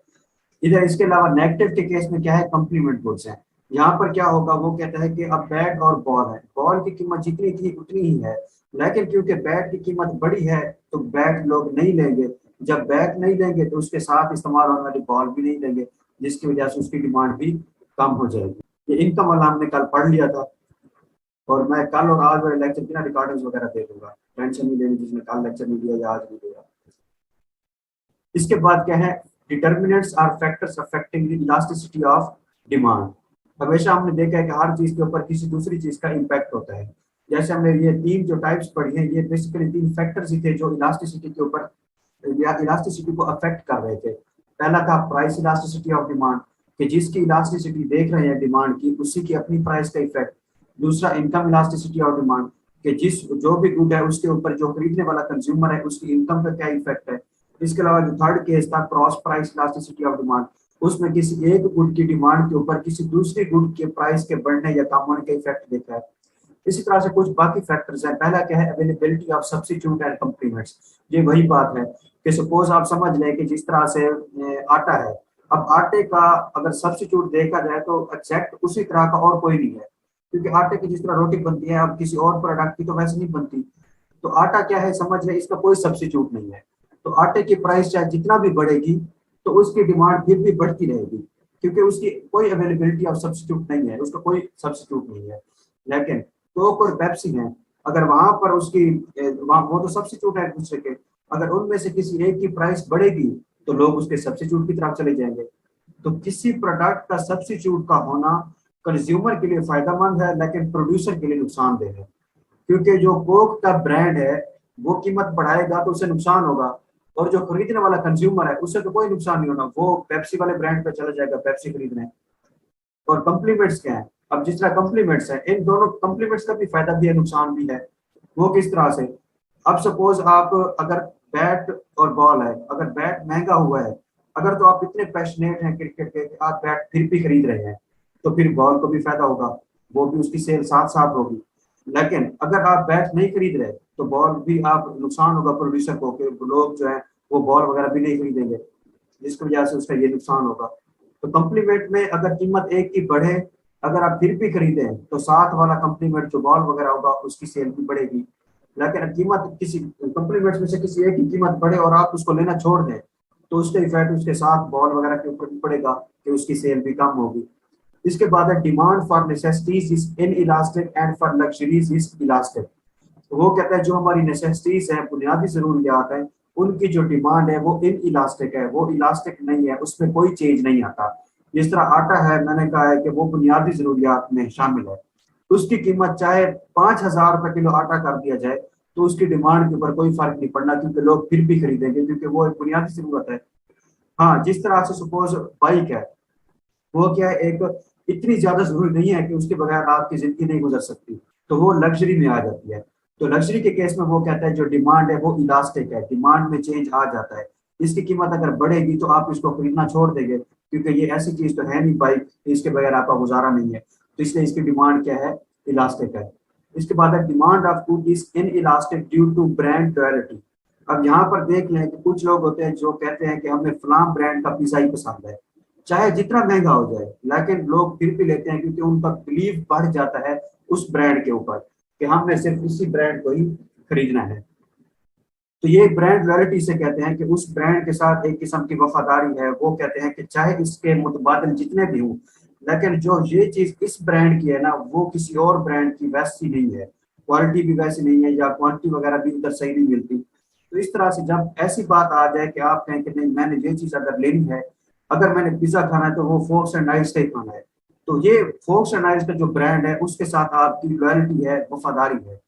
इधर इसके अलावा नेगेटिव के केस में क्या है? कॉम्प्लीमेंट गुड्स है। यहाँ पर क्या होगा? वो कहता है कि अब बैट और बॉल है, बॉल की कीमत जितनी थी उतनी ही है, लेकिन क्योंकि बैट की कीमत बड़ी है तो बैट लोग नहीं लेंगे। जब बैट नहीं लेंगे तो उसके साथ इस्तेमाल होने वाली बॉल भी नहीं लेंगे, जिसकी वजह से उसकी डिमांड भी कम हो जाएगी। ये इनकम वाला हमने कल पढ़ लिया था और मैं कल और आज वाले लेक्चर की ना रिकॉर्डिंग्स वगैरह दे दूंगा, टेंशन नहीं लेनी जिसने कल लेक्चर नहीं दिया या आज नहीं दिया। इसके बाद क्या है? Determinants are factors affecting the elasticity of demand. हमेशा हमने देखा है कि हर चीज के ऊपर किसी दूसरी चीज का इम्पैक्ट होता है। जैसे हमने ये तीन जो टाइप्स पढ़ी हैं, ये बेसिकली तीन फैक्टर्स ही थे जो इलास्टिसिटी के ऊपर या इलास्टिसिटी को अफेक्ट कर रहे थे। पहला था प्राइस इलास्टिसिटी ऑफ डिमांड, कि जिसकी इलास्टिसिटी देख रहे हैं डिमांड की, उसी की अपनी प्राइस का इफेक्ट। दूसरा इनकम इलास्टिसिटी ऑफ डिमांड, कि जिस जो भी गुड है उसके ऊपर जो खरीदने वाला कंज्यूमर है उसकी इनकम का क्या इफेक्ट है। इसके अलावा जो थर्ड केस था cross price elasticity of demand, उसमें किसी एक गुड की डिमांड के ऊपर किसी दूसरी गुड के प्राइस के बढ़ने या कम होने का इफेक्ट देखा है। इसी तरह से कुछ बाकी फैक्टर्स हैं। पहला क्या है? Availability of substitute and complements. ये वही बात है कि सपोज आप समझ लें कि जिस तरह से आटा है, अब आटे का अगर सब्स्टिट्यूट देखा जाए तो एग्जैक्ट उसी तरह का और कोई नहीं है, क्योंकि आटे की जिस तरह रोटी बनती है अब किसी और प्रोडक्ट की तो वैसे नहीं बनती। तो आटा क्या है? समझ लें इसका कोई सब्स्टिट्यूट नहीं है, तो आटे की प्राइस चाहे जितना भी बढ़ेगी तो उसकी डिमांड फिर भी बढ़ती रहेगी, क्योंकि उसकी कोई अवेलेबिलिटी ऑफ सब्स्टिट्यूट नहीं है, उसका कोई सब्स्टिट्यूट नहीं है। लेकिन कोक और पेप्सी है, अगर वहां पर उसकी वहां वो तो सब्स्टिट्यूट है एक दूसरे के, अगर उनमें से किसी एक की प्राइस बढ़ेगी तो लोग उसके सब्स्टिट्यूट की तरफ चले जाएंगे। तो किसी प्रोडक्ट का सब्स्टिट्यूट का होना कंज्यूमर के लिए फायदेमंद है लेकिन प्रोड्यूसर के लिए नुकसानदेह है, क्योंकि जो कोक का ब्रांड है वो कीमत बढ़ाएगा तो उसे नुकसान होगा, और जो खरीदने वाला कंज्यूमर है उससे तो कोई नुकसान नहीं होना, वो पेप्सी वाले ब्रांड पे चला जाएगा पेप्सी खरीदने। और कॉम्प्लीमेंट्स क्या है? अब जिस तरह कॉम्प्लीमेंट्स है, इन दोनों कॉम्प्लीमेंट्स का भी फायदा भी है नुकसान भी है। वो किस तरह से? अब सपोज आप अगर बैट और बॉल है, अगर बैट महंगा हुआ है, अगर तो आप इतने पैशनेट हैं क्रिकेट के कि आप बैट फिर भी खरीद रहे हैं, तो फिर बॉल को भी फायदा होगा, वो भी उसकी सेल साथ साथ होगी। लेकिन अगर आप बैट नहीं खरीद रहे तो बॉल भी आप नुकसान होगा प्रोड्यूसर को, कि लोग जो है वो बॉल वगैरह भी नहीं खरीदेंगे, जिसकी वजह से उसका ये नुकसान होगा। तो कॉम्प्लीमेंट में अगर कीमत एक की बढ़े, अगर आप फिर भी खरीदें तो साथ वाला कॉम्प्लीमेंट जो बॉल वगैरह होगा उसकी सेल भी बढ़ेगी। लेकिन कीमत किसी कॉम्प्लीमेंट्स में से किसी एक की कीमत बढ़े और आप उसको लेना छोड़ दें, तो उसका इफेक्ट उसके साथ बॉल वगैरह के ऊपर भी पड़ेगा कि उसकी सेल भी कम होगी। इसके बाद है demand for necessities is in elastic and for luxuries is elastic. तो वो कहता है जो हमारी नेसेसिटीज है, बुनियादी जरूरियात है, उनकी जो डिमांड है वो इन इलास्टिक है, वो इलास्टिक नहीं है, उसमें कोई चेंज नहीं आता। जिस तरह आटा है, मैंने कहा है कि वो बुनियादी जरूरियात में शामिल है, उसकी कीमत चाहे 5,000 रुपए किलो आटा कर दिया जाए तो उसकी डिमांड के ऊपर कोई फर्क नहीं पड़ना, क्योंकि लोग फिर भी खरीदेंगे, क्योंकि वो एक बुनियादी जरूरत है। हाँ, जिस तरह से सपोज बाइक है, वो क्या है, एक इतनी ज्यादा जरूरी नहीं है कि उसके बगैर आपकी जिंदगी नहीं गुजर सकती, तो वो लग्जरी में आ जाती है। तो लग्जरी के केस में वो कहता है जो डिमांड है वो इलास्टिक है, डिमांड में चेंज आ जाता है। इसकी कीमत अगर बढ़ेगी तो आप इसको खरीदना छोड़ देंगे, क्योंकि ये ऐसी चीज तो है नहीं बाइक, इसके बगैर आपका गुजारा नहीं है, तो इसलिए इसकी डिमांड क्या है, इलास्टिक है। इसके बाद है demand of good is inelastic due to brand loyalty. अब यहाँ पर देख लें कि कुछ लोग होते हैं जो कहते हैं कि हमें फलां ब्रांड का पिज्जा ही पसंद है, चाहे जितना महंगा हो जाए, लेकिन लोग फिर भी लेते हैं क्योंकि उनका बिलीव बढ़ जाता है उस ब्रांड के ऊपर कि हमने सिर्फ इसी ब्रांड को ही खरीदना है। तो ये ब्रांड लॉयल्टी से कहते हैं कि उस ब्रांड के साथ एक किस्म की वफादारी है। वो कहते हैं कि चाहे इसके मुतबादल जितने भी हों, लेकिन जो ये चीज इस ब्रांड की है ना, वो किसी और ब्रांड की वैसी नहीं है, क्वालिटी भी वैसी नहीं है, या क्वांटिटी वगैरह भी उधर सही नहीं मिलती। तो इस तरह से जब ऐसी बात आ जाए कि आप कहें कि नहीं, मैंने ये चीज अगर लेनी है, अगर मैंने पिज्जा खाना है तो वो फोक्स एंड नाइफ्स का ही खाना है, तो ये फोक्स एंड नाइफ्स का जो ब्रांड है उसके साथ आपकी लॉयल्टी है, वफादारी है।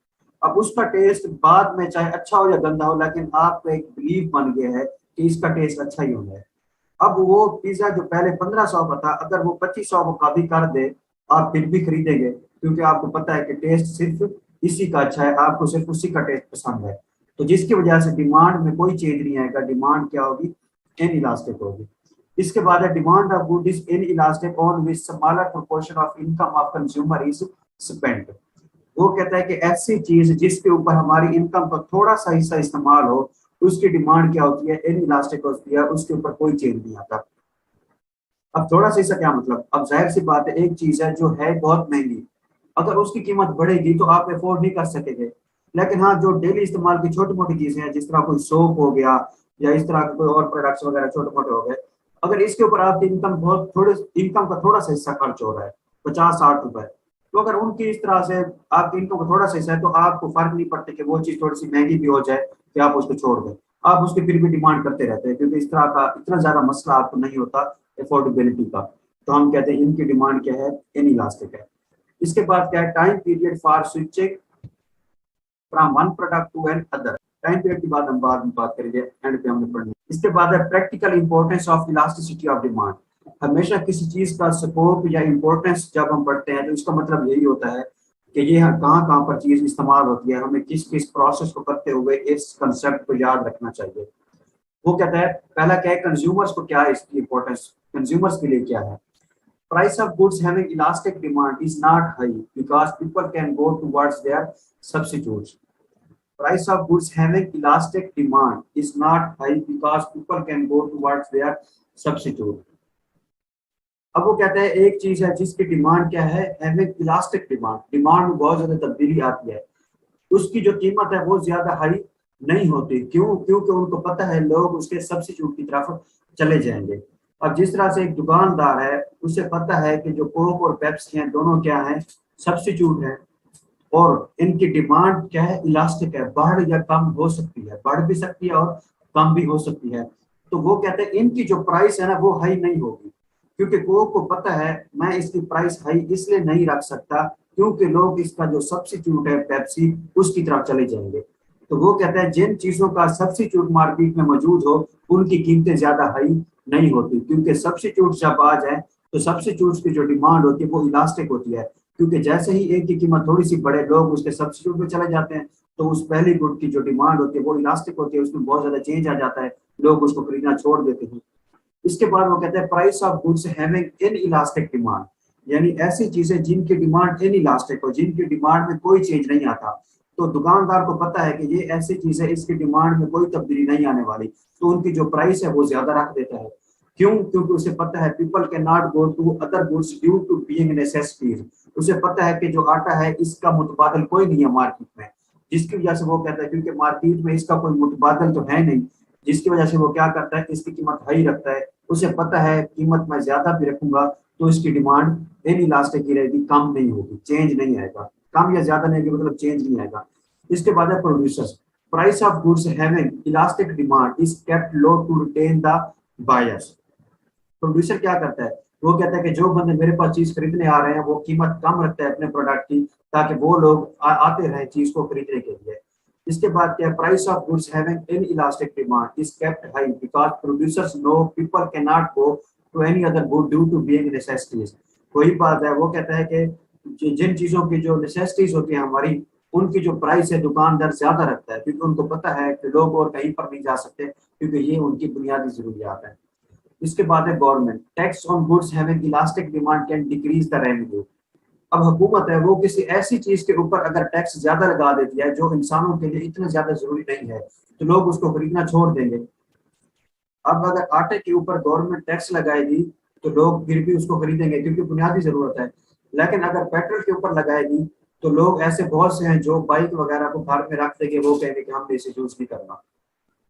अब उसका टेस्ट बाद में चाहे अच्छा हो या गंदा हो, लेकिन आपको एक बिलीव बन गया है कि इसका टेस्ट अच्छा ही होना है। अब वो पिज्जा जो पहले 1500 का था, अगर वो 2500 का भी कर दे, आप फिर भी खरीदेंगे, क्योंकि आपको पता है कि टेस्ट सिर्फ इसी का अच्छा है, आपको सिर्फ उसी का टेस्ट पसंद है। तो जिसकी वजह से डिमांड में कोई चेंज नहीं आएगा, डिमांड क्या होगी, इन इलास्टिक होगी। इसके बाद है demand of good is in elastic on which smaller proportion of income of consumer is spent. वो कहता है कि ऐसी चीज जिसके ऊपर हमारी इनकम का थोड़ा सा हिस्सा इस्तेमाल हो, उसकी डिमांड क्या होती है, इन इलास्टिक होती है, उसके ऊपर कोई चेंज नहीं आता। अब थोड़ा सा इसका क्या मतलब, अब जाहिर सी बात है, एक चीज है जो है बहुत महंगी, अगर उसकी कीमत बढ़ेगी तो आप अफोर्ड नहीं कर सकेंगे। लेकिन हाँ, जो डेली इस्तेमाल की छोटी मोटी चीजें हैं, जिस तरह कोई सोप हो गया या इस तरह के कोई और प्रोडक्ट्स वगैरह छोटे मोटे हो गए, अगर इसके ऊपर आपकी इनकम बहुत थोड़े, इनकम का थोड़ा सा हिस्सा खर्च हो रहा है, 50-60 रुपए, तो अगर उनकी इस तरह से आपकी इनकम का थोड़ा सा हिस्सा है, तो आपको फर्क नहीं पड़ता कि वो चीज थोड़ी सी महंगी भी हो जाए कि आप उसको छोड़ दें, आप उसकी फिर भी डिमांड करते रहते हैं, क्योंकि इस तरह का इतना ज्यादा मसला आपको नहीं होता अफोर्डेबिलिटी का। तो हम कहते हैं इनकी डिमांड क्या है, इन इलास्टिक है। इसके बाद क्या है, time period for switching from one product to another. Time period की बात हम बाद में बात करेंगे, एंड पे हमने पढ़नी। इसके बाद है practical importance of elasticity of demand. हमेशा किसी चीज का स्कोप या इंपॉर्टेंस जब हम पढ़ते हैं तो इसका मतलब यही होता है कि ये कहाँ कहाँ पर चीज इस्तेमाल होती है, हमें किस किस प्रोसेस को करते हुए इस कंसेप्ट को याद रखना चाहिए। वो कहता है पहला क्या है, कंज्यूमर्स को क्या है इसकी इंपॉर्टेंस, कंज्यूमर्स के लिए क्या है। Price of goods having elastic demand is not high because people can go towards their substitutes. Price of goods having elastic demand is not high because people can go towards their substitute. अब वो कहते हैं एक चीज है जिसकी demand क्या है, हैविंग इलास्टिक डिमांड, डिमांड में बहुत ज्यादा तब्दीली आती है, उसकी जो कीमत है वो ज्यादा हाई नहीं होती। क्यों? क्योंकि उनको पता है लोग उसके सब्स्टिट्यूट की तरफ चले जाएंगे। अब जिस तरह से एक दुकानदार है, उसे पता है कि जो कोक और पेप्सी हैं दोनों क्या है, सब्स्टिट्यूट है, और इनकी डिमांड क्या है, इलास्टिक है, बढ़ या कम हो सकती है, बढ़ भी सकती है और कम भी हो सकती है। तो वो कहते हैं इनकी जो प्राइस है ना वो हाई नहीं होगी, क्योंकि कोक को पता है मैं इसकी प्राइस हाई इसलिए नहीं रख सकता क्योंकि लोग इसका जो सब्स्टिट्यूट है पेप्सी उसकी तरफ चले जाएंगे। तो वो कहता है जिन चीजों का सब्स्टिट्यूट मार्केट में मौजूद हो उनकी कीमतें ज्यादा हाई नहीं होती, क्योंकि सब्स्टिट्यूट जब आ जाए तो सब्स्टिट्यूट की जो डिमांड होती है वो इलास्टिक होती है, क्योंकि जैसे ही एक की कीमत थोड़ी सी बढ़े लोग उसके सब्स्टिट्यूट में चले जाते हैं, तो उस पहली गुड की जो डिमांड होती है वो इलास्टिक होती है, उसमें बहुत ज्यादा चेंज आ जाता है, लोग उसको खरीदना छोड़ देते हैं। इसके बाद वो कहते हैं price of goods having inelastic demand, यानी ऐसी चीजें जिनकी डिमांड इन इलास्टिक हो, जिनकी डिमांड में कोई चेंज नहीं आता। तो दुकानदार को पता है कि ये ऐसी चीज है इसकी डिमांड में कोई तब्दीली नहीं आने वाली, तो उनकी जो प्राइस है वो ज्यादा रख देता है। क्यों? क्योंकि उसे पता है people cannot go to other goods due to being necessities. उसे पता है कि जो आटा है इसका मुतबादल कोई नहीं है मार्केट में, जिसकी वजह से वो कहता है क्योंकि मार्केट में इसका कोई मुतबादल तो है नहीं, जिसकी वजह से वो क्या करता है इसकी कीमत हाई रखता है। उसे पता है कीमत मैं ज्यादा भी रखूंगा तो इसकी डिमांड इन इलास्टिक की रहेगी, कम नहीं होगी, चेंज नहीं आएगा, कम या ज्यादा नहीं मतलब चेंज नहीं आएगा। इसके बाद है producers, price of goods having elastic demand is kept low to retain the buyers. Producer क्या करता है, वो कहता है कि जो बंदे मेरे पास चीज खरीदने आ रहे हैं वो कीमत कम रखता है अपने प्रोडक्ट की, ताकि वो लोग आते रहे चीज को खरीदने के लिए। इसके बाद क्या, price of goods having inelastic demand is kept high because producers know people cannot go to any other good due to being necessities. वही बात है, वो कहता है कि जिन चीजों की जो नेसेसिटीज होती है हमारी, उनकी जो प्राइस है दुकानदार ज्यादा रखता है, क्योंकि उनको पता है कि लोग और कहीं पर नहीं जा सकते, क्योंकि ये उनकी बुनियादी जरूरियात है। इसके बाद है government, tax on goods having elastic demand can decrease the revenue. अब हुकूमत है वो किसी ऐसी चीज के ऊपर अगर टैक्स ज्यादा लगा देती है जो इंसानों के लिए इतना ज्यादा जरूरी नहीं है, तो लोग उसको खरीदना छोड़ देंगे। अब अगर आटे के ऊपर गवर्नमेंट टैक्स लगाएगी तो लोग फिर भी उसको खरीदेंगे क्योंकि बुनियादी जरूरत है, लेकिन अगर पेट्रोल के ऊपर लगाएगी तो लोग ऐसे बहुत से हैं जो बाइक वगैरह को घर में रख देंगे, वो कहेंगे कि हमने इसे यूज नहीं करना।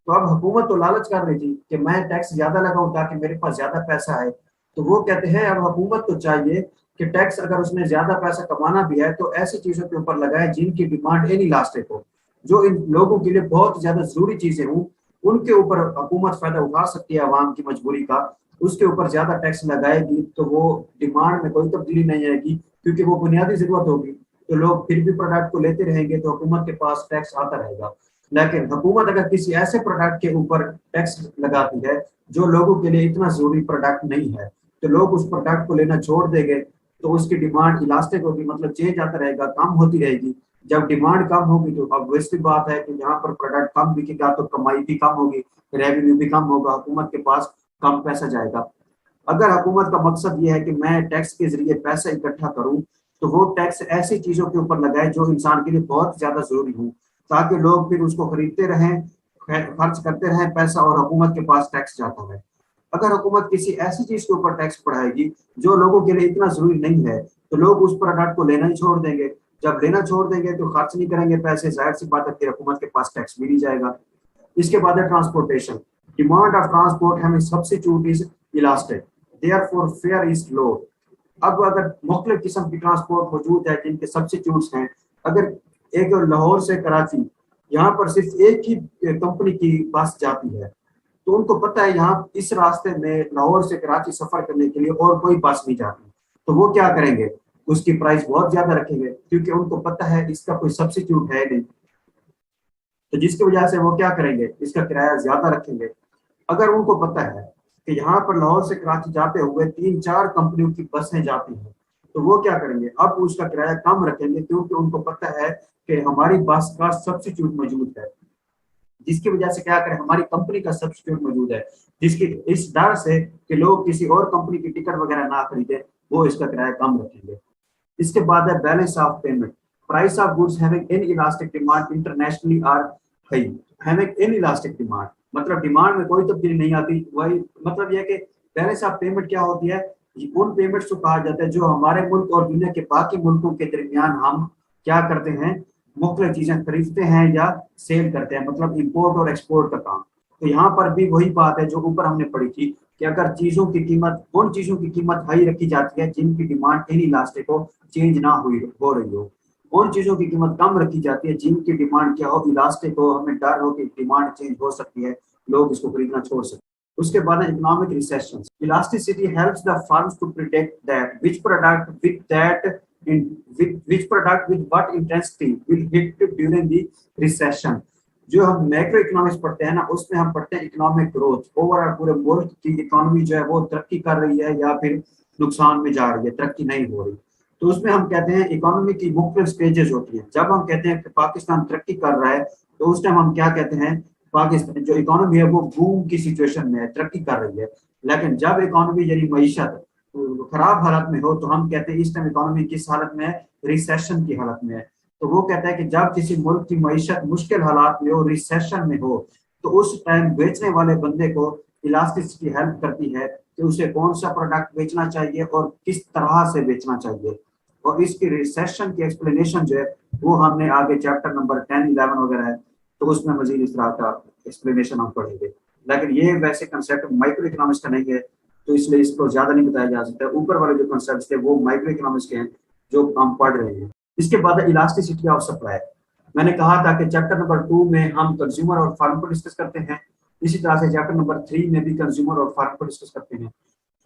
तो अब हुकूमत तो लालच कर रही थी कि मैं टैक्स ज्यादा लगाऊं ताकि मेरे पास ज्यादा पैसा आए, तो वो कहते हैं अब हुकूमत को चाहिए कि टैक्स अगर उसने ज्यादा पैसा कमाना भी है तो ऐसी चीजों के ऊपर लगाए जिनकी डिमांड इनइलास्टिक हो, जो इन लोगों के लिए बहुत ज्यादा जरूरी चीजें हों, उनके ऊपर हुकूमत फायदा उठा सकती है अवाम की मजबूरी का। उसके ऊपर ज्यादा टैक्स लगाएगी तो वो डिमांड में कोई तब्दीली नहीं आएगी, क्योंकि वो बुनियादी जरूरत होगी, तो लोग फिर भी प्रोडक्ट को लेते रहेंगे, तो हुकूमत के पास टैक्स आता रहेगा। लेकिन हुकूमत अगर किसी ऐसे प्रोडक्ट के ऊपर टैक्स लगाती है जो लोगों के लिए इतना जरूरी प्रोडक्ट नहीं है, तो लोग उस प्रोडक्ट को लेना छोड़ देंगे, तो उसकी डिमांड इलास्टिक होगी, मतलब चेंज आता रहेगा, कम होती रहेगी। जब डिमांड कम होगी तो ऑब्वियसली बात है कि जहाँ पर प्रोडक्ट कम बिकेगा तो कमाई भी कम होगी, रेवेन्यू भी कम होगा, हुकूमत के पास कम पैसा जाएगा। अगर हुकूमत का मकसद ये है कि मैं टैक्स के जरिए पैसा इकट्ठा करूं, तो वो टैक्स ऐसी चीजों के ऊपर लगाए जो इंसान के लिए बहुत ज्यादा जरूरी हो, ताकि लोग फिर उसको खरीदते रहें, खर्च करते रहें पैसा, और हुकूमत के पास टैक्स जाता रहे। अगर हुकूमत किसी ऐसी चीज के ऊपर टैक्स बढ़ाएगी जो लोगों के लिए इतना जरूरी नहीं है, तो लोग उस प्रोडक्ट को लेना ही छोड़ देंगे। जब लेना छोड़ देंगे तो खर्च नहीं करेंगे पैसे, जाहिर सी बात है फिर हुकूमत के पास टैक्स भी नहीं जाएगा। इसके बाद है ट्रांसपोर्टेशन, डिमांड ऑफ ट्रांसपोर्ट हमें substitute is elastic therefore fair is low. अब अगर मुख्तलिफ किस्म की ट्रांसपोर्ट मौजूद है जिनके सब्स्टिट्यूट्स हैं, अगर एक लाहौर से कराची, यहाँ पर सिर्फ एक ही कंपनी की बस जाती है, तो उनको पता है यहाँ इस रास्ते में लाहौर से कराची सफर करने के लिए और कोई बस नहीं जाती, तो वो क्या करेंगे, उसकी प्राइस बहुत ज्यादा रखेंगे, क्योंकि उनको पता है इसका कोई सब्स्टिट्यूट है नहीं, तो जिसकी वजह से वो क्या करेंगे, इसका किराया ज्यादा रखेंगे। अगर उनको पता है कि यहाँ पर लाहौर से कराची जाते हुए 3-4 कंपनियों की बसें जाती हैं, तो वो क्या करेंगे, अब उसका किराया कम रखेंगे, क्योंकि उनको पता है कि हमारी बस का सब्स्टिट्यूट मौजूद है, जिसकी वजह से क्या करें, हमारी कंपनी का सब्स्टिट्यूट मौजूद है, जिसकी इस डर से कि लोग किसी और कंपनी की टिकट वगैरह ना खरीदे, वो इसका किराया कम रखेंगे। इसके बाद है balance of payment, price of goods having inelastic demand internationally are high. Having inelastic demand मतलब डिमांड में कोई तब्दीली नहीं आती, वही मतलब यह कि बैलेंस ऑफ पेमेंट क्या होती है, उन पेमेंट्स को कहा जाता है जो हमारे मुल्क और दुनिया के बाकी मुल्कों के दरमियान हम क्या करते हैं, मुख्तलिफ चीजें खरीदते हैं या सेल करते हैं, मतलब इंपोर्ट और एक्सपोर्ट का काम। तो यहाँ पर भी वही बात है जो ऊपर हमने पढ़ी थी कि अगर चीजों की कीमत, उन चीजों की कीमत हाई रखी जाती है जिनकी डिमांड इनइलास्टिक हो, चेंज ना हो रही हो, उन चीजों की कीमत कम रखी जाती है जिनकी डिमांड क्या हो, इलास्टिक हो, हमें डर हो कि डिमांड चेंज हो सकती है, लोग इसको खरीदना छोड़ सकते हैं। उसके बाद economic recession. Elasticity helps the firms to predict that which product with what intensity will hit during the recession। जो हम मैक्रो इकोनॉमिक्स पढ़ते हैं ना, उसमें हम पढ़ते हैं इकोनॉमिक ग्रोथ, ओवरऑल पूरे मुल्क की इकोनॉमी जो है वो तरक्की कर रही है या फिर नुकसान में जा रही है, तरक्की नहीं हो रही। तो उसमें हम कहते हैं इकोनॉमी की मुख्तलिफ स्टेजेस होती हैं। जब हम कहते हैं कि पाकिस्तान तरक्की कर रहा है तो उस टाइम हम क्या कहते हैं, पाकिस्तान जो इकोनॉमी है वो बूम की सिचुएशन में है, तरक्की कर रही है। लेकिन जब इकोनॉमी यानी मईशत खराब हालत में हो तो हम कहते हैं इस टाइम इकोनॉमी किस हालत में है, रिसेशन की हालत में है। तो वो कहता है कि जब किसी मुल्क की मईशत मुश्किल हालात में हो, रिसेशन में हो, तो उस टाइम बेचने वाले बंदे को इलास्टिसिटी हेल्प करती है कि उसे कौन सा प्रोडक्ट बेचना चाहिए और किस तरह से बेचना चाहिए। और इसकी रिसेशन की एक्सप्लेनेशन जो है वो हमने आगे चैप्टर नंबर 10, 11 वगैरह है, तो उसमें मजीद इस तरह का एक्सप्लेनेशन हम पढ़ेंगे। लेकिन ये वैसे कंसेप्ट माइक्रो इकोनॉमिक्स का नहीं है, तो इसलिए इसको ज्यादा नहीं बताया जा सकता। ऊपर वाले जो कंसेप्ट थे वो माइक्रो इकोनॉमिक्स के हैं जो हम पढ़ रहे हैं। इसके बाद इलास्टिसिटी ऑफ सप्लाई। मैंने कहा था कि चैप्टर नंबर 2 में हम कंज्यूमर और फार्म को डिस्कस करते हैं, इसी तरह से चैप्टर नंबर 3 में भी कंज्यूमर और फार्म को डिस्कस करते हैं।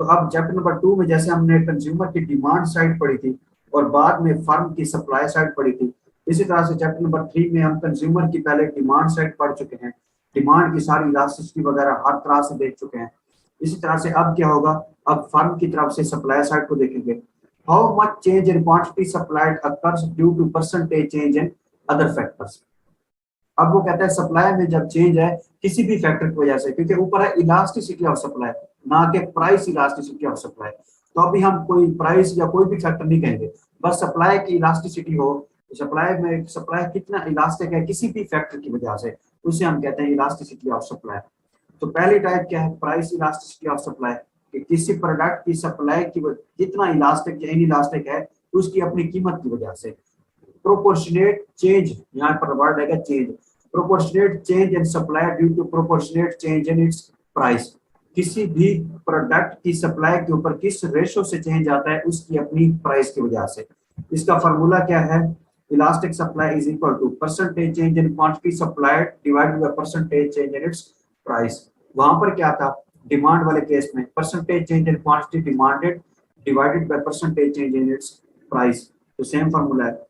तो अब चैप्टर नंबर 2 में जैसे हमने कंज्यूमर की डिमांड साइड पढ़ी थी और बाद में फार्म की सप्लाई साइड पढ़ी थी, इसी तरह से चैप्टर नंबर 3 में हम कंज्यूमर की पहले डिमांड साइड पढ़ चुके हैं, डिमांड की सारी इलास्टिसिटी वगैरह हर तरह से देख चुके हैं। इसी तरह से अब क्या होगा, अब फर्म की तरफ से सप्लाई साइड को देखेंगे। How much change in quantity supplied occurs due to percentage change in other factors. अब वो कहता है सप्लाई में जब चेंज है किसी भी फैक्टर की वजह से, क्योंकि ऊपर है इलास्टिसिटी ऑफ सप्लाई ना कि प्राइस इलास्टिसिटी ऑफ सप्लाई। तो अभी हम कोई प्राइस या कोई भी फैक्टर नहीं कहेंगे, बस सप्लाई की इलास्टिसिटी हो, सप्लाई में सप्लाई कितना इलास्टिक है किसी भी फैक्टर की वजह से, उसे हम कहते हैं इलास्टिसिटी ऑफ सप्लाई। तो पहली टाइप क्या है, प्राइस इलास्टिसिटी ऑफ सप्लाई, कि किसी प्रोडक्ट की सप्लाई की कितना इलास्टिक या इनइलास्टिक है उसकी अपनी कीमत की वजह से। प्रोपोर्शनेट चेंज, यहाँ पर वर्ड है change, proportionate change in supply due to proportionate change in its price. किसी भी प्रोडक्ट की सप्लाई के ऊपर किस रेशो से चेंज आता है उसकी अपनी प्राइस की वजह से। इसका फार्मूला क्या है, elastic supply is equal to percentage change in quantity supplied divided by percentage change in its price. वहां पर क्या था, डिमांड वाले केस में percentage change in quantity demanded divided by percentage change in its price. तो same formula है,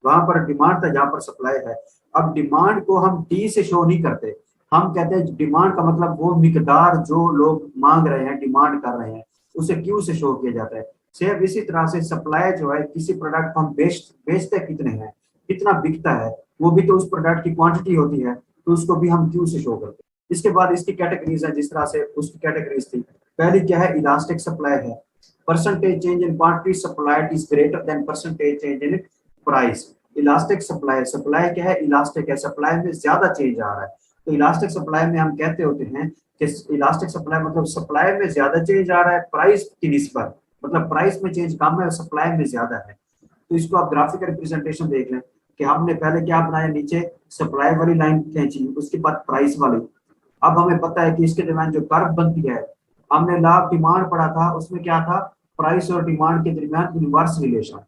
वहां पर डिमांड था, जहां पर सप्लाई है। अब डिमांड को हम टी से शो नहीं करते, हम कहते हैं डिमांड का मतलब वो मिकदार जो लोग मांग रहे हैं, डिमांड कर रहे हैं, उसे क्यू से शो किया जाता है। सेम इसी तरह से सप्लाई जो है, किसी प्रोडक्ट को हम बेचते कितने हैं, कितना बिकता है, वो भी तो उस प्रोडक्ट की क्वांटिटी होती है, तो उसको भी हम क्यू से शो करते हैं। इसके बाद इसकी कैटेगरीज है, जिस तरह से उसकी कैटेगरीज थी। पहली क्या है, इलास्टिक सप्लाई है, percentage change in quantity supplied is greater than percentage change in price. Elastic supply, supply क्या है, इलास्टिक है, सप्लाई में ज्यादा चेंज आ रहा है। तो इलास्टिक सप्लाई में हम कहते होते हैं कि इलास्टिक सप्लाई मतलब सप्लाई में ज्यादा चेंज आ रहा है प्राइस की निस्बत, मतलब प्राइस में चेंज कम है और सप्लाई में ज्यादा है। तो इसको आप ग्राफिकल रिप्रेजेंटेशन देख लें कि हमने पहले क्या बनाया, नीचे सप्लाई वाली लाइन खींची, उसके बाद प्राइस वाली। अब हमें पता है कि इसके दरमियान जो कर्व बनती है, हमने लॉ ऑफ डिमांड पढ़ा था, उसमें क्या था, प्राइस और डिमांड के दरमियान इनवर्स रिलेशन।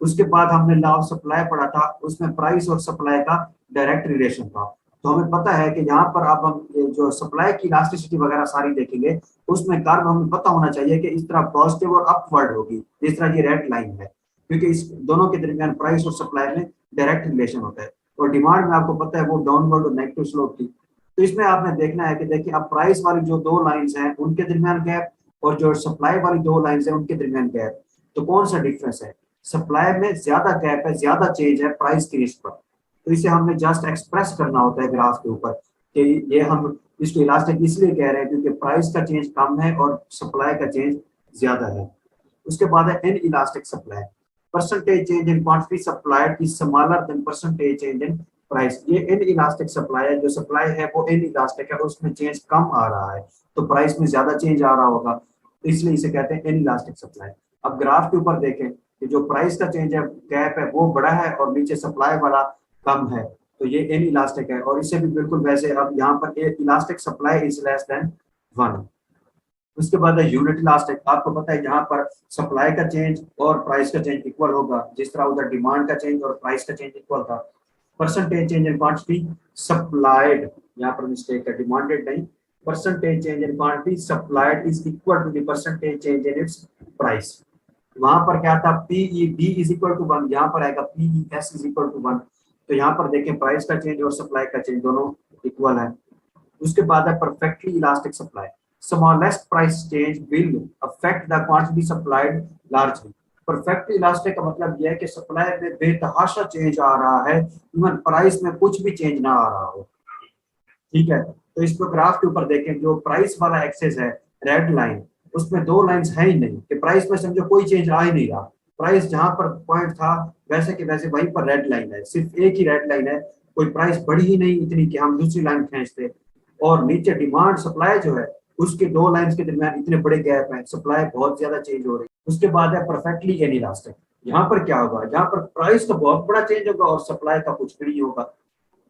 उसके बाद हमने लॉ ऑफ सप्लाई पढ़ा था, उसमें प्राइस और सप्लाई का डायरेक्ट रिलेशन था। तो हमें पता है कि यहाँ पर अब हम जो सप्लाई की इलास्टिसिटी वगैरह सारी देखेंगे, उसमें कर्व हमें पता होना चाहिए कि इस तरह पॉजिटिव और अपवर्ड होगी, जिस तरह ये रेड लाइन है, क्योंकि इस दोनों के दरमियान प्राइस और सप्लाई में डायरेक्ट रिलेशन होता है। और डिमांड में आपको पता है वो डाउनवर्ड और नेगेटिव स्लोप थी। तो इसमें आपने देखना है कि देखिए अब प्राइस वाली जो दो लाइंस हैं उनके दरमियान गैप, और जो सप्लाई वाली दो लाइंस हैं उनके दरमियान गैप। तो कौन सा डिफरेंस है, सप्लाई में ज्यादा गैप है, ज्यादा चेंज है प्राइस की निस्बत। तो इसे हमने जस्ट एक्सप्रेस करना होता है ग्राफ के ऊपर कि ये हम इसको इलास्टिक इसलिए कह रहे हैं क्योंकि प्राइस का चेंज कम है और सप्लाई का चेंज ज्यादा है। उसके बाद है in elastic supply, percentage change in quantity supplied is smaller than percentage change in price. ये इन इलास्टिक सप्लाई है, जो सप्लाई है वो इन इलास्टिक है, उसमें चेंज कम आ रहा है, तो प्राइस में ज्यादा चेंज आ रहा होगा, तो इसलिए इसे कहते हैं इन इलास्टिक सप्लाई। अब ग्राफ के ऊपर देखें कि जो प्राइस का चेंज है, गैप है, वो बड़ा है और नीचे सप्लाई वाला कम है, तो ये इन इलास्टिक है। और इसे भी बिल्कुल वैसे, अब यहाँ पर elastic supply is less than 1। उसके बाद है यूनिट इलास्टिक। आपको पता है यहाँ पर सप्लाई का चेंज और प्राइस का चेंज इक्वल होगा, जिस तरह उधर डिमांड का चेंज और प्राइस का चेंज इक्वल था। Percentage change in quantity supplied, यहाँ पर मिस्टेक है, डिमांडेड नहीं, percentage change in quantity supplied is equal to the percentage change in its price. वहां पर क्या था, PE D is equal to 1, यहाँ पर आएगा PE S is equal to 1। तो यहाँ पर देखें प्राइस का चेंज और सप्लाई का चेंज दोनों इक्वल है। उसके बाद है perfectly elastic supply, smallest price change will affect the quantity supplied largely. Perfectly elastic का मतलब यह है कि सप्लाई में बेतहाशा चेंज आ रहा है, इवन प्राइस में कुछ भी चेंज ना आ रहा हो। ठीक है, तो इसको ग्राफ के ऊपर देखें, जो प्राइस वाला एक्सेस है रेड लाइन, उसमें दो लाइंस है ही नहीं कि प्राइस में समझो कोई चेंज आ ही नहीं रहा, प्राइस जहां पर पॉइंट था वैसे के वैसे वहीं पर रेड लाइन है, सिर्फ एक ही रेड लाइन है, कोई प्राइस बढ़ी ही नहीं इतनी कि हम दूसरी लाइन खींचते। और नीचे डिमांड सप्लाई जो है उसके दो लाइंस के दरमियान इतने बड़े गैप हैं, सप्लाई बहुत ज्यादा चेंज हो रही है। उसके बाद है परफेक्टली इनइलास्टिक, यहाँ पर क्या होगा, यहाँ पर प्राइस का बहुत बड़ा चेंज होगा और सप्लाई का कुछ भी नहीं होगा।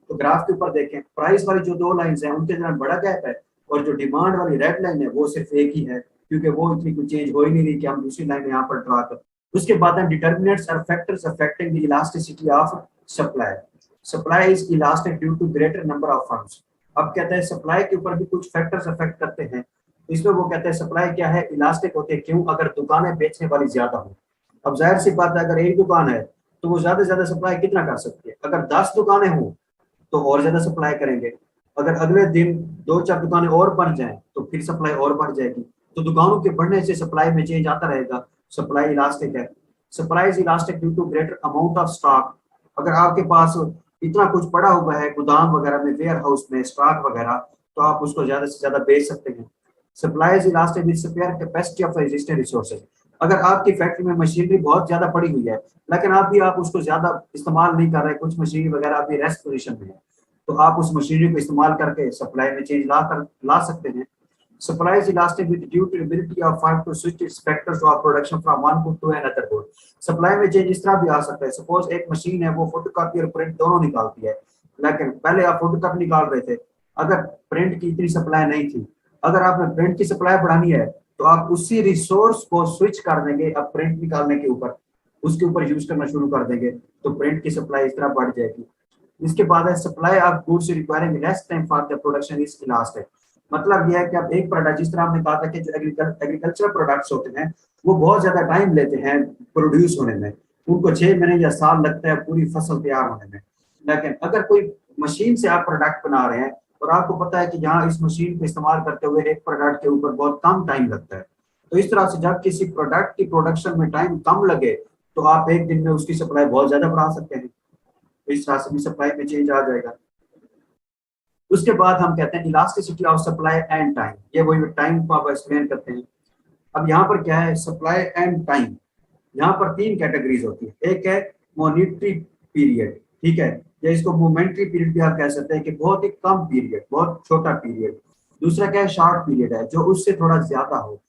तो ग्राफ के ऊपर देखें, प्राइस वाली जो दो लाइंस हैं उनके दरमियान बड़ा गैप है और जो डिमांड वाली रेड लाइन है वो सिर्फ एक ही है, क्योंकि वो इतनी कुछ चेंज हो ही नहीं रही कि हम दूसरी लाइन यहाँ पर ड्रा कर। उसके बाद है determinants are factors affecting the elasticity of supply. Supply is elastic due to greater number of firms. अब कहते हैं सप्लाई के ऊपर भी कुछ फैक्टर्स अफेक्ट करते हैं, इसमें वो कहते हैं सप्लाई क्या है, इलास्टिक होते हैं। क्यों? अगर दुकानें बेचने वाली ज्यादा हो। अब जाहिर सी बात है, अगर एक दुकान है तो वो ज्यादा से ज्यादा सप्लाई कितना कर सकती है, अगर 10 दुकानें हों तो और ज्यादा सप्लाई करेंगे, अगर अगले दिन 2-4 दुकानें और बढ़ जाएं तो फिर सप्लाई और बढ़ जाएगी। तो दुकानों के बढ़ने से सप्लाई में चेंज आता रहेगा, सप्लाई इलास्टिक है। Supply is elastic due to greater amount of stock. अगर आपके पास इतना कुछ पड़ा हुआ है गोदाम वगैरह में, वेयर हाउस में स्टॉक वगैरह, तो आप उसको ज्यादा से ज्यादा बेच सकते हैं। Supply is elastic with spare capacity of existing resources. अगर आपकी फैक्ट्री में मशीनरी बहुत ज्यादा पड़ी हुई है लेकिन आप उसको ज्यादा इस्तेमाल नहीं कर रहे, कुछ मशीनरी वगैरह अभी रेस्ट पोजीशन में है, तो आप उस मशीनरी को इस्तेमाल करके सप्लाई में चेंज ला सकते हैं। Supply is elastic with due to ability of firm to switch its factors of production from one good to another good. Supply में चेंज इस तरह भी आ सकता है, सपोज एक मशीन है वो फोटोकॉपी और प्रिंट दोनों निकालती है, लेकिन पहले आप फोटोकॉपी निकाल रहे थे, अगर प्रिंट की इतनी सप्लाई नहीं थी, अगर आपने प्रिंट की सप्लाई बढ़ानी है तो आप उसी रिसोर्स को स्विच कर देंगे, अब प्रिंट निकालने के ऊपर उसके ऊपर यूज करना शुरू कर देंगे, तो प्रिंट की सप्लाई इस तरह बढ़ जाएगी। इसके बाद है supply of goods requiring less time for the production is elastic. मतलब यह है कि आप एक प्रोडक्ट, जिस तरह हमने कहा था कि जो एग्रीकल्चर प्रोडक्ट्स होते हैं वो बहुत ज्यादा टाइम लेते हैं प्रोड्यूस होने में, उनको 6 महीने या साल लगता है पूरी फसल तैयार होने में। लेकिन अगर कोई मशीन से आप प्रोडक्ट बना रहे हैं और आपको पता है कि यहाँ इस मशीन को इस्तेमाल करते हुए एक प्रोडक्ट के ऊपर बहुत कम टाइम लगता है, तो इस तरह से जब किसी प्रोडक्ट की प्रोडक्शन में टाइम कम लगे तो आप एक दिन में उसकी सप्लाई बहुत ज्यादा बढ़ा सकते हैं, तो इस तरह से भी सप्लाई में चेंज आ जाएगा। उसके बाद हम कहते हैं elasticity of supply and time, ये वही टाइम को आप एक्सप्लेन करते हैं। अब यहाँ पर क्या है, सप्लाई एंड टाइम, यहाँ पर 3 कैटेगरीज होती है। एक है मॉनिटरी पीरियड, ठीक है, या इसको मोमेंट्री पीरियड भी आप कह सकते हैं कि बहुत ही कम पीरियड, बहुत छोटा पीरियड। दूसरा क्या है, शॉर्ट पीरियड है जो उससे थोड़ा ज्यादा हो।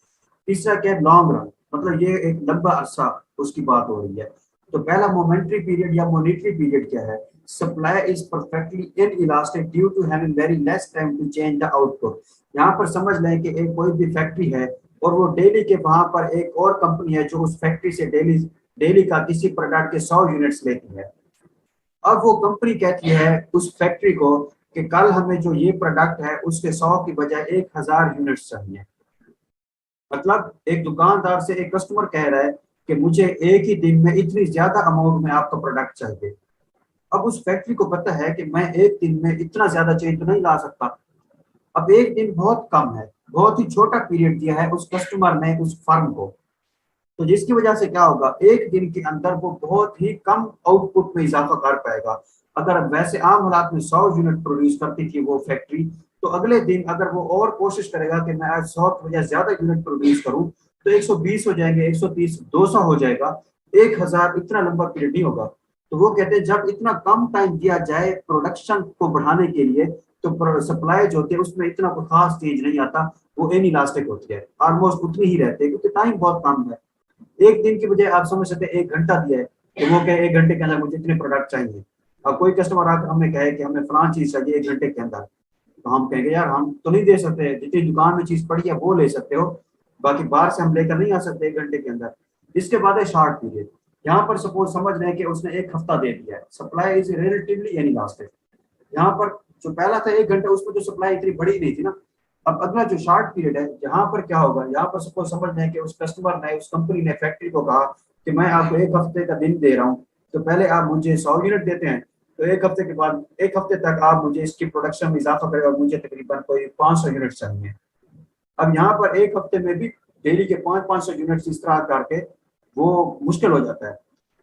तीसरा क्या है, लॉन्ग रन, मतलब ये एक लंबा अरसा उसकी बात हो रही है। तो पहला मोमेंट्री पीरियड या मॉनिटरी पीरियड क्या है, supply is perfectly inelastic due to having very less time to change the output. यहाँ पर समझ लें कि एक कोई भी फैक्ट्री है और वो डेली के वहां पर एक और कंपनी है जो उस फैक्ट्री से डेली का किसी प्रोडक्ट के 100 यूनिट्स लेती है। अब वो कंपनी कहती है उस फैक्ट्री को कि कल हमें जो ये प्रोडक्ट है उसके 100 की बजाय 1000 यूनिट्स चाहिए। मतलब एक दुकानदार से एक कस्टमर कह रहा है कि मुझे एक ही दिन में इतनी ज्यादा अमाउंट में आपका प्रोडक्ट चाहिए। अब उस फैक्ट्री को पता है कि मैं एक दिन में इतना ज्यादा चेंज तो नहीं ला सकता, अब एक दिन बहुत कम है, बहुत ही छोटा पीरियड दिया है उस कस्टमर ने उस फर्म को, तो जिसकी वजह से क्या होगा, एक दिन के अंदर वो बहुत ही कम आउटपुट में इजाफा कर पाएगा। अगर वैसे आम हालात में 100 यूनिट प्रोड्यूस करती थी वो फैक्ट्री, तो अगले दिन अगर वो और कोशिश करेगा कि मैं आज 100 या ज्यादा यूनिट प्रोड्यूस करूं तो 120 हो जाएंगे, 130, 200 हो जाएगा, 1000 इतना लंबा पीरियड नहीं होगा। तो वो कहते हैं जब इतना कम टाइम दिया जाए प्रोडक्शन को बढ़ाने के लिए तो सप्लाई जो होती है उसमें इतना कोई खास चेंज नहीं आता, वो इनइलास्टिक होती है, ऑलमोस्ट उतनी ही रहती है क्योंकि टाइम बहुत कम है। एक दिन की बजाय आप समझ सकते हैं 1 घंटा दिया है तो वो कहे 1 घंटे के अंदर मुझे इतने प्रोडक्ट चाहिए। अब कोई कस्टमर आकर हमें कहे कि हमें फलां चीज चाहिए 1 घंटे के अंदर, तो हम कहेंगे यार हम तो नहीं दे सकते, जितनी दुकान में चीज पड़ी है वो ले सकते हो, बाकी बाहर से हम लेकर नहीं आ सकते 1 घंटे के अंदर। इसके बाद है शॉर्ट पीरियड, यहाँ पर सपोज समझ रहे हैं कि उसने 1 हफ्ता दे दिया है, सप्लाई इज रिलेटिवली इनइलास्टिक। यहाँ पर जो पहला था 1 घंटा उसमें तो सप्लाई इतनी बड़ी नहीं थी ना, अब अगला जो शार्ट पीरियड है, यहाँ पर क्या होगा, यहाँ पर सपोज समझ लें कि उस कस्टमर ने, उस कंपनी ने फैक्ट्री को कहा कि मैं आपको 1 हफ्ते का दिन दे रहा हूँ, तो पहले आप मुझे 100 यूनिट देते हैं, तो 1 हफ्ते के बाद 1 हफ्ते तक आप मुझे इसकी प्रोडक्शन में इजाफा करें और मुझे तकरीबन कोई 500 यूनिट चाहिए। अब यहाँ पर 1 हफ्ते में भी डेली के 500 यूनिट इस तरह करके वो मुश्किल हो जाता है।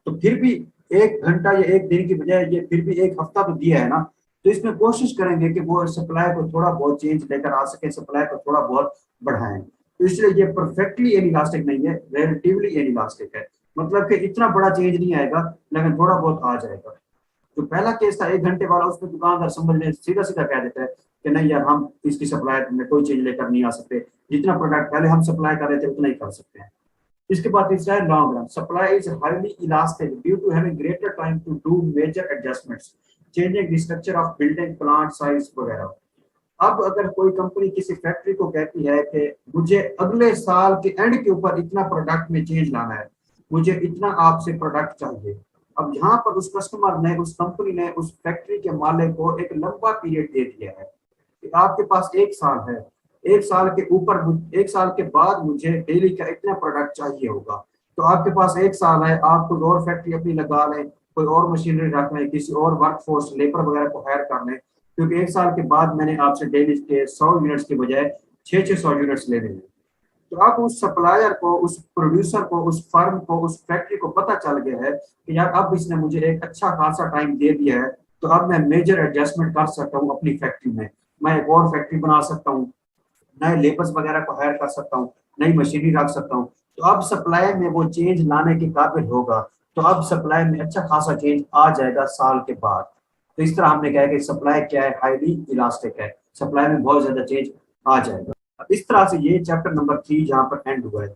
तो फिर भी 1 घंटा या 1 दिन की बजाय ये फिर भी 1 हफ्ता तो दिया है ना, तो इसमें कोशिश करेंगे कि वो सप्लाई को थोड़ा बहुत चेंज लेकर आ सके, सप्लाई को थोड़ा बहुत बढ़ाएं। तो इसलिए ये परफेक्टली इलास्टिक नहीं है, रिलेटिवली इलास्टिक है, मतलब कि इतना बड़ा चेंज नहीं आएगा लेकिन थोड़ा बहुत आ जाएगा। जो पहला केस था 1 घंटे वाला, उसमें दुकानदार समझ लें सीधा सीधा कह देता है कि नहीं यार, हम इसकी सप्लाई में कोई चेंज लेकर नहीं आ सकते, जितना प्रोडक्ट पहले हम सप्लाई कर रहे थे उतना ही कर सकते हैं। इसके बाद तीसरा है long run. Supply is highly elastic due to having greater time to do major adjustments, changing the structure of building, plant size वगैरह। अब अगर कोई कंपनी किसी फैक्ट्री को कहती है कि मुझे अगले साल के एंड के ऊपर इतना प्रोडक्ट में चेंज लाना है, मुझे इतना आपसे प्रोडक्ट चाहिए। अब यहाँ पर उस कस्टमर ने, उस कंपनी ने उस फैक्ट्री के मालिक को एक लंबा पीरियड दे दिया है कि आपके पास 1 साल है, 1 साल के ऊपर, 1 साल के बाद मुझे डेली का इतना प्रोडक्ट चाहिए होगा। तो आपके पास 1 साल है, आप कोई और फैक्ट्री अपनी लगा लें, कोई और मशीनरी रख लें, किसी और वर्कफोर्स लेबर वगैरह को हायर कर लें, क्योंकि 1 साल के बाद मैंने आपसे डेली के 100 यूनिट्स के बजाय 600 यूनिट्स लेने हैं। तो अब उस सप्लायर को, उस प्रोड्यूसर को, उस फर्म को, उस फैक्ट्री को पता चल गया है कि यार अब इसने मुझे एक अच्छा खासा टाइम दे दिया है, तो अब मैं मेजर एडजस्टमेंट कर सकता हूँ अपनी फैक्ट्री में। मैं एक और फैक्ट्री बना सकता हूँ, नए लेबर्स वगैरह को हायर कर सकता हूँ, नई मशीनरी रख सकता हूँ। तो अब सप्लाई में वो चेंज लाने के काबिल होगा, तो अब सप्लाई में अच्छा खासा चेंज आ जाएगा साल के बाद। तो इस तरह हमने कहा कि सप्लाई क्या है, हाईली इलास्टिक है, सप्लाई में बहुत ज्यादा चेंज आ जाएगा। अब इस तरह से ये चैप्टर नंबर 3 जहाँ पर एंड हुआ है।